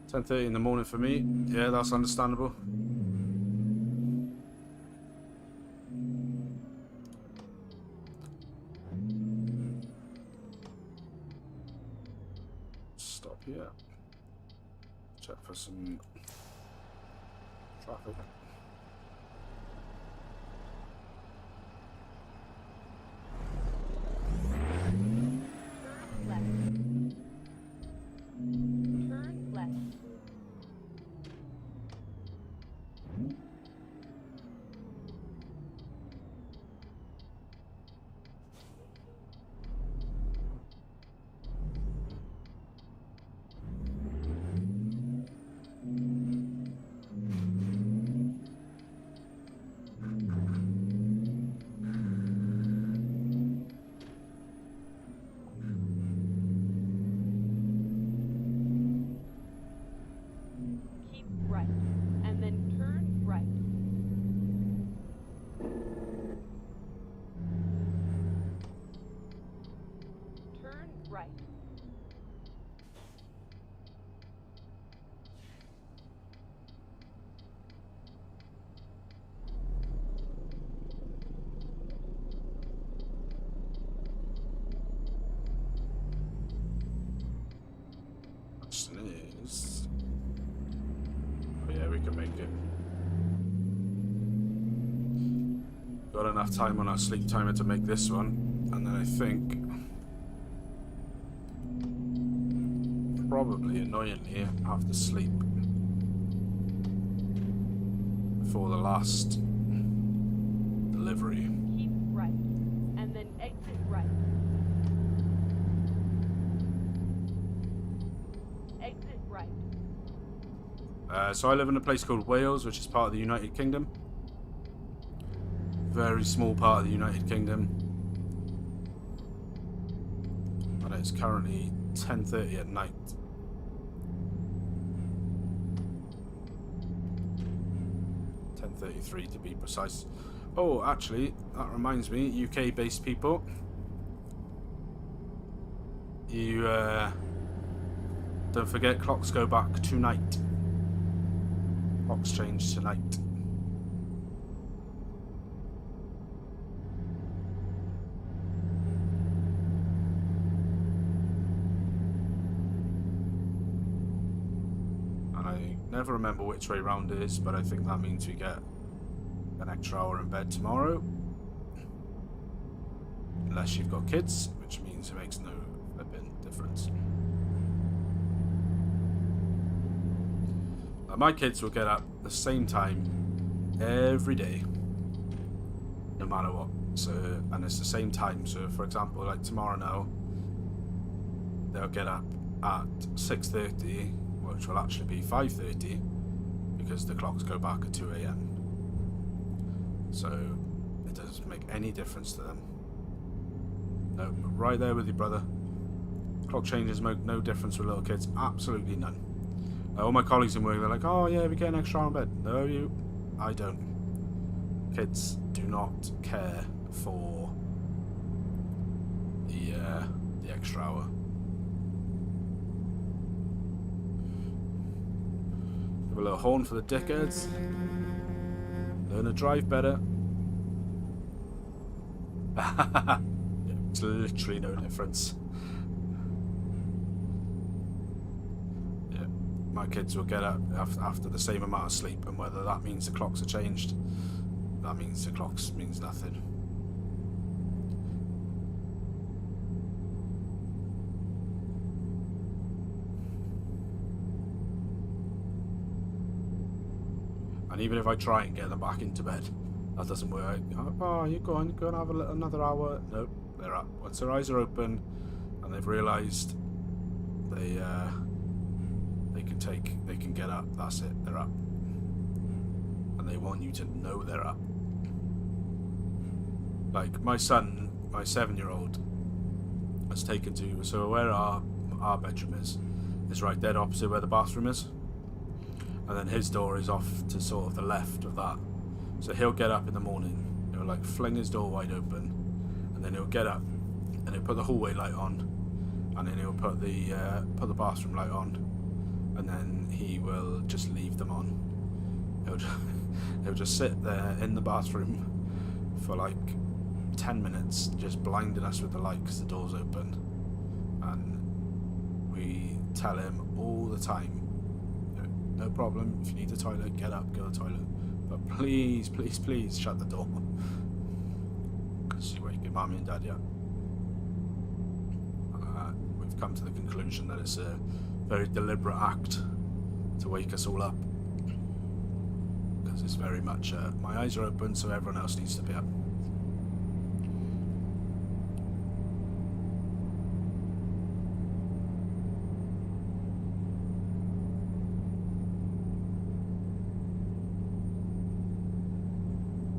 10:30 in the morning for me. Yeah, that's understandable. Stop here. Check for some traffic. Turn left. Keep right, and then turn right. Turn right. Question is, oh yeah, we can make it. Got enough time on our sleep timer to make this one, and then I think probably annoyingly have to sleep before the last delivery. Keep right, and then exit right. Exit right. So I live in a place called Wales, which is part of the United Kingdom. Very small part of the United Kingdom. And it's currently 10:30 at night. .33 to be precise. Oh, actually, that reminds me, UK-based people. You, don't forget, clocks go back tonight. Clocks change tonight. And I never remember which way round it is, but I think that means we get an extra hour in bed tomorrow. Unless you've got kids, which means it makes no My kids will get up the same time every day, no matter what. So, and it's the same time. So, for example, like tomorrow now, they'll get up at 6:30, which will actually be 5:30, because the clocks go back at 2 a.m. So it doesn't make any difference to them. No, right there with your brother. Clock changes make no difference with little kids. Absolutely none. All my colleagues in work, they're like, oh yeah, we get an extra hour in bed. No, I don't. Kids do not care for the extra hour. Give a little horn for the dickheads. Learn to drive better. Yeah, it's literally no difference. Yeah, my kids will get up after the same amount of sleep, and whether that means the clocks are changed, that means the clocks means nothing. And even if I try and get them back into bed, that doesn't work. Oh, you go and have another hour. Nope, they're up. Once their eyes are open and they've realised they can get up, that's it, they're up. And they want you to know they're up. Like my son, my 7-year-old, has taken to, so where our bedroom is right dead opposite where the bathroom is. And then his door is off to sort of the left of that. So he'll get up in the morning, he'll like fling his door wide open, and then he'll get up and he'll put the hallway light on, and then he'll put the bathroom light on, and then he will just leave them on. He'll just sit there in the bathroom for like 10 minutes, just blinding us with the light because the door's open. And we tell him all the time, no problem, if you need the toilet, get up, go to the toilet. But please, please, please shut the door. Because you wake your mommy and dad, yeah. We've come to the conclusion that it's a very deliberate act to wake us all up. Because it's very much, my eyes are open, so everyone else needs to be up.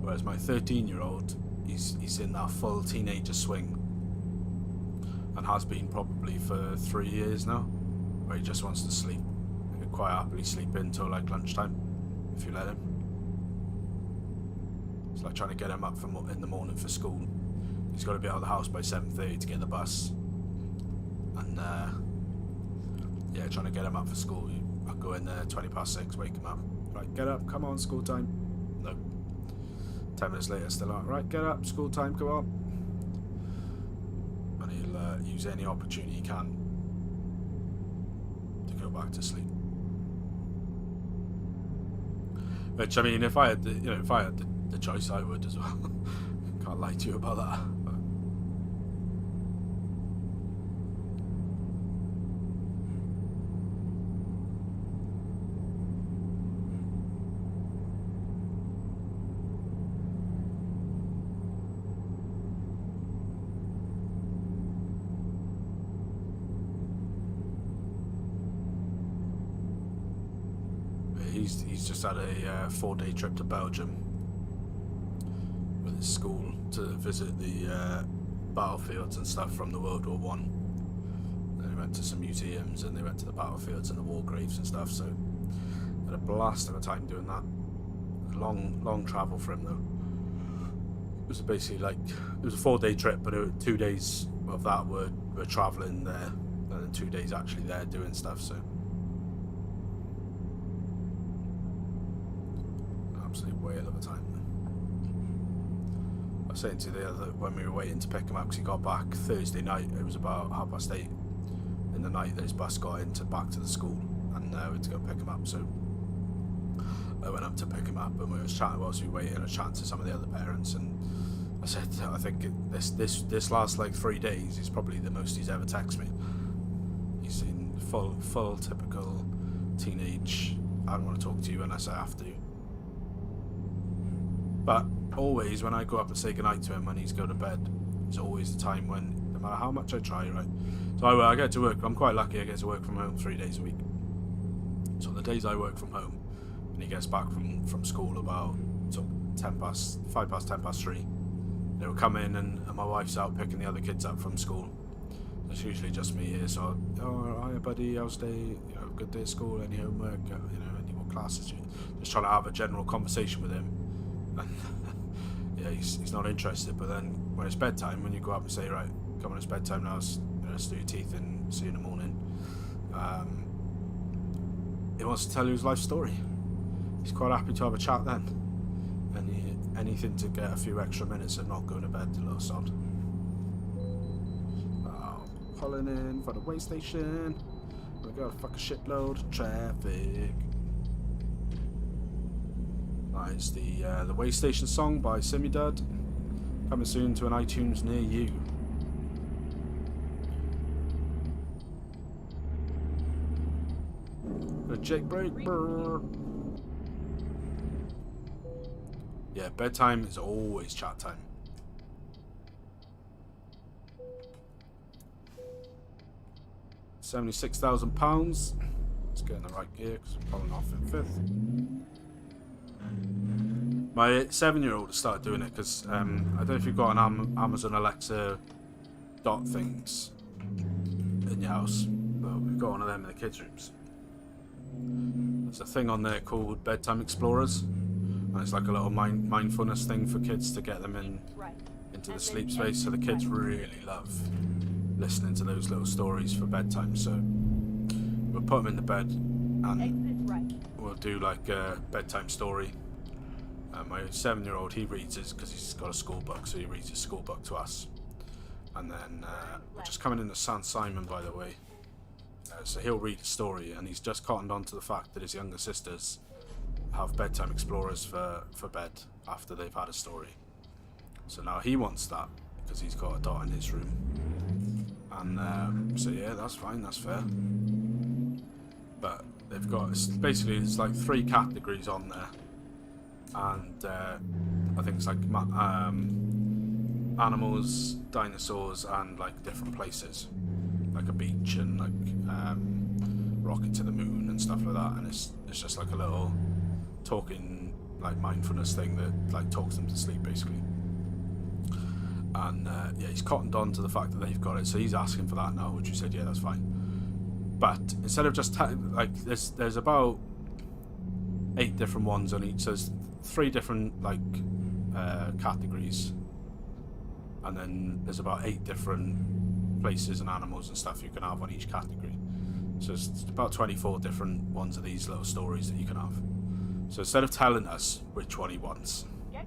Whereas my 13-year-old, he's in that full teenager swing, and has been probably for 3 years now, where he just wants to sleep. He can quite happily sleep until like lunchtime, if you let him. It's like trying to get him up in the morning for school. He's got to be out of the house by 7:30 to get the bus, and yeah, trying to get him up for school. I'll go in there 6:20, wake him up. Right, get up, come on, school time. No. 10 minutes later, still out. Right, get up, school time, go on. And he'll use any opportunity he can to go back to sleep. Which, I mean, if I had the choice, I would as well. Can't lie to you about that. But he's just had a 4-day trip to Belgium with his school to visit the battlefields and stuff from the World War One. They went to some museums and they went to the battlefields and the war graves and stuff. So had a blast of a time doing that. Long travel for him though. It was basically like it was a 4-day trip, but 2 days of that were traveling there, and then 2 days actually there doing stuff. So. Absolute whale of a time. I was saying to the other when we were waiting to pick him up, because he got back Thursday night. It was about 8:30 in the night that his bus got back to the school, and we had to go pick him up. So I went up to pick him up, and we was chatting whilst we were waiting. I was chatting to some of the other parents, and I said, I think this last like 3 days is probably the most he's ever texted me. He's in full typical teenage I don't want to talk to you unless I have to. But always when I go up and say goodnight to him when he's going to bed, it's always the time when, no matter how much I try, right? So I get to work. I'm quite lucky. I get to work from home 3 days a week. So the days I work from home, and he gets back from school about 5 past 10 past 3. They'll come in and my wife's out picking the other kids up from school. It's usually just me here. So, oh, hi buddy, how's day? You know, good day at school, any homework, you know, any more classes? Just trying to have a general conversation with him. And yeah, he's not interested. But then when it's bedtime, when you go up and say, right, come on, it's bedtime now, let's do your teeth and see you in the morning. He wants to tell you his life story. He's quite happy to have a chat then. And anything to get a few extra minutes of not going to bed, the little sod. Pulling in for the way station. We got a fucking shitload of traffic. That is the way station song by Simudad. Coming soon to an iTunes near you. The jailbreak. Brr. Yeah, bedtime is always chat time. £76,000. Let's get in the right gear because we're pulling off in 5th. My 7-year-old has started doing it because I don't know if you've got an Amazon Alexa dot things in your house, but we've got one of them in the kids' rooms. There's a thing on there called Bedtime Explorers, and it's like a little mindfulness thing for kids to get them into the sleep space. So the kids really love listening to those little stories for bedtime. So we'll put them in the bed and we'll do like a bedtime story. My 7-year-old, he reads his, because he's got a school book, so he reads his school book to us. And then we're just coming into San Simon, by the way. So he'll read a story, and he's just cottoned on to the fact that his younger sisters have bedtime explorers for bed after they've had a story. So now he wants that because he's got a dot in his room. And so yeah, that's fine, that's fair. But they've got, basically it's like 3 categories on there. And I think it's like animals, dinosaurs, and like different places, like a beach and like rocket to the moon and stuff like that. And it's just like a little talking, like mindfulness thing that like talks them to sleep basically. And yeah, he's cottoned on to the fact that they've got it, so he's asking for that now, which we said yeah, that's fine. But instead of just like there's about 8 different ones on each. So there's 3 different like categories, and then there's about 8 different places and animals and stuff you can have on each category. So it's about 24 different ones of these little stories that you can have. So instead of telling us which one he wants, you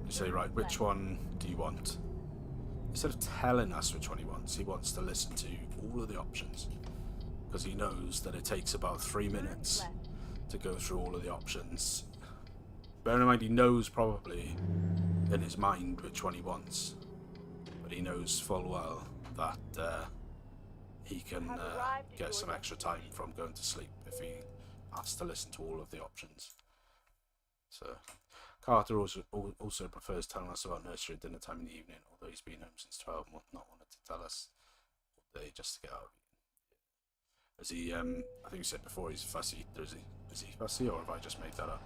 say, right, which one do you want? Instead of telling us which one he wants to listen to all of the options, because he knows that it takes about 3 minutes to go through all of the options. Bear in mind, he knows probably in his mind which one he wants, but he knows full well that he can get some extra time from going to sleep if he has to listen to all of the options. So Carter also prefers telling us about nursery at dinner time in the evening, although he's been home since 12 and not wanted to tell us all day just to get out. Is he, I think you said before he's a fussy eater, is he? Is he fussy, or have I just made that up?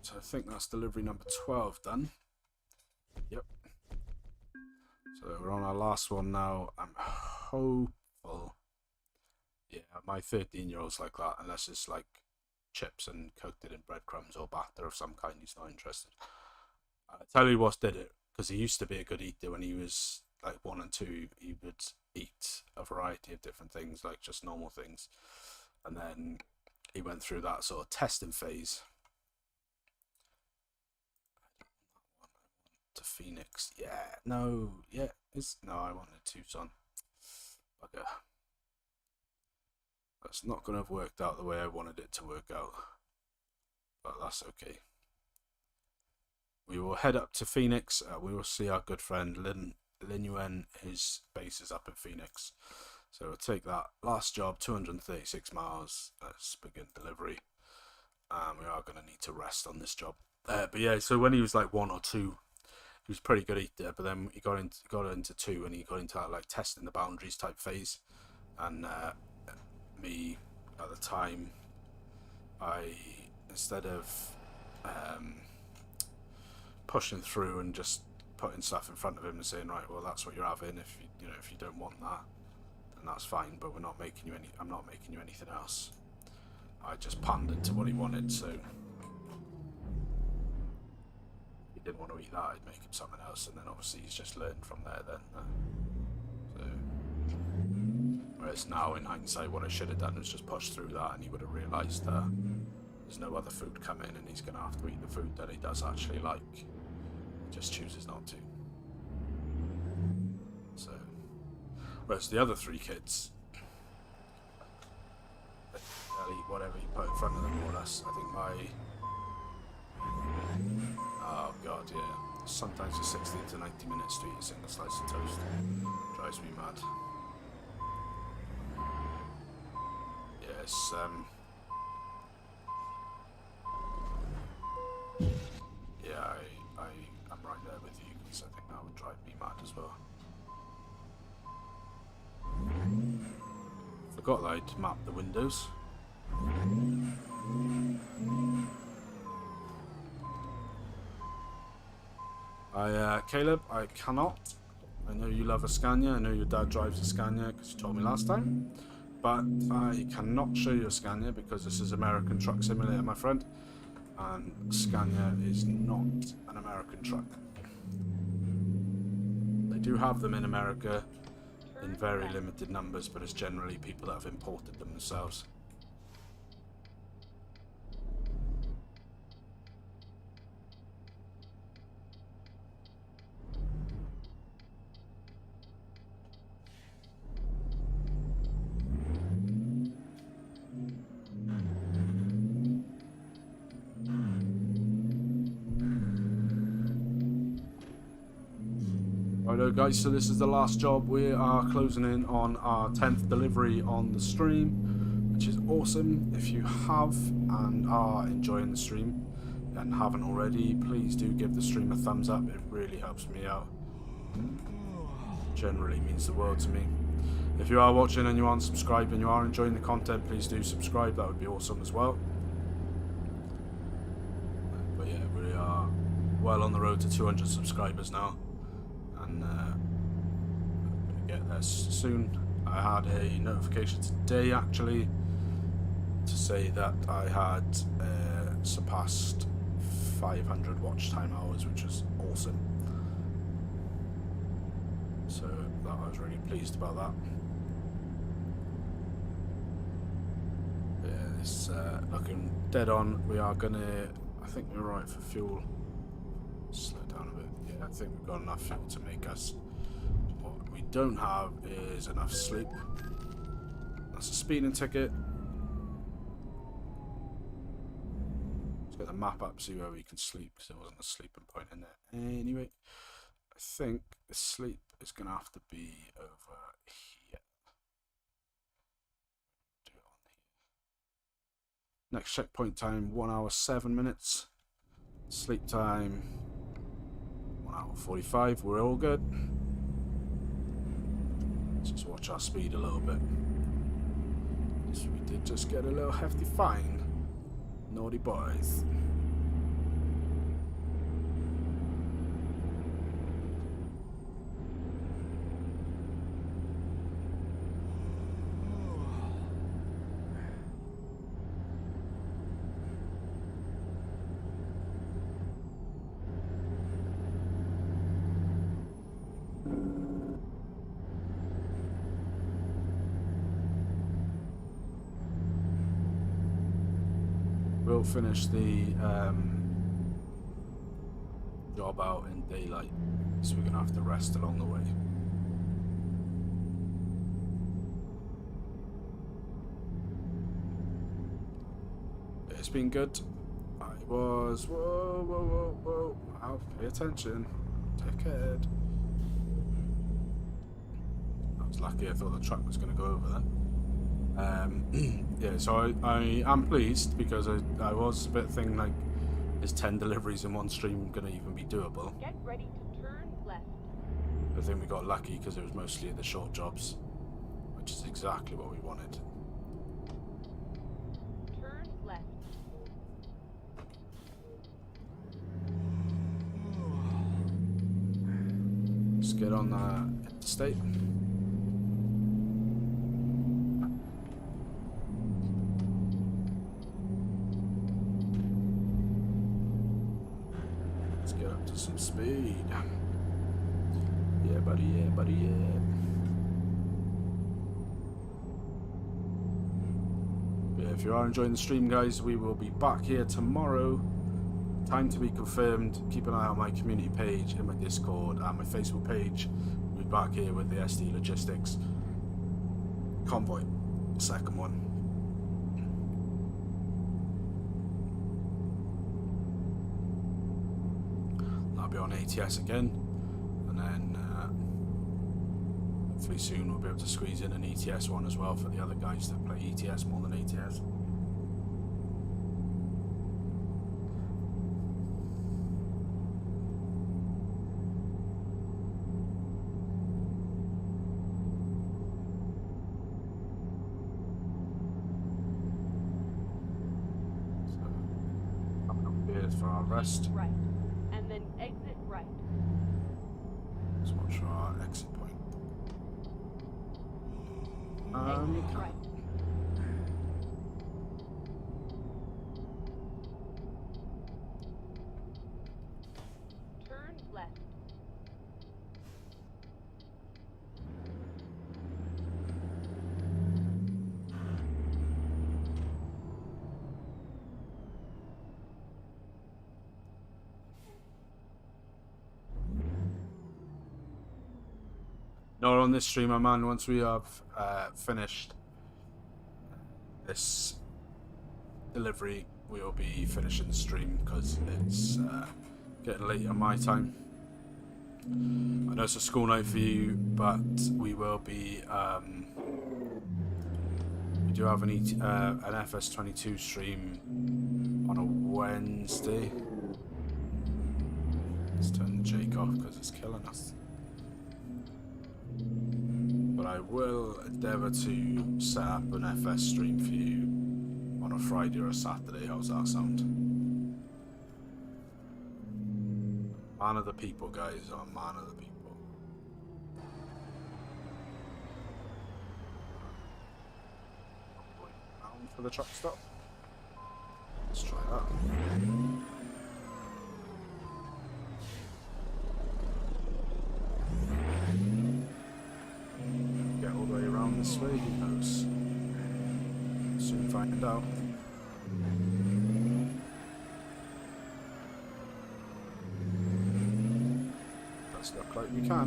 So I think that's delivery number 12 done. Yep. So we're on our last one now. I'm hopeful. Yeah, my 13-year-old's like that, unless it's like chips and coated in breadcrumbs or batter of some kind, he's not interested. I tell you what did it, because he used to be a good eater when he was like 1 and 2. He would eat a variety of different things, like just normal things. And then he went through that sort of testing phase. To Phoenix, yeah, no, yeah, No, I wanted Tucson. Bugger. That's not going to have worked out the way I wanted it to work out. But that's okay. We will head up to Phoenix. We will see our good friend Lin Yuen. His base is up in Phoenix. So we'll take that last job, 236 miles. Let's begin delivery. We are going to need to rest on this job. But yeah, so when he was like 1 or 2, he was pretty good at it. But then he got into 2, and he got into that like testing the boundaries type phase. And me at the time, instead of pushing through and just putting stuff in front of him and saying, right, well, that's what you're having. If you don't want that, then that's fine. But I'm not making you anything else. I just pandered to what he wanted. So if he didn't want to eat that, I'd make him something else. And then obviously he's just learned from there. Whereas now, in hindsight, what I should have done was just push through that, and he would have realised that there's no other food coming, and he's going to have to eat the food that he does actually like. He just chooses not to. So, whereas the other 3 kids, they'll eat whatever you put in front of them, more or less. I think oh god, yeah. Sometimes it's 60 to 90 minutes to eat a single slice of toast. Drives me mad. Yes, yeah, I'm right there with you, because I think that would drive me mad as well. Forgot that I'd mapped the windows. Caleb, I cannot. I know you love a Scania. I know your dad drives a Scania because you told me last time. But I cannot show you a Scania because this is American Truck Simulator, my friend. And Scania is not an American truck. They do have them in America in very limited numbers, but it's generally people that have imported them themselves. Righto guys, so this is the last job. We are closing in on our 10th delivery on the stream, which is awesome. If you have and are enjoying the stream and haven't already, please do give the stream a thumbs up. It really helps me out. Generally means the world to me. If you are watching and you aren't subscribed and you are enjoying the content, please do subscribe. That would be awesome as well. But yeah, we are well on the road to 200 subscribers now. And I'm going to get there soon. I had a notification today actually to say that I had surpassed 500 watch time hours, which was awesome. So I was really pleased about that. Yeah, it's looking dead on. We are gonna, I think we're right for fuel. Slow down a bit. Yeah, I think we've got enough fuel to make us. What we don't have is enough sleep. That's a speeding ticket. Let's get the map up, see where we can sleep, because there wasn't a sleeping point in there. Anyway, I think the sleep is going to have to be over here. Do it on here. Next checkpoint time, 1 hour 7 minutes. Sleep time, 1 hour 45. We're all good. Let's just watch our speed a little bit. So we did just get a little hefty fine. Naughty boys. We'll finish the job out in daylight, so we're gonna have to rest along the way. been good. I was... Whoa, whoa, whoa, whoa. I'll pay attention. Dickhead. I was lucky. I thought the truck was going to go over then. Yeah, so I am pleased because I was a bit thinking like, is 10 deliveries in one stream going to even be doable? Get ready to turn left. I think we got lucky because it was mostly the short jobs, which is exactly what we wanted. Turn left. Let's get on the interstate. Let's get up to some speed. Yeah, buddy, yeah, buddy, yeah. Yeah, if you are enjoying the stream, guys, we will be back here tomorrow. Time to be confirmed. Keep an eye on my community page in my Discord and my Facebook page. We'll be back here with the SD Logistics Convoy, the second one. I'll be on ATS again, and then hopefully soon we'll be able to squeeze in an ETS one as well for the other guys that play ETS more than ATS. For our rest. Right. And then exit right. Let's watch for our exit point. Exit right. Turn left. Not on this stream, my man. Once we have finished this delivery, we will be finishing the stream because it's getting late on my time. I know it's a school night for you, but we will be. We do have an FS22 stream on a Wednesday. Let's turn the Jake off because it's killing us. But I will endeavour to set up an FS stream for you on a Friday or a Saturday. How's that sound? Man of the people, guys. I'm a man of the people. Round for the truck stop. Let's try that. All the way around this way, who knows? Soon find out. Does look like we can.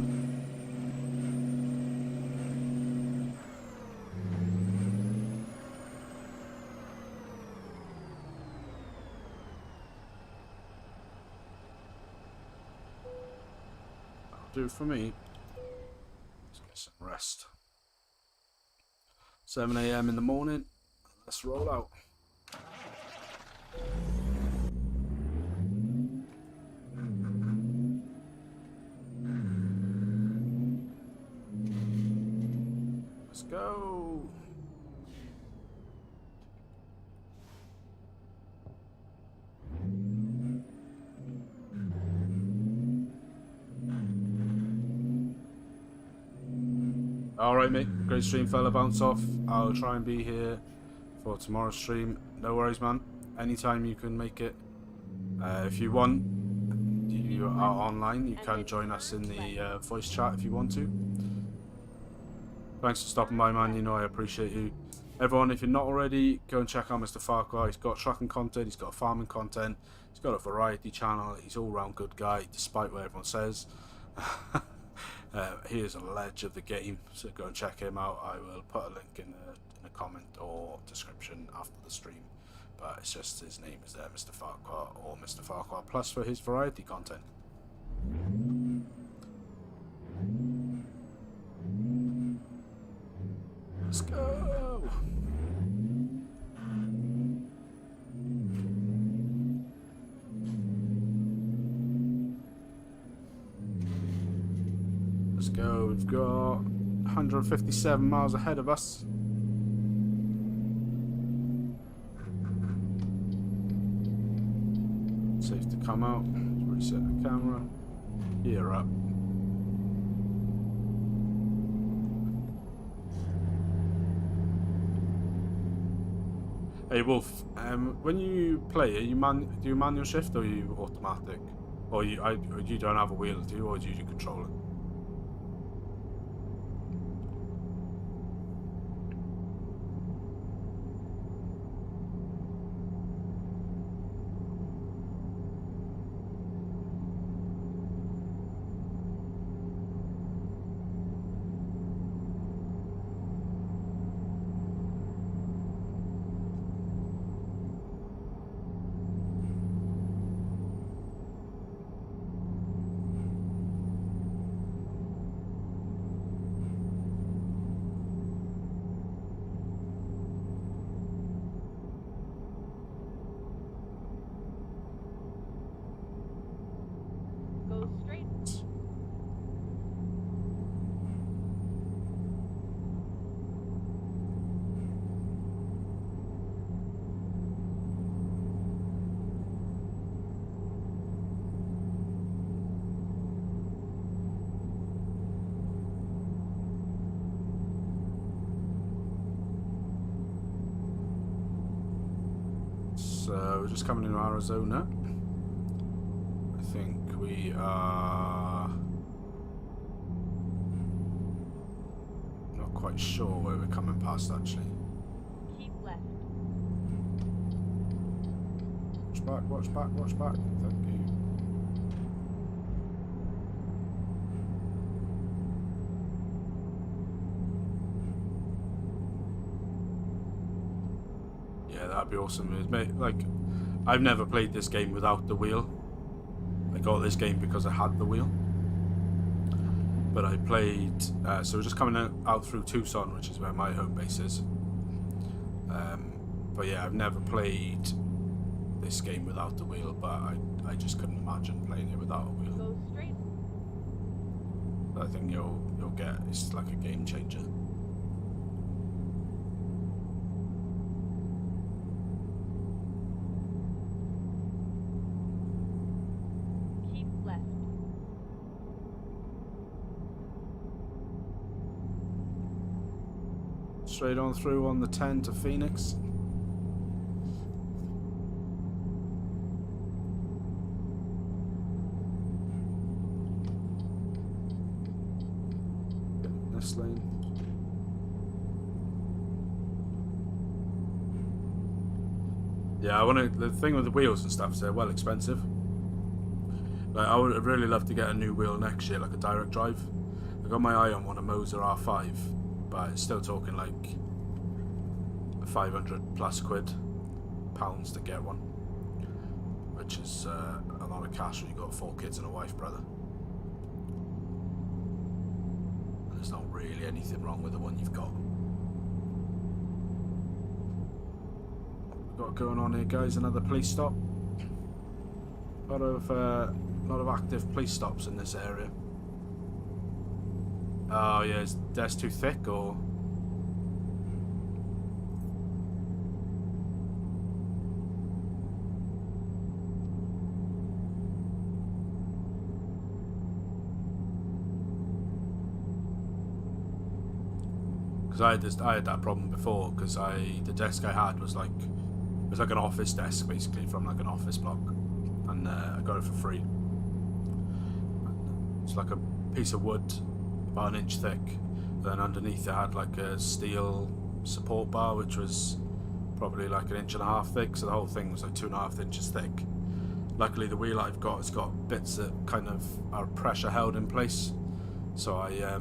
That'll do for me. Let's get some rest. 7 AM in the morning. Let's roll out. Let's go. Alright mate, great stream fella, bounce off. I'll try and be here for tomorrow's stream. No worries man, anytime you can make it. If you want, you are online, you can join us in the voice chat if you want to. Thanks for stopping by man, you know I appreciate you. Everyone, if you're not already, go and check out Mr. Farquhar. He's got trucking content, he's got farming content, he's got a variety channel, he's all round good guy despite what everyone says. He is a ledge of the game, so go and check him out. I will put a link in the comment or description after the stream but it's just his name is there, Mr. Farquhar, or Mr. Farquhar Plus for his variety content. Let's go! Let's go, we've got 157 miles ahead of us. Safe to come out. Let's reset the camera. Gear up. Hey Wolf, when you play, do you manual shift or are you automatic? Or you don't have a wheel, do you, or do you control it? Go straight. So we're just coming into Arizona. I think we are not quite sure where we're coming past actually. Keep left. Watch back, watch back, watch back. Thank you. Yeah, that'd be awesome. Like, I've never played this game without the wheel. I got this game because I had the wheel. But I played, so we're just coming out through Tucson, which is where my home base is. But yeah, I've never played this game without the wheel, but I just couldn't imagine playing it without a wheel. Go straight. I think you'll get, it's like a game changer. Keep left. Straight on through on the 10 to Phoenix. This lane. Yeah, the thing with the wheels and stuff is they're well expensive. Like, I would really love to get a new wheel next year, like a direct drive. I got my eye on one, a Moser R5, but it's still talking like 500 plus pounds to get one, which is a lot of cash when you've got 4 kids and a wife, brother. There's not really anything wrong with the one you've got. What we've got going on here, guys? Another police stop. A lot of active police stops in this area. Oh yeah, is that's too thick or? Because I had that problem before. Because the desk I had was like, it was like an office desk basically from like an office block, and I got it for free. It's like a piece of wood, about 1 inch thick. Then underneath it had like a steel support bar, which was probably like 1.5 inches thick. So the whole thing was like 2.5 inches thick. Luckily, the wheel I've got has got bits that kind of are pressure held in place. So I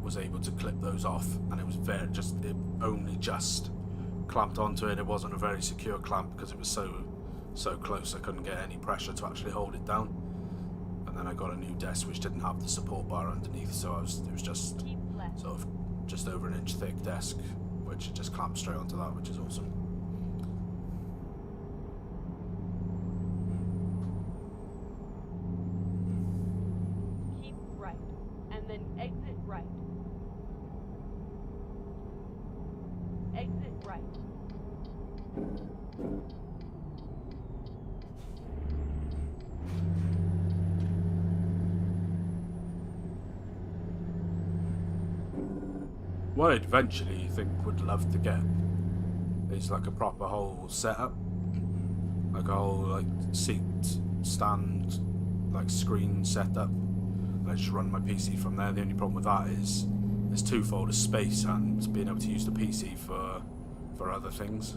was able to clip those off, and it was it only just clamped onto it. It wasn't a very secure clamp because it was so close I couldn't get any pressure to actually hold it down. And then I got a new desk which didn't have the support bar underneath, so it was just sort of just over an inch thick desk, which just clamps straight onto that, which is awesome. Keep right, and then exit right. Exit right. What I'd eventually think would love to get is like a proper whole setup, like a whole like seat, stand, like screen setup, and I just run my PC from there. The only problem with that is it's twofold: of space and being able to use the PC for other things.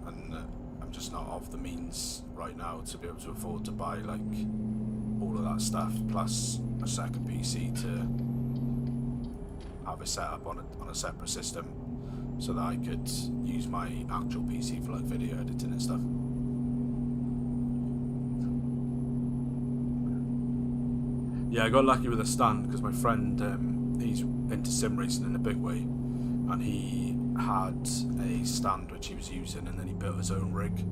And I'm just not of the means right now to be able to afford to buy like all of that stuff, plus a second PC to have it set up on a separate system, so that I could use my actual PC for like video editing and stuff. Yeah, I got lucky with a stand because my friend, he's into sim racing in a big way, and he had a stand which he was using, and then he built his own rig,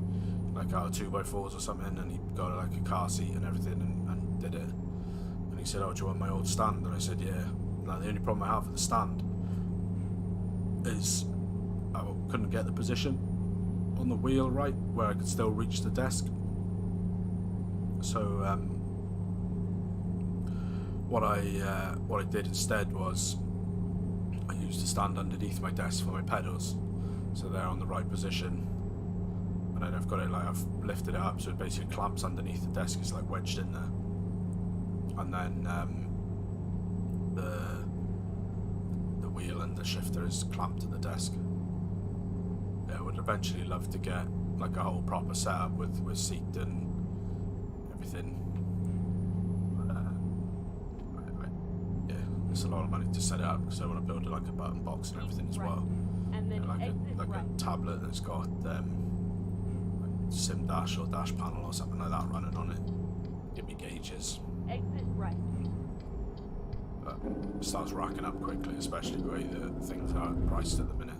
like out of 2x4s or something, and he got like a car seat and everything, and did it. And he said, "Oh, do you want my old stand?" And I said, "Yeah." Now the only problem I have with the stand is I couldn't get the position on the wheel right where I could still reach the desk. So what I did instead was I used the stand underneath my desk for my pedals, so they're on the right position. And then I've got it like I've lifted it up so it basically clamps underneath the desk. It's like wedged in there, and then the wheel and the shifter is clamped to the desk. Yeah, I would eventually love to get like a whole proper setup with seat and everything. Yeah, it's a lot of money to set it up because I want to build like a button box and everything as well. And then like exit a right. tablet that's got like sim dash or dash panel or something like that running on it. Give me gauges. Exit right. But it starts racking up quickly, especially the way that things are priced at the minute.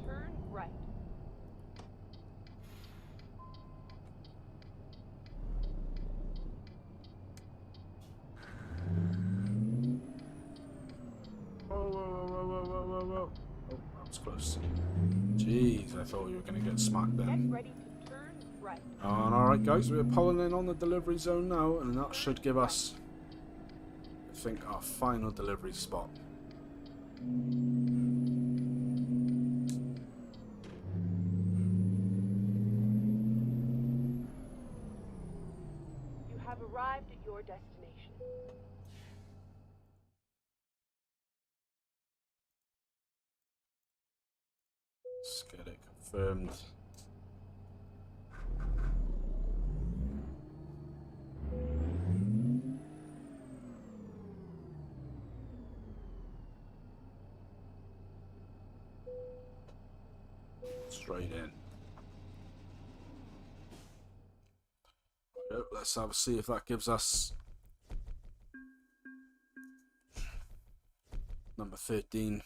Turn right. Whoa. Oh, that was close. Jeez, I thought you were going to get smacked Get then. ready to turn right. Alright guys, we're pulling in on the delivery zone now, and that should give us, I think, our final delivery spot. You have arrived at your destination. Let's get it confirmed. Straight in. Yep, let's have a see if that gives us number 13.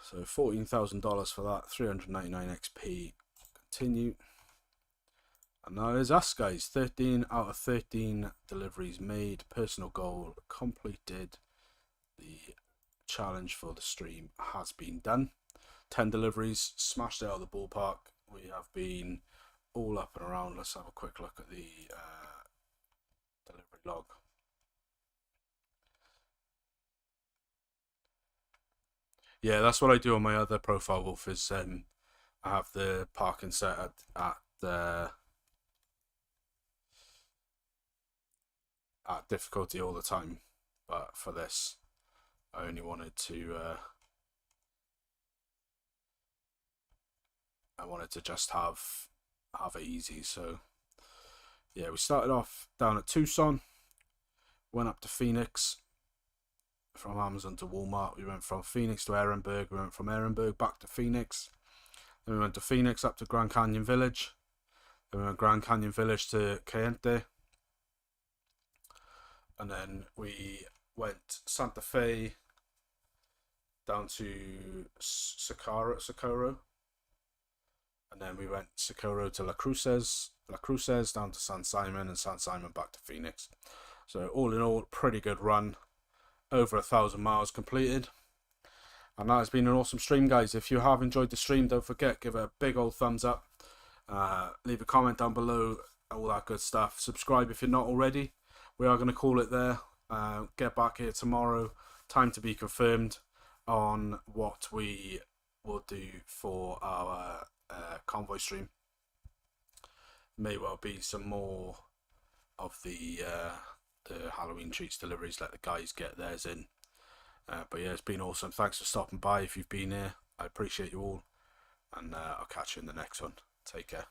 So $14,000 for that, 399 XP. Continue. And now there's us, guys. 13 out of 13 deliveries made. Personal goal completed. The challenge for the stream has been done. 10 deliveries, smashed it out of the ballpark. We have been all up and around. Let's have a quick look at the delivery log. Yeah, that's what I do on my other profile, Wolf, is I have the parking set at difficulty all the time, but for this I only wanted to just have it easy. So yeah, we started off down at Tucson, went up to Phoenix, from Amazon to Walmart. We went from Phoenix to Ehrenberg. We went from Ehrenberg back to Phoenix. Then we went to Phoenix up to Grand Canyon Village. Then we went Grand Canyon Village to Cayente. And then we went Santa Fe down to Socorro. And then we went Socorro to La Cruces down to San Simon, and San Simon back to Phoenix. So all in all, pretty good run. Over 1,000 miles completed. And that has been an awesome stream, guys. If you have enjoyed the stream, don't forget, give it a big old thumbs up. Leave a comment down below, all that good stuff. Subscribe if you're not already. We are going to call it there. Get back here tomorrow. Time to be confirmed on what we will do for our convoy stream. May well be some more of the Halloween treats deliveries, let the guys get theirs in. But yeah, it's been awesome. Thanks for stopping by if you've been here. I appreciate you all, and I'll catch you in the next one. Take care.